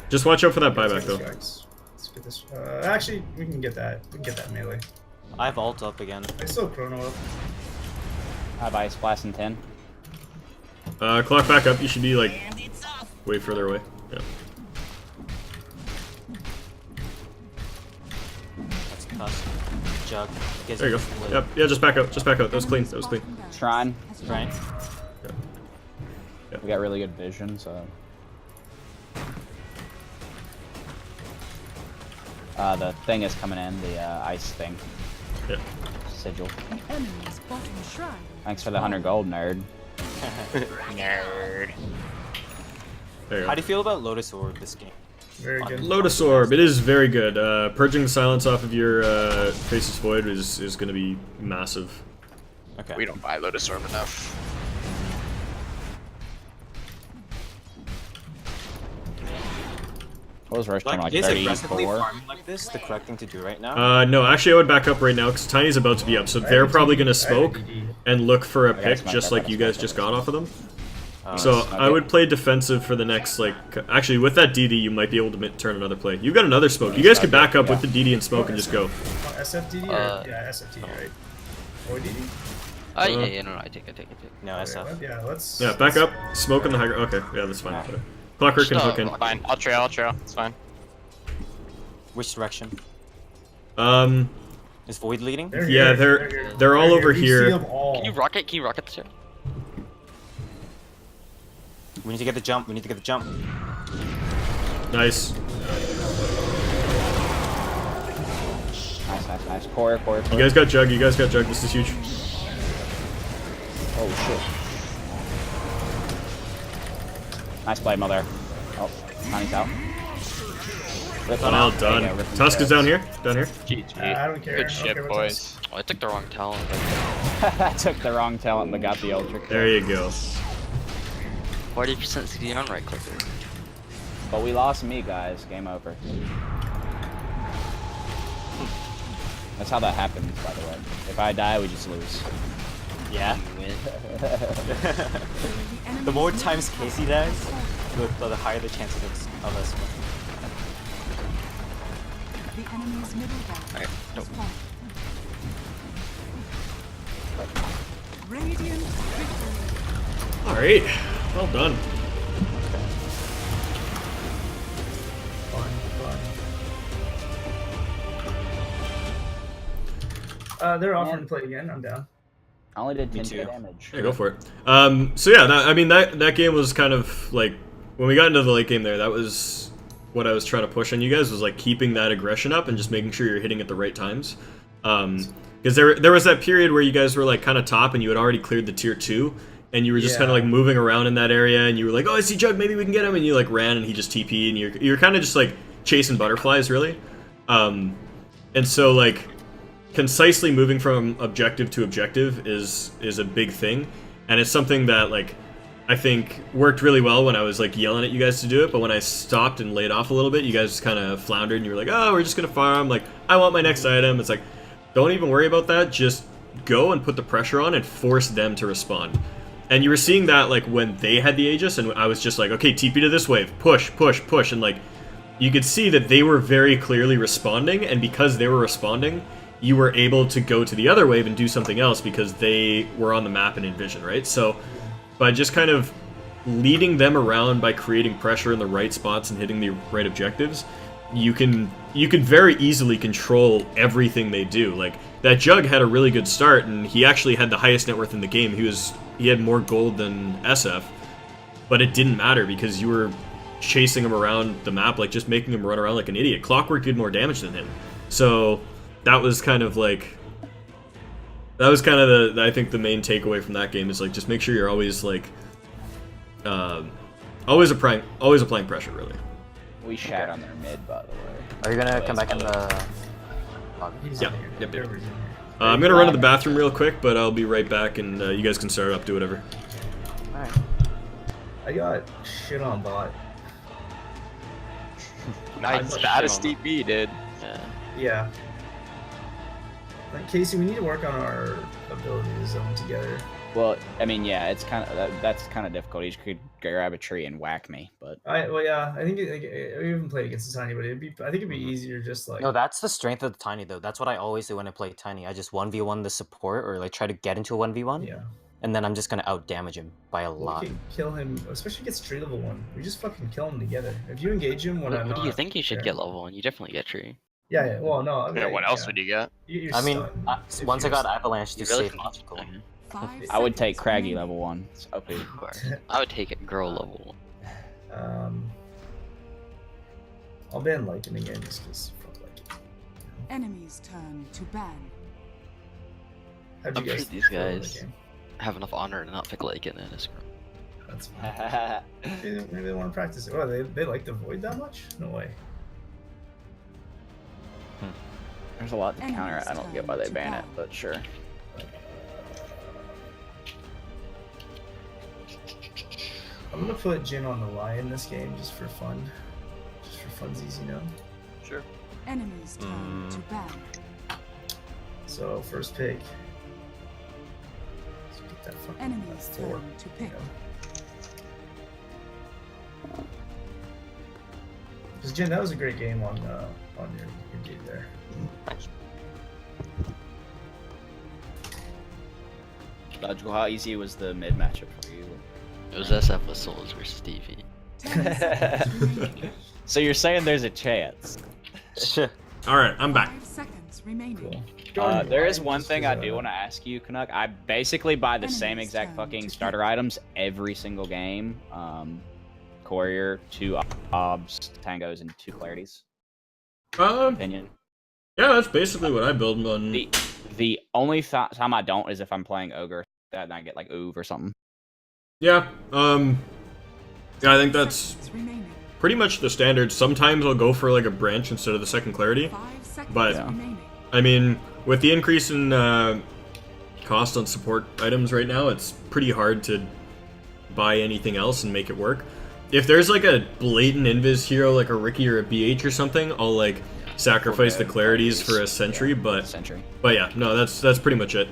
Just watch out for that buyback though. Let's get this. Actually, we can get that. We can get that melee. I have ult up again. I still have Chrono up. I have Ice Blast in 10. Clock back up. You should be like way further away. Yeah. That's Tusk. Jug. There you go. Yep. Yeah. Just back out. Just back out. That was clean. That was clean. Shrine. Right? We got really good vision, so. The thing is coming in, the ice thing. Yeah. Sigil. An enemy's bottom shrine. Thanks for the 100 gold, nerd. Nerd. There you How go. do you feel about Lotus Orb this game? Very good. Lotus Orb. It is very good. Purging the silence off of your Faceless Void is going to be massive. Okay. We don't buy Lotus Orb enough. What was Rush coming, like is aggressively 34? farming like this the correct thing to do right now? No, actually I would back up right now because Tiny's about to be up, so they're probably going to smoke and look for a pick smack just that, like you guys just got off of them. Oh, So smack I it. would play defensive for the next, like, actually with that DD you might be able to turn another play. You've got another smoke. You guys could back up with the DD and smoke and just go. Oh, SFDD? Yeah, SFDD, right? Or DD? Yeah, no, I take it. No, SF. Yeah, let's. Yeah, back up, smoke on the high ground. Okay, yeah, that's fine. Yeah. Clockwork can Stop. hook in. Fine. I'll trail. It's fine. Which direction? Is Void leading? Yeah, they're all over We see here. them all. Can you rocket? Can you rocket this here? We need to get the jump. Nice. Nice. Core. You guys got Jug. This is huge. Oh, shit. Nice play, mother. Oh, Tiny's out. Well done. Tusk is down here. Down here. GG. I don't care. I Good don't shit, care what boys. Oh, I took the wrong talent. I took the wrong talent but got the ultra kill. There you go. 40% CD on right clicker. But we lost me, guys. Game over. That's how that happens, by the way. If I die, we just lose. Yeah. We win. The more times Casey dies, the higher the chances of us winning. The enemy's middle barracks Alright, nope. is falling. Radiant victory. All right. Well done. They're offering to play again. I'm down. I only did Me 10 too. damage. Yeah, go for it. So yeah, I mean that game was kind of like when we got into the late game there. That was what I was trying to push on you guys was like keeping that aggression up and just making sure you're hitting at the right times. Because there was that period where you guys were like kind of top and you had already cleared the tier 2 and you were just kind of like moving around in that area and you were like, oh, I see Jug, maybe we can get him, and you like ran and he just TP'd and you're kind of just like chasing butterflies really. And so like concisely moving from objective to objective is a big thing, and it's something that like I think worked really well when I was like yelling at you guys to do it, but when I stopped and laid off a little bit, you guys kind of floundered and you were like, oh, we're just gonna farm, like I want my next item. It's like, don't even worry about that, just go and put the pressure on and force them to respond. And you were seeing that like when they had the Aegis and I was just like, okay, TP to this wave, push, push, push, and like you could see that they were very clearly responding, and because they were responding, you were able to go to the other wave and do something else because they were on the map and in vision, right? So by just kind of leading them around by creating pressure in the right spots and hitting the right objectives, you can very easily control everything they do. Like that Jug had a really good start and he actually had the highest net worth in the game. He had more gold than SF, but it didn't matter because you were chasing him around the map, like just making him run around like an idiot. Clockwork did more damage than him. So that was kind of like, I think the main takeaway from that game is like just make sure you're always like, always applying pressure really. We shat on their mid, by the way. Are you gonna come back in the lobby? Yep. I'm gonna run to the bathroom real quick, but I'll be right back, and you guys can start up, do whatever. Alright. I got shit on bot. Nice. Bad as Steep B, dude. Yeah. Like, Casey, we need to work on our ability to zone together. Well, I mean, yeah, it's kind of that's kind of difficult. You could grab a tree and whack me, but I think we haven't played against the Tiny, but I think it'd be easier just like. No, that's the strength of the Tiny though. That's what I always do when I play Tiny. I just 1v1 the support or like try to get into a 1v1. Yeah. And then I'm just gonna out damage him by a lot. We can kill him, especially if he gets tree level 1. We just fucking kill him together. If you engage him when I'm What do you not think you should there. get level 1? You definitely get tree. Yeah. Well, no. I mean, Yeah, what else would you get? You're I mean, stunned if once I you're got stunned. Avalanche to You really save think- logical. Okay. 5 I would take seconds Craggy remaining. level 1. It's OP. Of course. I would take it girl level 1. I'll ban Lycan again just because fuck Lycan. Enemy's turn to ban. How'd I'm you sure guys these feel in the guys game? have enough honor to not pick Lycan in a scrum. That's fine. Maybe they want to practice it. Oh, they like the void that much? No way. There's a lot to counter it. I don't get why they ban it, but sure. I'm gonna put Jin on the lion this game just for fun. Just for funsies, you know? Sure. Enemy's turn to ban. So, first pick. Let's get that fucking Enemy's 4. turn to pick. Because Jin, that was a great game on your gate there. Logical, how easy was the mid matchup for you? It was SF with Souls versus Stevie. 10 seconds remaining. So you're saying there's a chance? Alright, I'm back. 5 seconds remaining. Cool. There is one thing I do want to ask you, Canuck. I basically buy the same Enemies exact turn fucking to starter items every single game. Courier, 2 obs, tangos, and 2 clarities. Opinion. Yeah, that's basically what I build on. The only time I don't is if I'm playing ogre, that I get like Oov or something. Yeah, Yeah, I think that's pretty much the standard. Sometimes I'll go for like a branch instead of the second clarity, but I mean, with the increase in cost on support items right now, it's pretty hard to buy anything else and make it work. If there's like a blatant invis hero like a Ricky or a BH or something, I'll like sacrifice the clarities for a sentry, but yeah, no, that's pretty much it.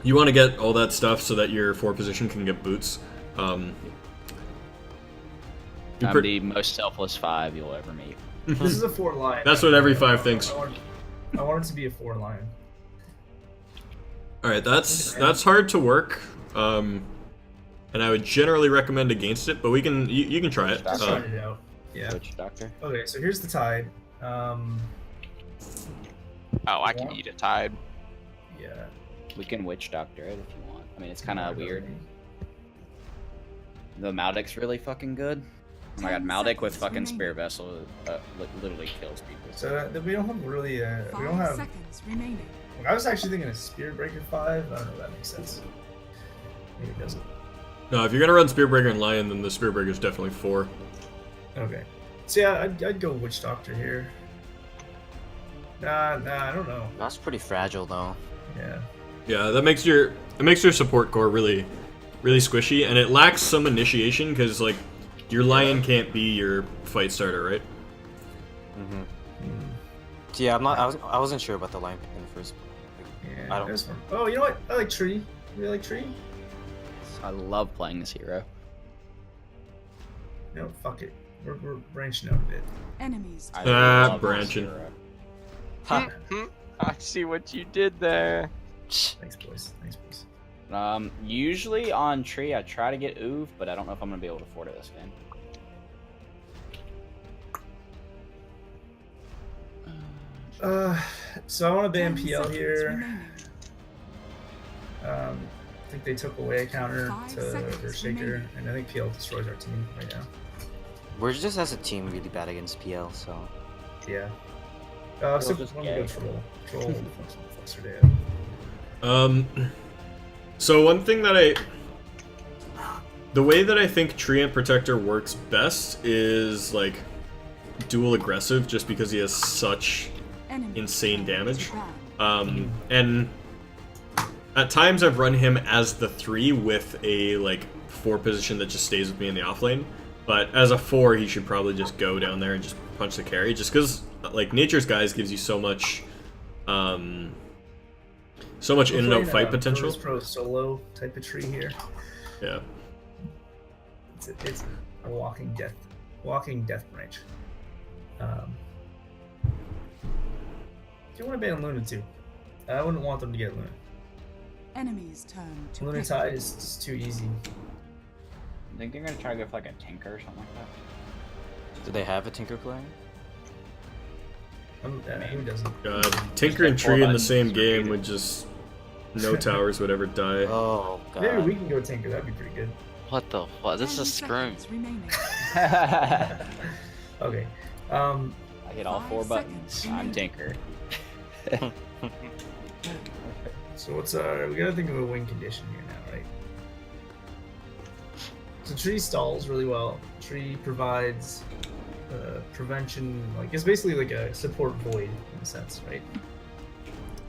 You want to get all that stuff so that your 4 position can get boots. I'm the most selfless 5 you'll ever meet. This is a 4 line. That's what every 5 thinks. I want it to be a 4 line. Alright, that's hard to work. And I would generally recommend against it, but we can you can try it. Just try it out. Yeah. Witch Doctor. Okay, so here's the tide. Oh, I can eat a tide. Yeah. We can Witch Doctor it if you want. I mean, it's kind of weird. The Maldic's really fucking good. Oh my god, Maldic with fucking Spear Vessel literally kills people. So we don't have really we don't have. I was actually thinking a Spirit Breaker 5. I don't know if that makes sense. Maybe it doesn't. No, if you're gonna run Spear Breaker and Lion, then the Spear Breaker is definitely 4. Okay. So yeah, I'd go Witch Doctor here. Nah, I don't know. That's pretty fragile though. Yeah. Yeah, that makes your support core really squishy, and it lacks some initiation because like your Lion can't be your fight starter, right? Mm-hmm. Yeah, I wasn't sure about the line pick in the first. Yeah. I don't. Oh, you know what? I like Tree. You really like Tree? I love playing this hero. No, fuck it. We're branching out a bit. Enemies. Branching. I see what you did there. Thanks, boys. Thanks, boys. Usually on Tree, I try to get Oov, but I don't know if I'm gonna be able to afford it this game. So I want to ban PL here. I think they took away a counter to their Shaker, and I think PL destroys our team right now. We're just as a team really bad against PL, so. Yeah. So let me go troll yesterday. So one thing that the way that I think Treant Protector works best is like dual aggressive, just because he has such insane damage. And at times I've run him as the 3 with a like 4 position that just stays with me in the offlane. But as a 4, he should probably just go down there and just punch the carry, just because like Nature's Guise gives you so much in and out fight potential. Pro solo type of tree here. Yeah. It's a walking death branch. Do you want to ban Luna too? I wouldn't want them to get Luna. Enemy's turn to Luna Tide is just too easy. I think they're gonna try to go for like a Tinker or something like that. Do they have a Tinker player? Who doesn't? God, Tinker and Tree in the same game would just no towers would ever die. Oh god. Maybe we can go Tinker. That'd be pretty good. What the fuck? This is a scrim. Okay. I hit all 4 buttons. I'm Tinker. So what's we gotta think of a win condition here now, right? So Tree stalls really well. Tree provides prevention, like it's basically like a support void in a sense, right?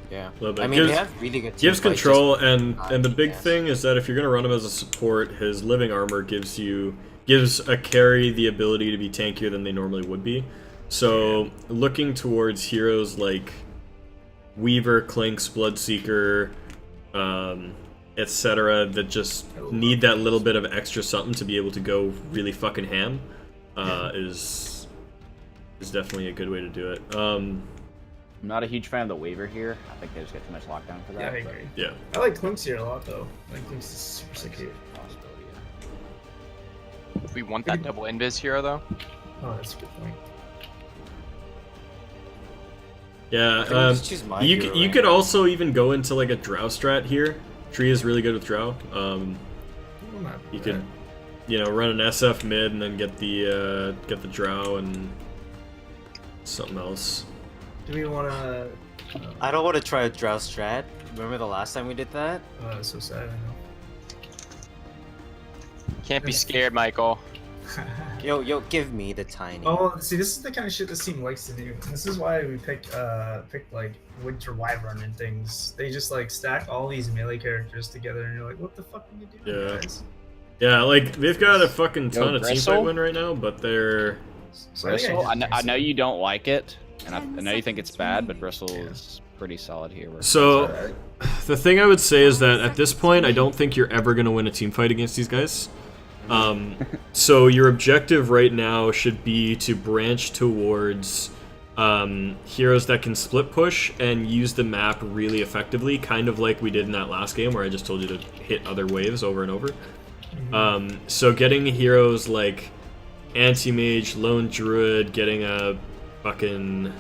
Yeah. I mean, they have really good gives control, and the big thing is that if you're gonna run him as a support, his living armor gives a carry the ability to be tankier than they normally would be. So looking towards heroes like Weaver, Clinks, Bloodseeker, etc., that just need that little bit of extra something to be able to go really fucking ham, is definitely a good way to do it. I'm not a huge fan of the Weaver here. I think they just get too much lockdown for that. Yeah, I agree. Yeah. I like Clinks here a lot though. I think Clinks is super sick here. We want that double invis hero though. Oh, that's a good point. Yeah, you could also even go into like a Drow strat here. Tree is really good with Drow. You could, run an SF mid and then get the Drow and something else. Do we want to? I don't want to try a Drow strat. Remember the last time we did that? Oh, that's so sad. I know. Can't be scared, Michael. Yo, give me the tiny. Oh, see, this is the kind of shit this team likes to do. This is why we pick like Winter Wyvern and things. They just like stack all these melee characters together, and you're like, what the fuck are you doing, guys? Yeah, like they've got a fucking ton of teamfight win right now, but they're. Bristle, I know you don't like it, and I know you think it's bad, but Bristle is pretty solid here. So, the thing I would say is that at this point, I don't think you're ever gonna win a team fight against these guys. So your objective right now should be to branch towards heroes that can split push and use the map really effectively, kind of like we did in that last game where I just told you to hit other waves over and over. So getting heroes like Anti-Mage, Lone Druid, getting a fucking...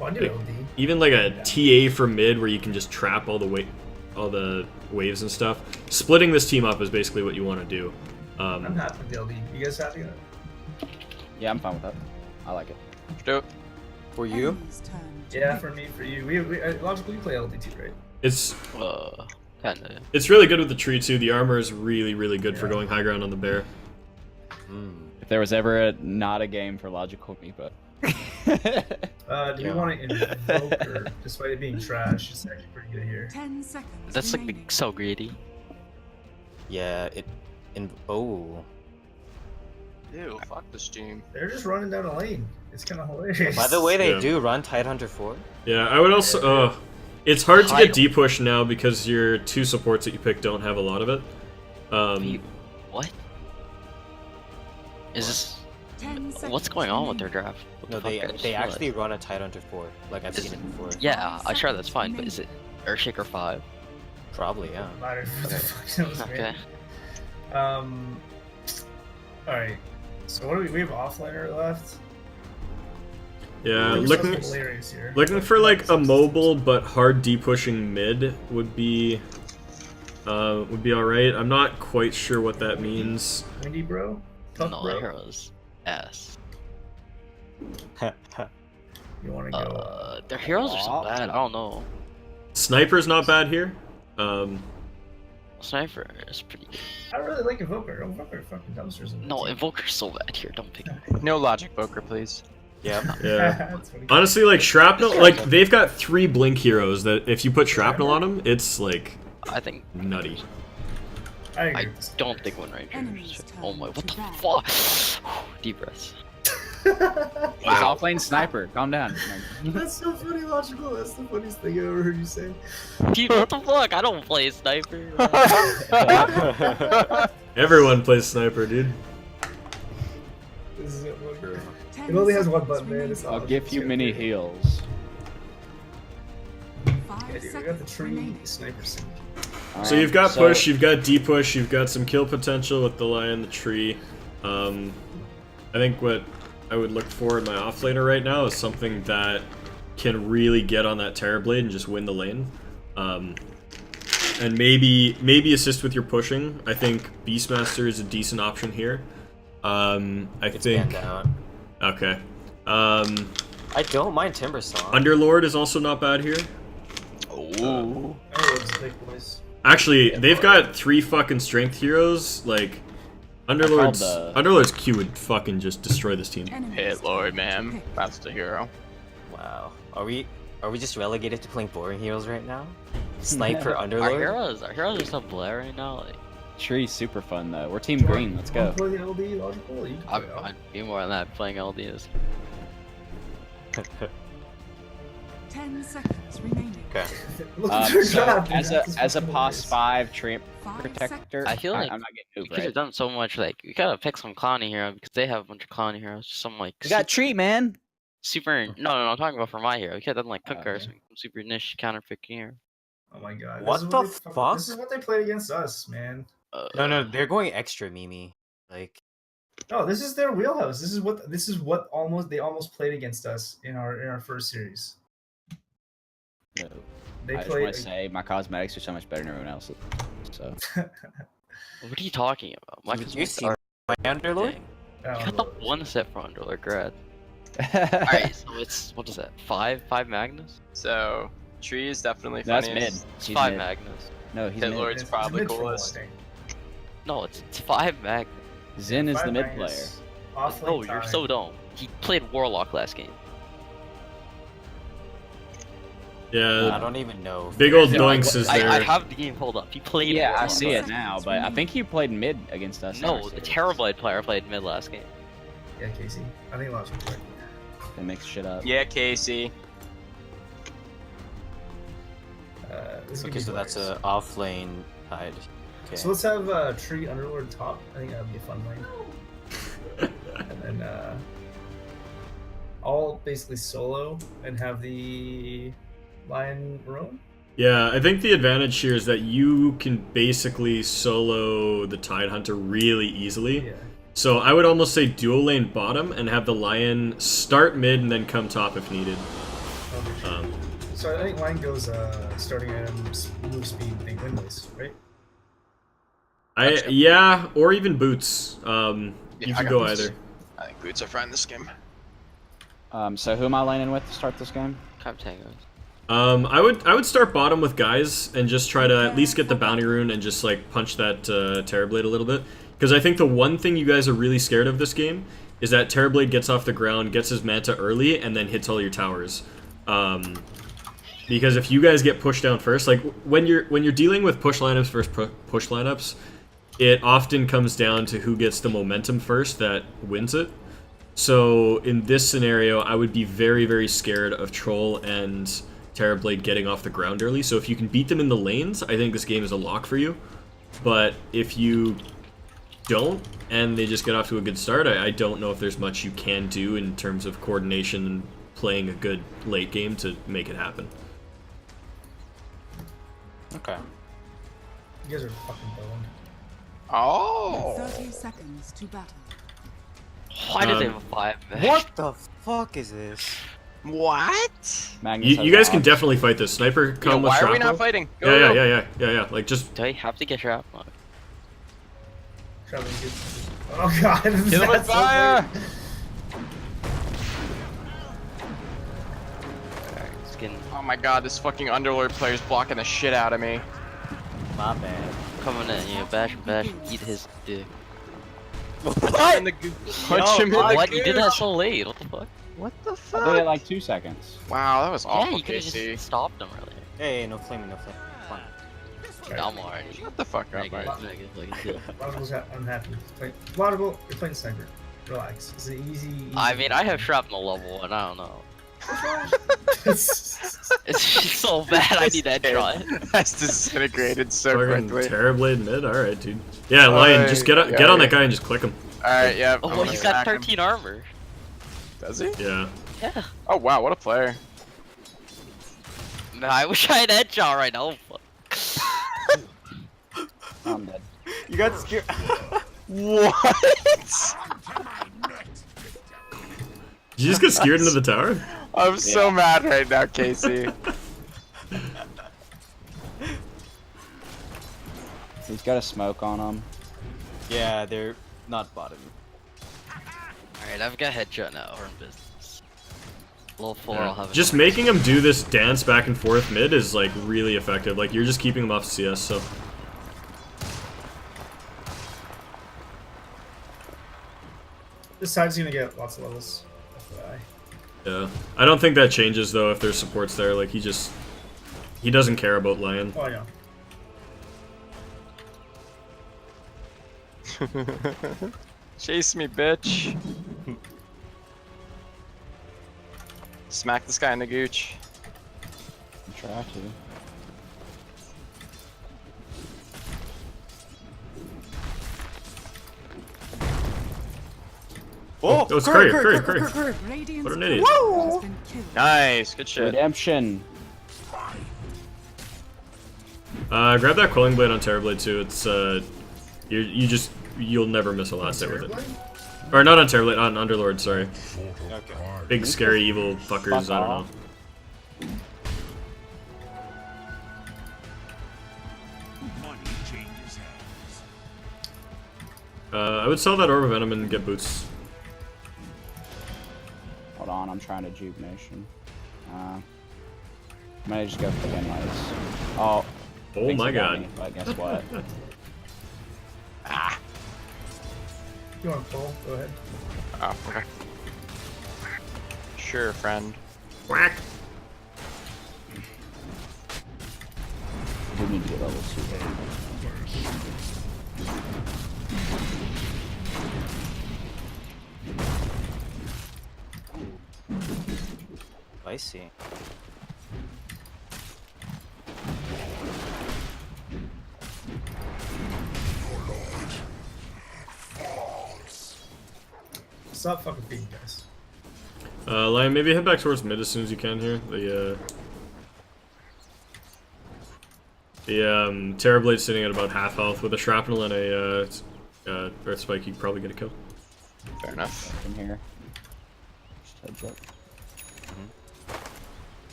like, even like a TA for mid where you can just trap all the waves and stuff. Splitting this team up is basically what you want to do. I'm happy with the LD. You guys happy with that? Yeah, I'm fine with that. I like it. Do it. For you? Yeah, for me, for you. We logically play LD too, right? It's kinda. It's really good with the tree too. The armor is really, really good for going high ground on the bear. If there was ever not a game for logical meepa. Do you want to invoke her, despite it being trash? It's actually pretty good here. 10 seconds. That's like being so greedy. Yeah, oh. Ew, fuck this team. They're just running down a lane. It's kind of hilarious. By the way, they do run Tidehunter 4. Yeah, I would also. It's hard to get D-push now because your two supports that you pick don't have a lot of it. What? Is this? What's going on with their draft? No, they actually run a Tidehunter 4. Like I've seen it before. Yeah, I'm sure that's fine, but is it Earthshaker 5? Probably, yeah. Okay. Alright. So what do we have offlaner left? Yeah, Hilarious here. looking for like a mobile but hard D-pushing mid would be alright. I'm not quite sure what that means. Windy bro? Tough No, bro? the heroes ass. You want to go? Their heroes are so bad. I don't know. Sniper's not bad here. Sniper is pretty good. I don't really like Invoker. Invoker fucking dumpsters. No, Invoker's so bad here. Don't pick it. No logic poker, please. Yeah. Yeah. Honestly, like Shrapnel, like they've got 3 Blink heroes that if you put Shrapnel on them, it's like I think nutty. I don't think Wind Ranger. Oh my, what the fuck? Deep breaths. He's all playing Sniper. Calm down. That's so funny, Logical. That's the funniest thing I ever heard you say. Dude, what the fuck? I don't play Sniper. Everyone plays Sniper, dude. This is it only has one button, man. It's I'll give you many heals. Yeah, dude, we got the tree sniper sync. So you've got push, you've got D-push, you've got some kill potential with the lion, the tree. I think what I would look for in my offlaner right now is something that can really get on that Terrorblade and just win the lane. And maybe assist with your pushing. I think Beastmaster is a decent option here. I think. Okay. I don't mind Timber Song. Underlord is also not bad here. Oh. Actually, they've got 3 fucking strength heroes. Like, Underlord's Q would fucking just destroy this team. Hit Lord, man. That's the hero. Wow. Are we just relegated to playing boring heroes right now? Sniper, Underlord? Our heroes are so blare right now. Like, Tree's super fun though. We're team green. Let's go. Play the LD logical. I'd be more than that playing LDs. 10 seconds remaining. Okay. So as a POS 5 tramp protector, I feel like I'm not getting we moved, could have done so much. Like we gotta pick some clowny hero because they have a bunch of clowny heroes. Some like We got Tree, man. super. No, I'm talking about for my hero. We could have done like Cooker, some super niche counter picking here. Oh my god. What the fuck? This is what they played against us, man. No, they're going extra, Mimi. Like, no, this is their wheelhouse. This is what they almost played against us in our first series. No. They I just want to say my cosmetics are so much better than everyone else's. So. What are you talking about? Did you see my Underlord? You got the one set for Underlord, grad. Alright, so it's what is that? 5 Magnus? So Tree is definitely That's funny. mid. It's He's 5 mid. Magnus. No, he's Hit mid. Lord's probably coolest. No, it's 5 Magnus. Zen is the mid player. Oh, you're so dumb. He played Warlock last game. Yeah. I don't even know. Big old Doinks is there. I have the game pulled up. He played. Yeah, Warlock I see it last now, but I think he played mid against us. No, the Terrorblade player played mid last game. Yeah, Casey. I think lots of people. They mix shit up. Yeah, Casey. Okay, so that's a off lane Tide. Okay. So let's have Tree Underlord top. I think that would be a fun lane. And then all basically solo and have the Lion roam. Yeah, I think the advantage here is that you can basically solo the Tide Hunter really easily. Yeah. So I would almost say dual lane bottom and have the Lion start mid and then come top if needed. So I think Lion goes starting items, move speed, I think windlays, right? Yeah, or even boots. You can go either. I think boots are fine this game. So who am I laning with to start this game? Cptn. I would start bottom with guys and just try to at least get the bounty rune and just like punch that Terrorblade a little bit. Because I think the one thing you guys are really scared of this game is that Terrorblade gets off the ground, gets his Manta early, and then hits all your towers. Because if you guys get pushed down first, like when you're dealing with push lineups versus push lineups, it often comes down to who gets the momentum first that wins it. So in this scenario, I would be very, very scared of Troll and Terrorblade getting off the ground early. So if you can beat them in the lanes, I think this game is a lock for you. But if you don't, and they just get off to a good start, I don't know if there's much you can do in terms of coordination and playing a good late game to make it happen. Okay. You guys are fucking boned. Oh! 30 seconds to battle. Why did they have a 5 match? What the fuck is this? What? You guys can definitely fight this. Sniper come with why are we shrapnel. not fighting? Go, Yeah. Like just. Do I have to get your Oh god. Kill him with fire! Oh my god, this fucking Underlord player's blocking the shit out of me. My bad. Coming in, bash, eat his dick. Punch him in the What? You did that so late, what the fuck? What the I fuck? did it like 2 seconds. Wow, that was awful, Yeah, you could've Casey. just stopped him earlier. Hey, no flaming, no flame. Fine. I'm alright. Shut the fuck up, man. Laudable's unhappy. Laudable, you're playing Sniper. Relax. It's an easy. I mean, I have shrapnel level 1, I don't know. It's so bad, I need that try. That's disintegrated so Fucking quickly. Terrorblade mid? Alright, dude. Yeah, Lion, just get on that guy and just click him. Alright, yeah. Oh, he's got 13 armor. Does he? Yeah. Yeah. Oh wow, what a player. Man, I wish I had headshot right now. Fuck. I'm dead. You got scared. What? Did you just get scared into the tower? I'm so mad right now, Casey. He's got a smoke on him. Yeah, they're not bottom. Alright, I've got headshot now, we're in business. Level 4, I'll have it. Just making him do this dance back and forth mid is like really effective. Like you're just keeping him off CS, so. This side's gonna get lots of levels. Yeah. I don't think that changes though if there's supports there. Like he doesn't care about Lion. Oh yeah. Chase me, bitch. Smack this guy in the gooch. Try to. Oh, that was Curry. What an idiot. Nice, good shit. Redemption. Grab that Quelling Blade on Terrorblade too. It's you'll never miss a last hit with it. Or not on Terrorblade, on Underlord, sorry. Okay. Big scary evil fuckers, I don't know. I would sell that Orb of Venom and get boots. Hold on, I'm trying to Juke Nation. I might just go for the inlays. Oh. Oh my god. But guess what? If you want to pull, go ahead. Oh, okay. Sure, friend. Whack. We need to get level 2. I see. Stop fucking beating guys. Lion, maybe head back towards mid as soon as you can here. The Terrorblade's sitting at about half health with a shrapnel and a Earth Spike. You can probably get a kill. Fair enough. In here. Just heads up.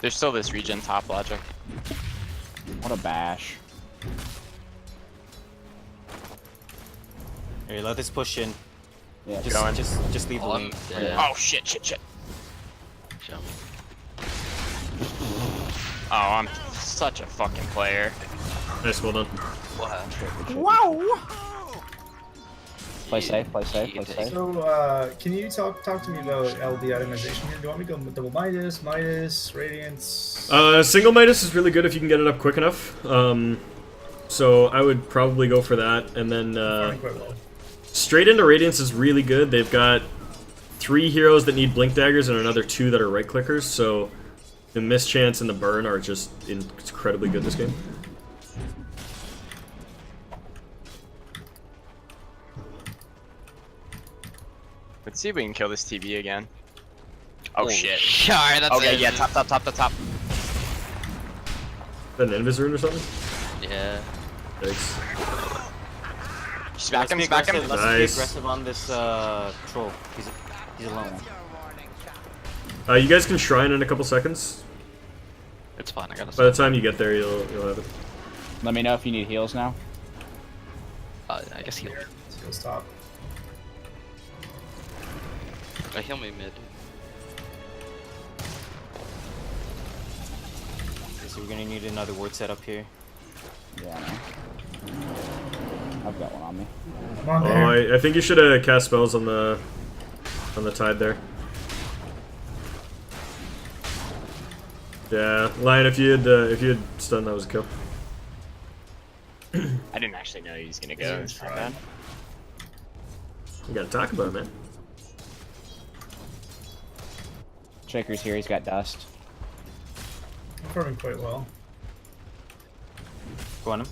There's still this region top logic. What a bash. Hey, let this push in. Yeah, Just leave the lane. Oh shit, shit, shit. Show me. Oh, I'm such a fucking player. Nice, well done. Wow! Play safe, play safe, play safe. So, can you talk to me about LD itemization here? Do you want me to go double Midas, Radiance? Single Midas is really good if you can get it up quick enough. So I would probably go for that, and then Quite well. straight into Radiance is really good. They've got 3 heroes that need Blink Daggers and another 2 that are right clickers, so the Mischance and the Burn are just incredibly good this game. Let's see if we can kill this TV again. Oh shit. Alright, that's Okay, it. yeah, top. An Invis rune or something? Yeah. Thanks. Smack him, smack him. Let's be Nice. aggressive on this troll. He's alone. You guys can shrine in a couple seconds. It's fine, I got By the time you get there, you'll have it. Let me know if you need heals now. I guess heal. He'll stop. Heal me mid. Okay, so we're gonna need another ward setup here. Yeah, I know. I've got one on me. I'm on there. Oh, I think you should have cast spells on the tide there. Yeah, Lion, if you had stunned, that was a kill. I didn't actually know he was gonna go. He's gonna try. You gotta talk about it, man. Shaker's here, he's got dust. I'm farming quite well. Go on him.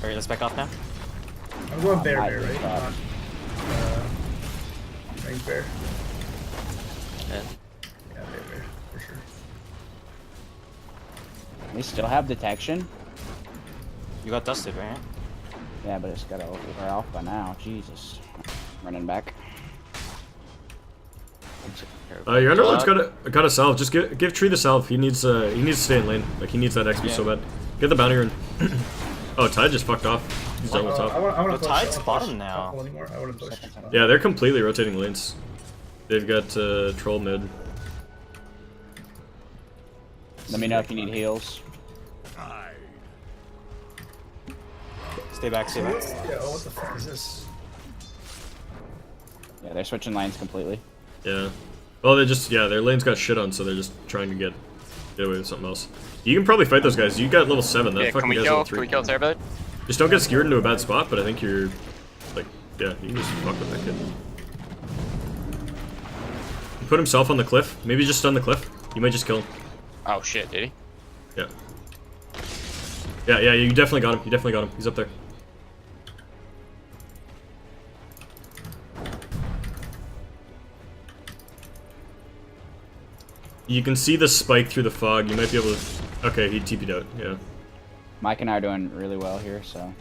Alright, let's back off now. I'm going bear, I right? just Not, range bear. Yeah. Yeah, bear, for sure. We still have detection? You got dusted, right? Yeah, but it's gotta wear off by now. Jesus. Running back. Your Underlord's got a salve. Just give Tree the salve. He needs to stay in lane. Like he needs that XP so bad. Get the bounty rune. Oh, Tide just fucked off. He's done with top. I want to push. Tide's I wanna push. bottom now. Not pull anymore. I want to push. Yeah, they're completely rotating lanes. They've got troll mid. Let me know if you need heals. Stay back, stay back. Yeah, oh, what the fuck is this? Yeah, they're switching lanes completely. Yeah. Well, their lane's got shit on, so they're just trying to get away with something else. You can probably fight those guys. You got level 7. That Yeah, fucking can we guy's kill? level Can 3. we kill Terrorblade? Just don't get skewered into a bad spot, but I think you're like, yeah, you can just fuck with that kid. He put himself on the cliff. Maybe just stun the cliff. You might just kill him. Oh shit, did he? Yeah. Yeah, you definitely got him. You definitely got him. He's up there. You can see the spike through the fog. You might be able to... Okay, he TP'd out. Yeah. Mike and I are doing really well here, so...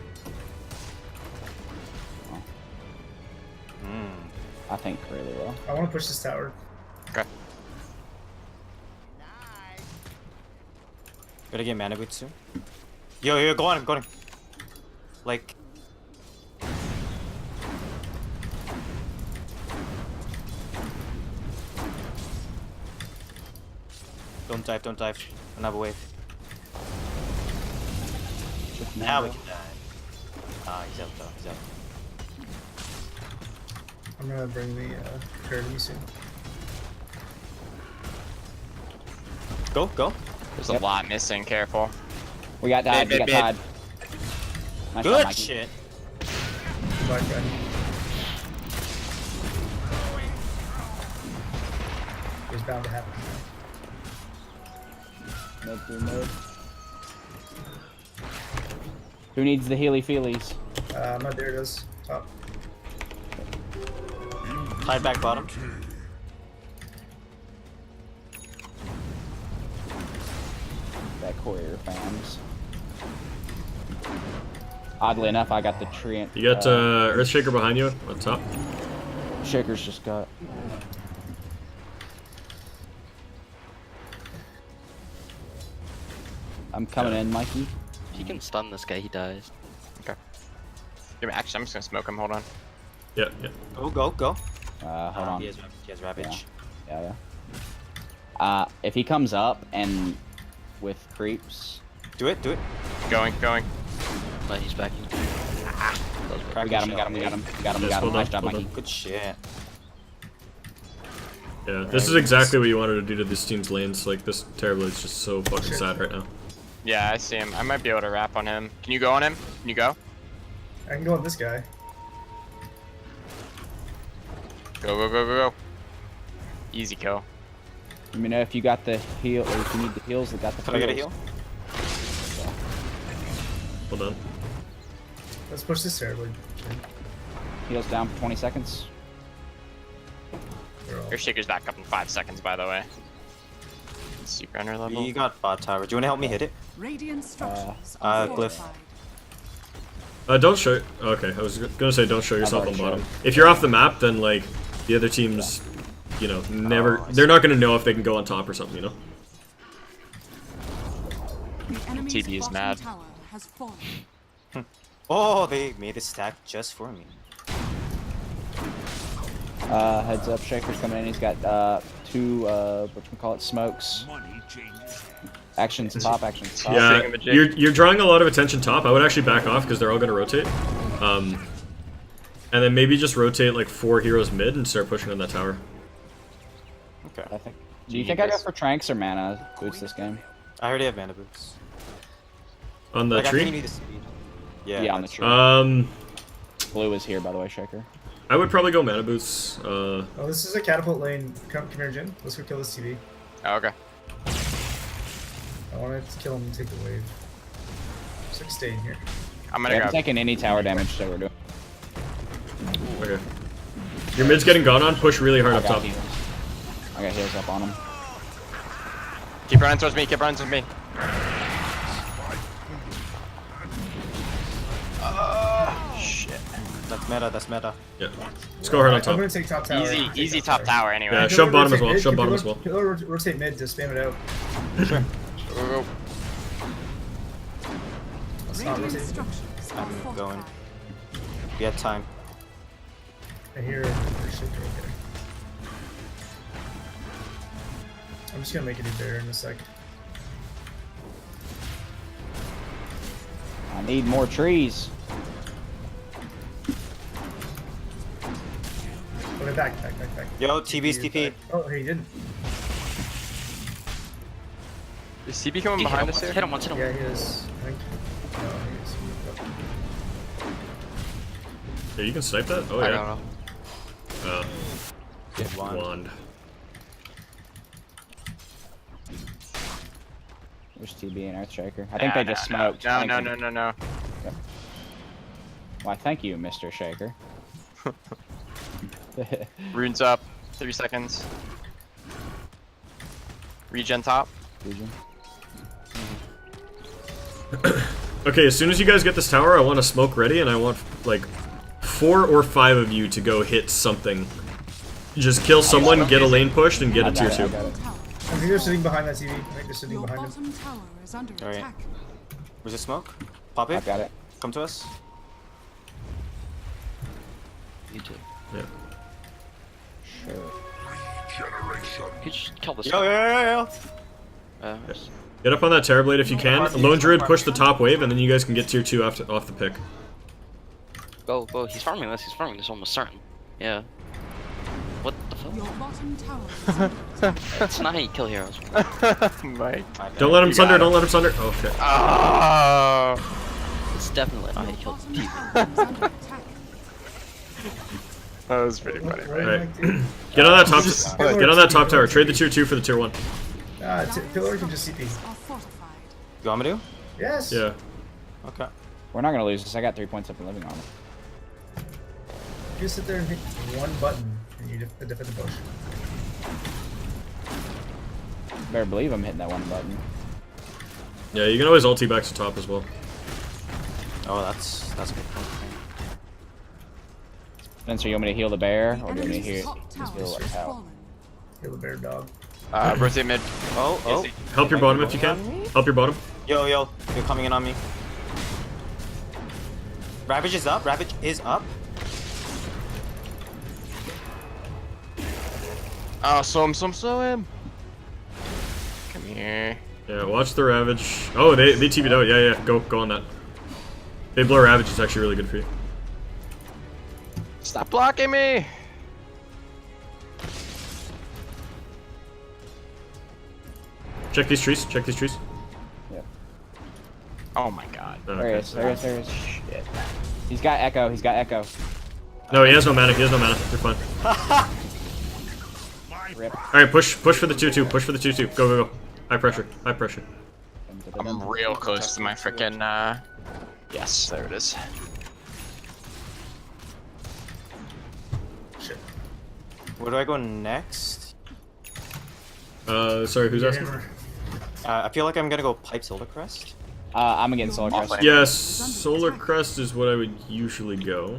Well, I think really well. I want to push this tower. Okay. Gotta get mana boots soon. Yo, go on him, go on him. Like... dive, don't dive. Another wave. Now we can die. Ah, he's out though, he's out. I'm gonna bring the prayer to you soon. Go, go. There's a lot missing, careful. We got died, we got died. Nice Good job, shit. Black guy. It was bound to happen. Mid through mid. Who needs the healy feelies? My there it is. Top. Hide back bottom. That courier fans. Oddly enough, I got the tree. You got Earthshaker behind you on top. Shaker's just got. I'm coming in, Mikey. If you can stun this guy, he dies. Okay. Actually, I'm just gonna smoke him. Hold on. Yeah, yeah. Go, go, go. Hold on. He has Ravage. Yeah. If he comes up and with creeps. Do it, do it. Going. No, he's backing. We got him. Nice job, Mikey. Good shit. Yeah, this is exactly what you wanted to do to this team's lanes. Like, this Terrorblade's just so fucking sad right now. Yeah, I see him. I might be able to wrap on him. Can you go on him? Can you go? I can go on this guy. Go. Easy kill. Let me know if you got the heal, or if you need the heals that got the Can I get a heal? Hold on. Let's push this terribly. Heals down for 20 seconds. Earthshaker's back up in 5 seconds, by the way. Super under level. You got bot tower. Do you want to help me hit it? Radiant structures are Glyph. fortified. Don't show. Okay, I was gonna say don't show yourself on bottom. If you're off the map, then like the other teams, you know, never. They're not gonna know if they can go on top or something, you know. The enemy's TB is bottom mad. tower has fallen. Oh, they made a stack just for me. Heads up, Shaker's coming in. He's got two whatchamacallit, smokes. Actions top, actions top. Yeah, you're drawing a lot of attention top. I would actually back off because they're all gonna rotate. And then maybe just rotate like 4 heroes mid and start pushing on that tower. Okay. Do you think I go for Tranks or mana boots this game? I already have mana boots. On the Like, I tree? think you need the speed. Yeah, on the tree. Blue is here, by the way, Shaker. I would probably go mana boots. Oh, this is a catapult lane. Come here, Jin. Let's go kill this TV. Oh, okay. I want to kill him and take the wave. Just like staying here. I'm We gonna haven't grab. taken any tower damage, so we're doing. Okay. Your mid's getting gone on. Push really hard I up got top. heals. I got heals up on him. Keep running towards me. Keep running towards me. Shit. That's meta, that's meta. Yeah. Let's go hard on I'm top. gonna take top tower. Easy top tower anyway. Yeah, shove bottom as well. Shove bottom as well. Rotate mid to spam it out. Sure. Go. Let's not Radiant rotate. structures are I'm fortified. going. We have time. I hear Earthshaker right there. I'm just gonna make a new bear in a sec. I need more trees. Okay, back. Yo, TB's TP. Oh, he didn't. Is CB coming behind us here? Hit him once, hit him. Yeah, he is. I think. No, he is. Yeah, you can snipe that? Oh, I yeah. don't know. Get Wand. There's TB and Earthshaker. I think they just smoked. No. Why, thank you, Mr. Shaker. Runes up. 3 seconds. Regen top. Region. Okay, as soon as you guys get this tower, I want a smoke ready, and I want like 4 or 5 of you to go hit something. Just kill someone, get a lane pushed, and get a tier 2. I think they're sitting behind that TV. I think they're sitting Your behind him. bottom tower is under Alright. attack. Where's the smoke? Pop it. I got it. Come to us. You too. Yeah. Sure. Regeneration. You could just kill this Yo, guy. yo, yo, yo. Get up on that Terrorblade if you can. Lone Druid, push the top wave, and then you guys can get tier 2 off the pick. Go, go. He's farming this. He's farming this almost certain. Yeah. What the fuck? Your bottom tower. That's not how you kill heroes. Mike. Don't let him sunder, don't let him sunder. Oh shit. Oh. It's definitely not how you kill people. That was pretty funny, right? Alright. Get on that top tower. Trade the tier 2 for the tier 1. Pillar can just CP. You want me to? Yes. Yeah. Okay. We're not gonna lose this. I got 3 points up in living armor. You just sit there and hit one button, and you defend the bush. Better believe I'm hitting that one button. Yeah, you can always ulti back to top as well. Oh, that's a good point. Spencer, you want me to heal the bear, or do you want me to heal the cow? Heal the bear dog. Birthday mid. Oh. Help your bottom if you can. Help your bottom. Yo, you're coming in on me. Ravage is up. Ravage is up. Oh, slow him. Come here. Yeah, watch the Ravage. Oh, they TP'd out. Yeah, go on that. They blow Ravage. It's actually really good for you. Stop blocking me. Check these trees. Check these trees. Yep. Oh my god. Oh, There he is. There he is. Shit. He's got Echo. He's got Echo. No, he has no mana. You're fine. Rip. Alright, push for the 2-2. Push for the 2-2. Go. High pressure. I'm real close to my freaking. Yes, there it is. Shit. Where do I go next? Sorry, who's asking? I feel like I'm gonna go pipe Solar Crest. I'm against Solar Crest. Yes, Solar Crest is what I would usually go.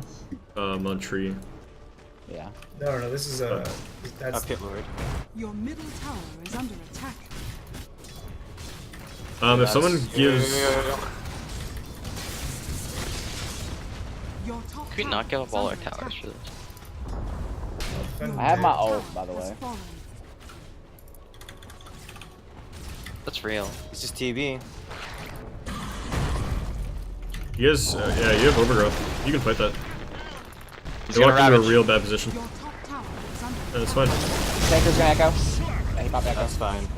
On tree. Yeah. No, this is that's Pit Lord. Your middle tower is under attack. If someone gives. Your top Can we not give up all our towers for this? I have my ult, by the way. That's real. It's just TB. You guys, yeah, you have overgrowth. You can fight that. He's They gonna walked into a ravage. real bad position. Your top tower is under That's fine. Tanker's gonna Echo. Yeah, he popped Echo. That's fine.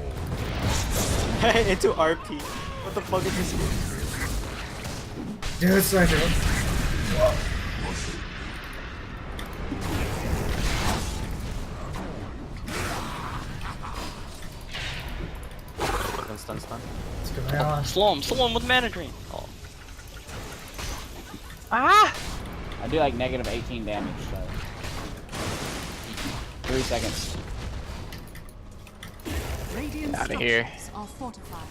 Into RP. What the fuck is this? Yeah, it's sniper. Stun. What's going on? Slow him with mana drain. Oh. I do like negative 18 damage, so. 3 seconds. Radiant Outta here. structures are fortified.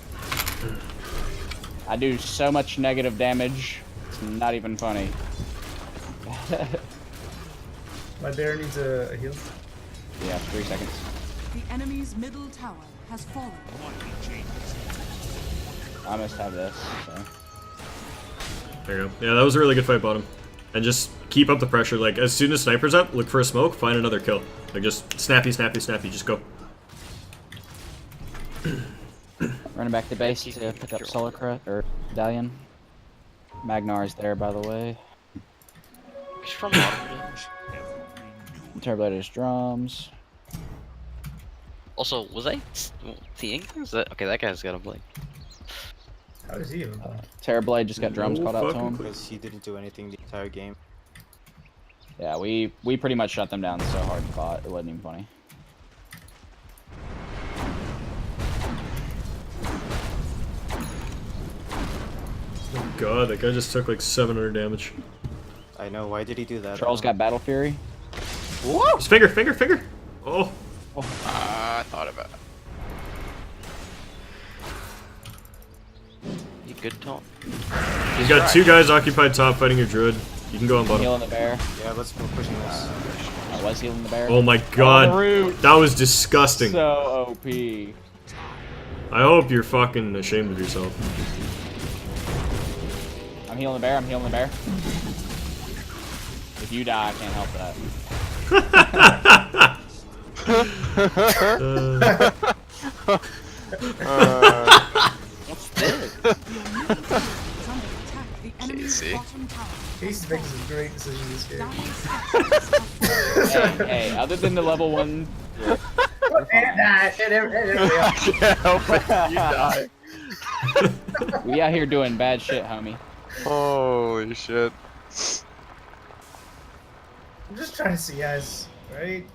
I do so much negative damage, it's not even funny. My bear needs a heal. Yeah, 3 seconds. The enemy's middle tower has fallen. I must have this, so. There you go. Yeah, that was a really good fight, bottom. And just keep up the pressure. Like, as soon as sniper's up, look for a smoke, find another kill. Like, just snappy, just go. Running back to base to pick up Solar Crest, or Dalian. Magnar's there, by the way. He's from bottom. Turbo's drums. Also, was I seeing? Is that okay? That guy's got a blink. How does he even? Terrorblade just got drums called out to him. Because he didn't do anything the entire game. Yeah, we pretty much shut them down so hard and fought. It wasn't even funny. Oh god, that guy just took like 700 damage. I know, why did he do that? Charles got Battle Fury. Whoa! His finger! Oh! I thought about it. You good, Tom? He's got 2 guys occupied top fighting your druid. You can go on bottom. Healing the bear. Yeah, let's go pushing this. I was healing the bear. Oh my god. That was disgusting. So OP. I hope you're fucking ashamed of yourself. I'm healing the bear. If you die, I can't help that. bottom tower. Casey makes some great decisions this game. Hey, other than the level 1... And that, and everything else. You die. We out here doing bad shit, homie. Holy shit. I'm just trying to see guys, right?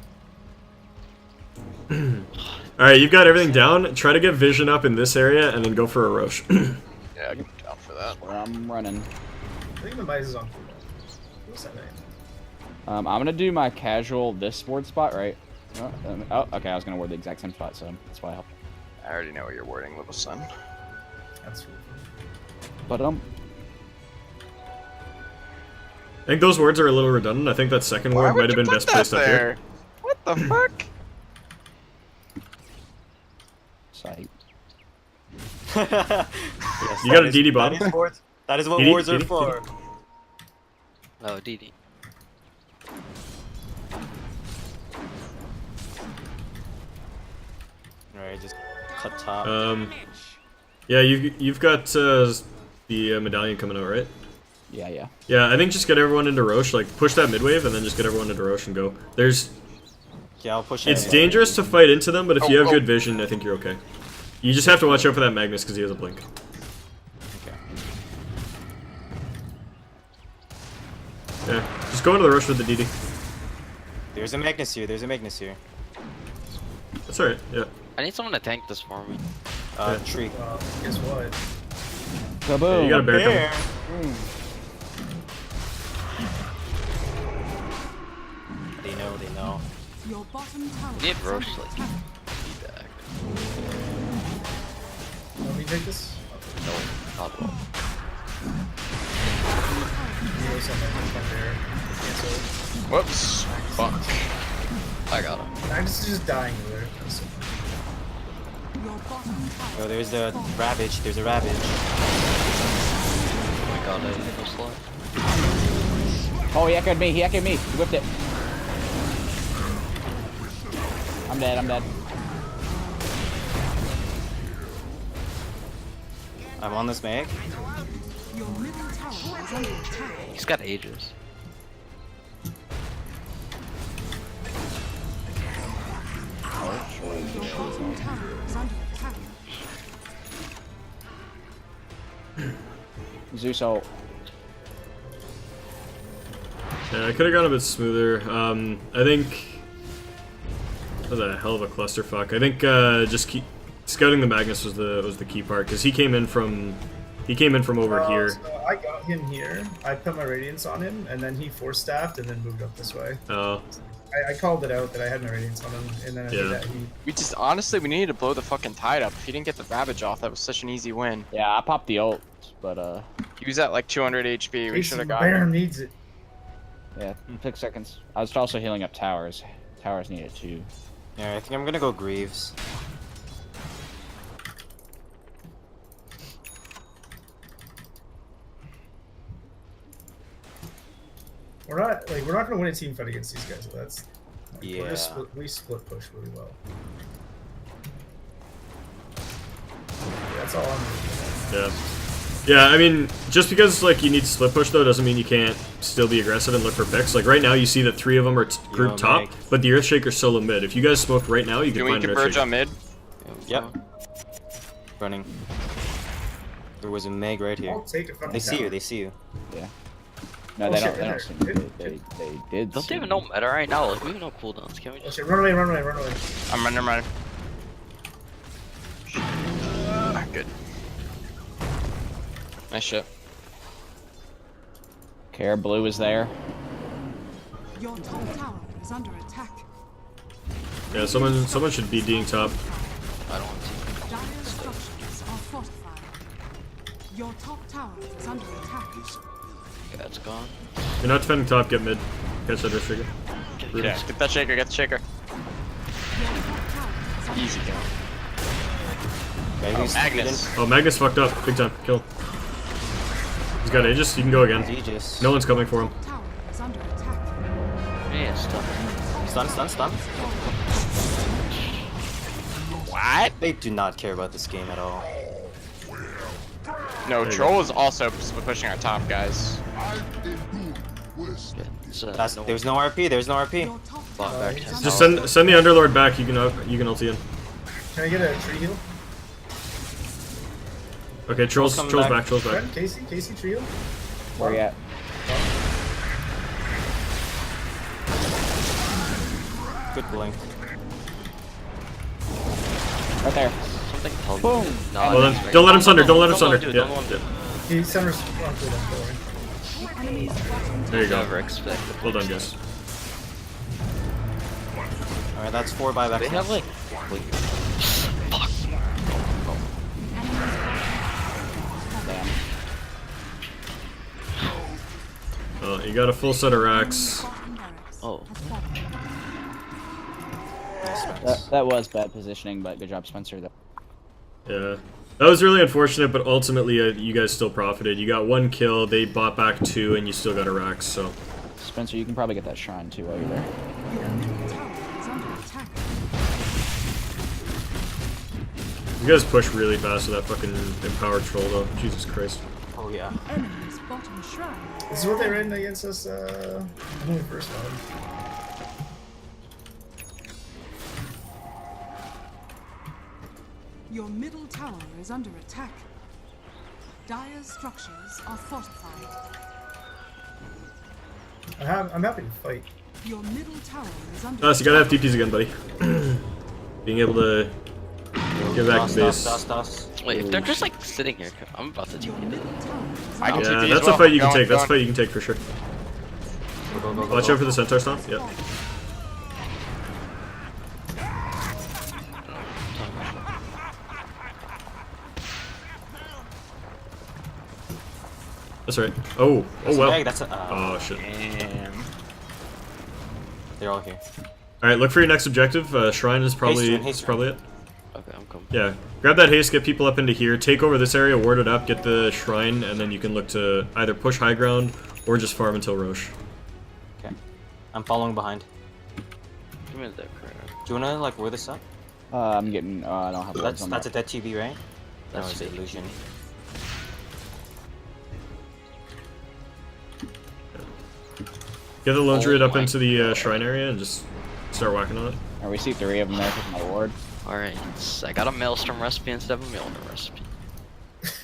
Alright, you've got everything down. Try to get vision up in this area and then go for a Roche. Yeah, I'm down for that. I'm running. I think the mice is on cooldown. What's that name? I'm gonna do my casual this ward spot, right? Oh, okay, I was gonna ward the exact same spot, so that's why I helped. I already know what you're wording, little son. That's cool. But I think those words are a little redundant. I think that second word might have been best placed up here. What the fuck? Sight. Yes, You got a DD bottom? That is what DD? wards are DD? for. Oh, DD. Alright, just cut top. Yeah, you've got the medallion coming out, right? Yeah. Yeah, I think just get everyone into Roche, like push that mid wave and then just get everyone into Roche and go. Yeah, I'll push It's it. dangerous to fight into them, but if you have good vision, I think you're okay. You just have to watch out for that Magnus because he has a blink. Okay. Yeah, just go into the Roche with the DD. There's a Magnus here, there's a Magnus here. That's alright, yeah. I need someone to tank this for me. Tree. Well, guess what? Kaboom! Yeah, you got a bear Bear. coming. They know. Your bottom tower. We need is Roche under like attack. feedback. Let me take this. No, not at all. Zero something up there. Cancel. Whoops. Fuck. I got him. I'm just dying over there. That's so funny. Your bottom tower. Oh, there's the Ravage. There's a Ravage. Oh my god, I need to slow. Oh, he echoed me. He whipped it. I'm dead. I'm on this Mag. Your middle tower is under attack. He's got ages. Your bottom tower is under attack. Zeus ult. Yeah, I could have gone a bit smoother. I think that was a hell of a clusterfuck. I think just keep scouting the Magnus was the key part because he came in from over here. So I got him here. I put my radiance on him, and then he force staffed and then moved up this way. Oh, I called it out that I had my radiance on him, and then I think that he. We just honestly we needed to blow the fucking tide up. If he didn't get the Ravage off, that was such an easy win. Yeah, I popped the ult, but He was at like 200 HP. We should have got Baron him. needs it. yeah, 6 seconds. I was also healing up towers. Towers needed too. Yeah, I think I'm gonna go Greaves. We're not gonna win a team fight against these guys. So that's Yeah. we split push really well. Yeah, that's all I'm doing. yeah. I mean, just because like you need to split push though doesn't mean you can't still be aggressive and look for picks. Like right now, you see that 3 of them are grouped top, Meg. but the Earthshaker's solo mid. If you guys smoked right now, you Do can we find an converge on Earthshaker. mid? Yep. Running. There was a Meg right here. I'll take a fucking They see tower. you. They see you. Yeah. No, Oh, they shit, don't. They in don't see there. me. They did. Don't see they even me. know meta right now? Like, we even know cooldowns. Can we Oh just... shit! Run away! Run away! Run away! I'm running. Good. Nice shit. Care Blue is there. Your top tower is under attack. Yeah, someone should be D'ing top. I don't want to. Dire structures are fortified. Your top tower is under attack. Okay, that's gone. You're not defending top, get mid. Catch that Earthshaker. Yeah, get that shaker. Get the shaker. Your top tower is under Easy kill. Magnus. Magnus. Oh, Magnus fucked up. Big time. Kill. He's got Aegis. You can go again. Aegis. No one's coming for him. tower is under attack. Yeah, stop. Stun. What? They do not care about this game at all. No, There you Troll is also pushing our top, guys. There's no RP. There's no RP. Your top Bot tower back is to under Just attack. send the Underlord back. You can ulti in. Can I get a tree heal? Okay, trolls coming back. back. Trolls back. Friend, Casey, tree heal? Where you at? Good blink. Right there. Something tells Boom. me. No, Well then, don't let him sunder. Don't let him sunder. do it, Yeah, don't let him do it. He centers on for them, don't worry. The enemy's bottom there you go. Never expected. Well done, guys. Alright, that's 4 buybacks. They have like. Fuck. Damn. Well, you got a full set of racks. Oh. That was bad positioning, but good job, Spencer. Though. Yeah. That was really unfortunate, but ultimately you guys still profited. You got 1 kill, they bought back 2, and you still got a rack, so... Spencer, you can probably get that shrine too while you're there. Your middle tower is under attack. You guys push really fast with that fucking empowered troll, though. Jesus Christ. Oh yeah. The enemy's bottom shrine. This is what they ran against us when we first found him. Your middle tower is under attack. Dire's structures are fortified. I'm happy to fight. Your middle tower is under So you gotta have attack. DPs again, buddy. Being able to get back to base. Wait, if they're just like sitting here, I'm about to Your TP them. middle tower is I can Yeah, TP as that's well. a fight you can Going, take. That's a going. fight you can take for sure. Go, go, go, Watch go. out for the centaur stomp. Yep. That's right. Oh well. Bag, that's Oh shit. Damn. they're all here. All right, look for your next objective. Shrine is probably Haste probably it. Okay, I'm coming. Yeah, grab that haste, get people up into here, take over this area, ward it up, get the shrine, and then you can look to either push high ground or just farm until Roche. Okay. I'm following behind. Give me the crap. Do you wanna like wear this up? I'm getting. I don't have words on That's a that. dead TB, right? No, That's it's an illusion. Get the lone druid up my into the shrine area and just start whacking on it. Or we see 3 of them there with my ward. Alright, I got a Maelstrom recipe instead of a Mjolnir recipe.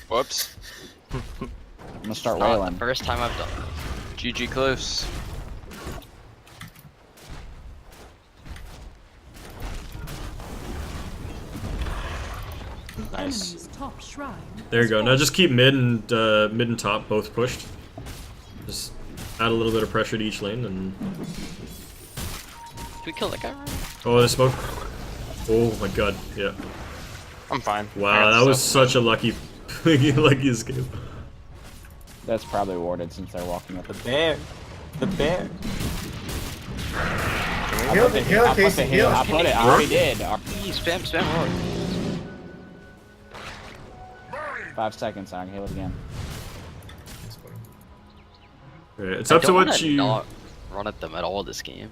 Whoops. I'm gonna start Not wailing. the first time I've done it. GG close. The Nice. enemy's top shrine. There you go. Now just keep mid and top both pushed. Just add a little bit of pressure to each lane and. Did we kill that guy right? Oh, the smoke. Oh my god. Yeah. I'm fine. I Wow, got that was stuff. such a lucky escape. That's probably warded since they're walking up. The bear. The bear. Heal, heal, I put the Casey, heal. heal. I put it. I already did. Spam roar. 5 seconds. I can heal it again. Right, it's up to what you. Not run at them at all this game.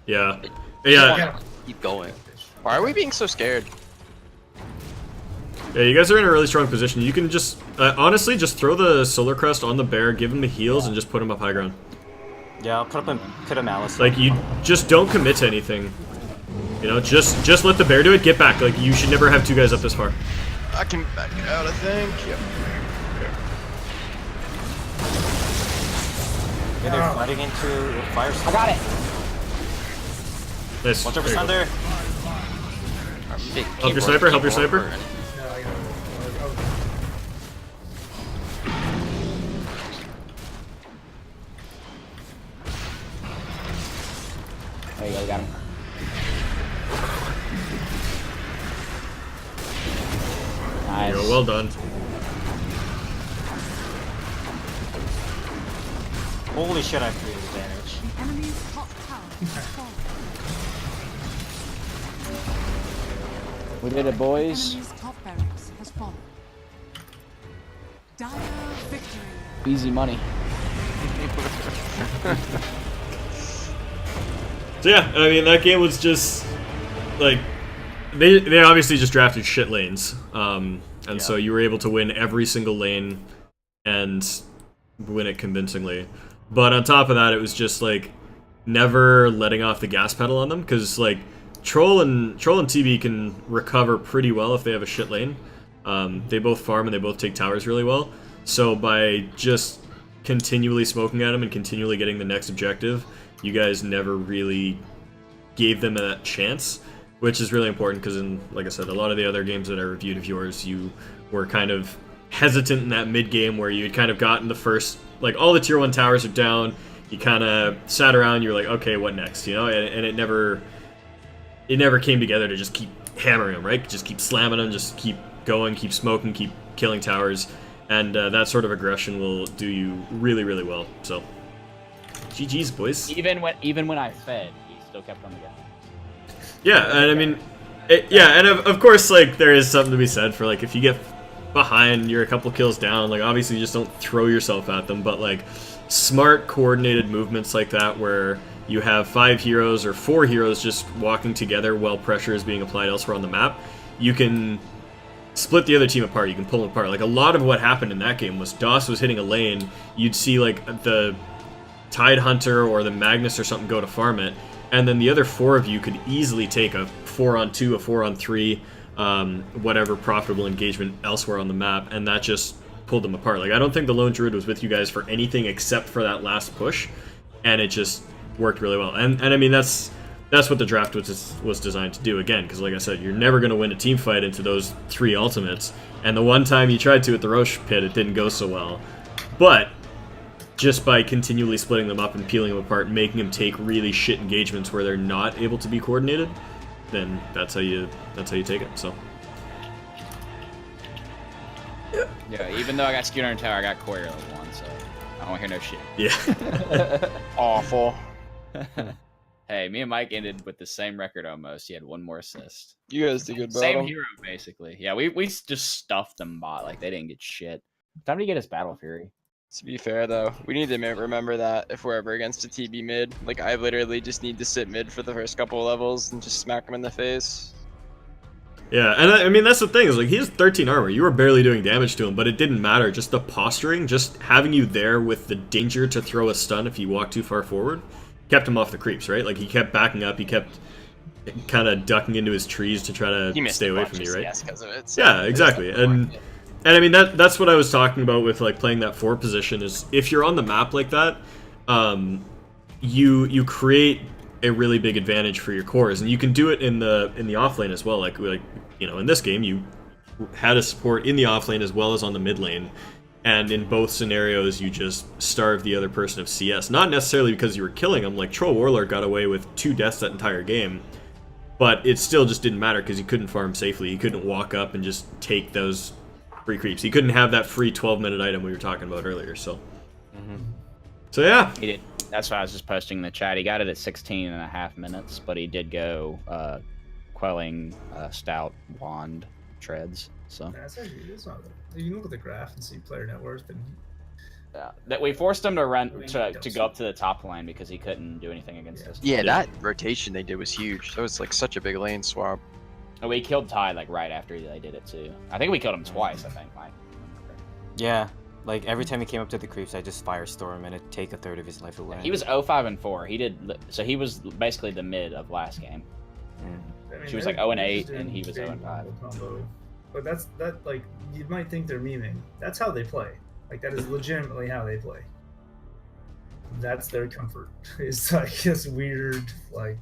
Yeah. Just Yeah. wanna keep going. Why are we being so scared? Yeah, you guys are in a really strong position. You can just, honestly, just throw the Solar Crest on the bear, give him the heals, and just put him up high ground. Yeah, I'll put a malice. Like, you just don't commit to anything. You know, just let the bear do it, get back. Like, you should never have 2 guys up this far. I can back out, I think. Yep. Yeah, they're fighting into the fire. I got it. Nice. Watch There over you go. Thunder. Help your sniper, help your sniper. No, I know. There you go. Got him. There Nice. you go, well done. Holy shit, I created damage. The enemy's top tower has fallen. We did it, boys. Enemy's top barracks has fallen. Dire victory. Easy money. So yeah, I mean, that game was just, like, they obviously just drafted shit lanes. And so you were able to win every single lane and win it convincingly. But on top of that, it was just like never letting off the gas pedal on them, because like Troll and TB can recover pretty well if they have a shit lane. They both farm and they both take towers really well. So by just continually smoking at them and continually getting the next objective, you guys never really gave them that chance, which is really important because in, like I said, a lot of the other games that I reviewed of yours, you were kind of hesitant in that mid game where you had kind of gotten the first, like all the tier 1 towers are down, you kind of sat around, you're like, okay, what next, you know, and it never came together to just keep hammering them, right? Just keep slamming them, just keep going, keep smoking, keep killing towers, and that sort of aggression will do you really, really well. So, GG's, boys. Even when I fed, he still kept on the gas. Yeah, and I mean, and of course, like there is something to be said for like if you get behind, you're a couple kills down. Like obviously, you just don't throw yourself at them, but like smart, coordinated movements like that, where you have 5 heroes or 4 heroes just walking together while pressure is being applied elsewhere on the map, you can split the other team apart, you can pull them apart. Like a lot of what happened in that game was DOS was hitting a lane, you'd see like the Tide Hunter or the Magnus or something go to farm it, and then the other 4 of you could easily take a 4-on-2, a 4-on-3, whatever profitable engagement elsewhere on the map, and that just pulled them apart. Like I don't think the Lone Druid was with you guys for anything except for that last push, and it just worked really well. And I mean that's what the draft was designed to do, again, because like I said, you're never going to win a team fight into those 3 ultimates, and the one time you tried to at the Roche pit, it didn't go so well. But just by continually splitting them up and peeling them apart, making them take really shit engagements where they're not able to be coordinated, then that's how you take it. So yeah, even though I got Scooter and Tower, I got Courier level 1, so I don't hear no shit. Yeah. Awful. Hey, me and Mike ended with the same record almost. He had 1 more assist. You guys did good battle. Same hero, basically. Yeah, we just stuffed them bot. Like, they didn't get shit. Time to get his Battle Fury. To be fair, though, we need to remember that if we're ever against a TB mid, like, I literally just need to sit mid for the first couple of levels and just smack him in the face. Yeah, and I mean, that's the thing, is like, he has 13 armor. You were barely doing damage to him, but it didn't matter. Just the posturing, just having you there with the danger to throw a stun if you walk too far forward, kept him off the creeps, right? Like, he kept backing up, he kept kind of ducking into his trees to try to stay away from you, right? Yes, because of it. So yeah, exactly. And I mean, that's what I was talking about with, like, playing that 4 position, is if you're on the map like that, you create a really big advantage for your cores, and you can do it in the off lane as well. Like you know, in this game, you had a support in the off lane as well as on the mid lane, and in both scenarios, you just starved the other person of CS. Not necessarily because you were killing them, like Troll Warlord got away with 2 deaths that entire game, but it still just didn't matter because he couldn't farm safely. He couldn't walk up and just take those free creeps. He couldn't have that free 12-minute item we were talking about earlier. So, so yeah. He did. That's why I was just posting in the chat. He got it at 16.5 minutes, but he did go quelling stout wand treads. So that's actually, it's not, you can look at the graph and see player net worth, and that we forced him to run to go up to the top lane because he couldn't do anything against us. Yeah, that rotation they did was huge. That was like such a big lane swap. And we killed Tide like right after they did it too. I think we killed him twice. I think, Mike. Yeah. Like, every time he came up to the creeps, I just firestorm and it'd take a third of his life away. He was 0-5-4. He did, so he was basically the mid of last game. I mean, She was like 0-8, and he was 0-5. But that like, you might think they're memeing. That's how they play. Like, that is legitimately how they play. That's their comfort. It's like this weird, like,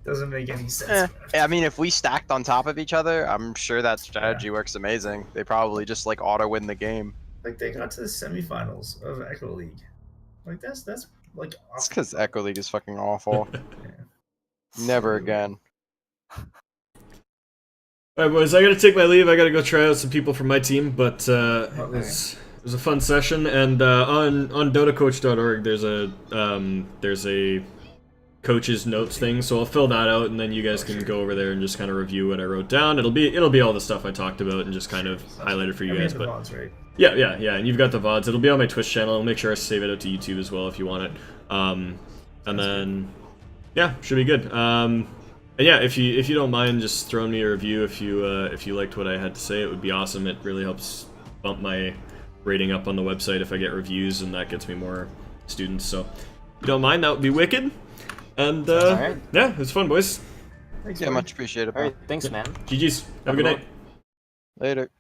doesn't make any sense. I mean, if we stacked on top of each other, I'm sure that strategy works amazing. They probably just like auto win the game. Like, they got to the semifinals of Echo League. Like, that's like. It's because Echo League is fucking awful. Never again. Alright, boys, I gotta take my leave. I gotta go try out some people from my team, but it was a fun session. And on DotaCoach.org, there's a coach's notes thing, so I'll fill that out, and then you guys can go over there and just kind of review what I wrote down. It'll be all the stuff I talked about and just kind of highlighted for you guys. But VODs, right? yeah, and you've got the VODs. It'll be on my Twitch channel. I'll make sure I save it out to YouTube as well if you want it. And then yeah, should be good. And yeah, if you don't mind just throwing me a review if you liked what I had to say, it would be awesome. It really helps bump my rating up on the website if I get reviews, and that gets me more students. So if you don't mind, that would be wicked. And Alright. yeah, it was fun, boys. Thanks, Yeah, man. much appreciated. Alright, thanks, man. GG's. Have a good night. Later.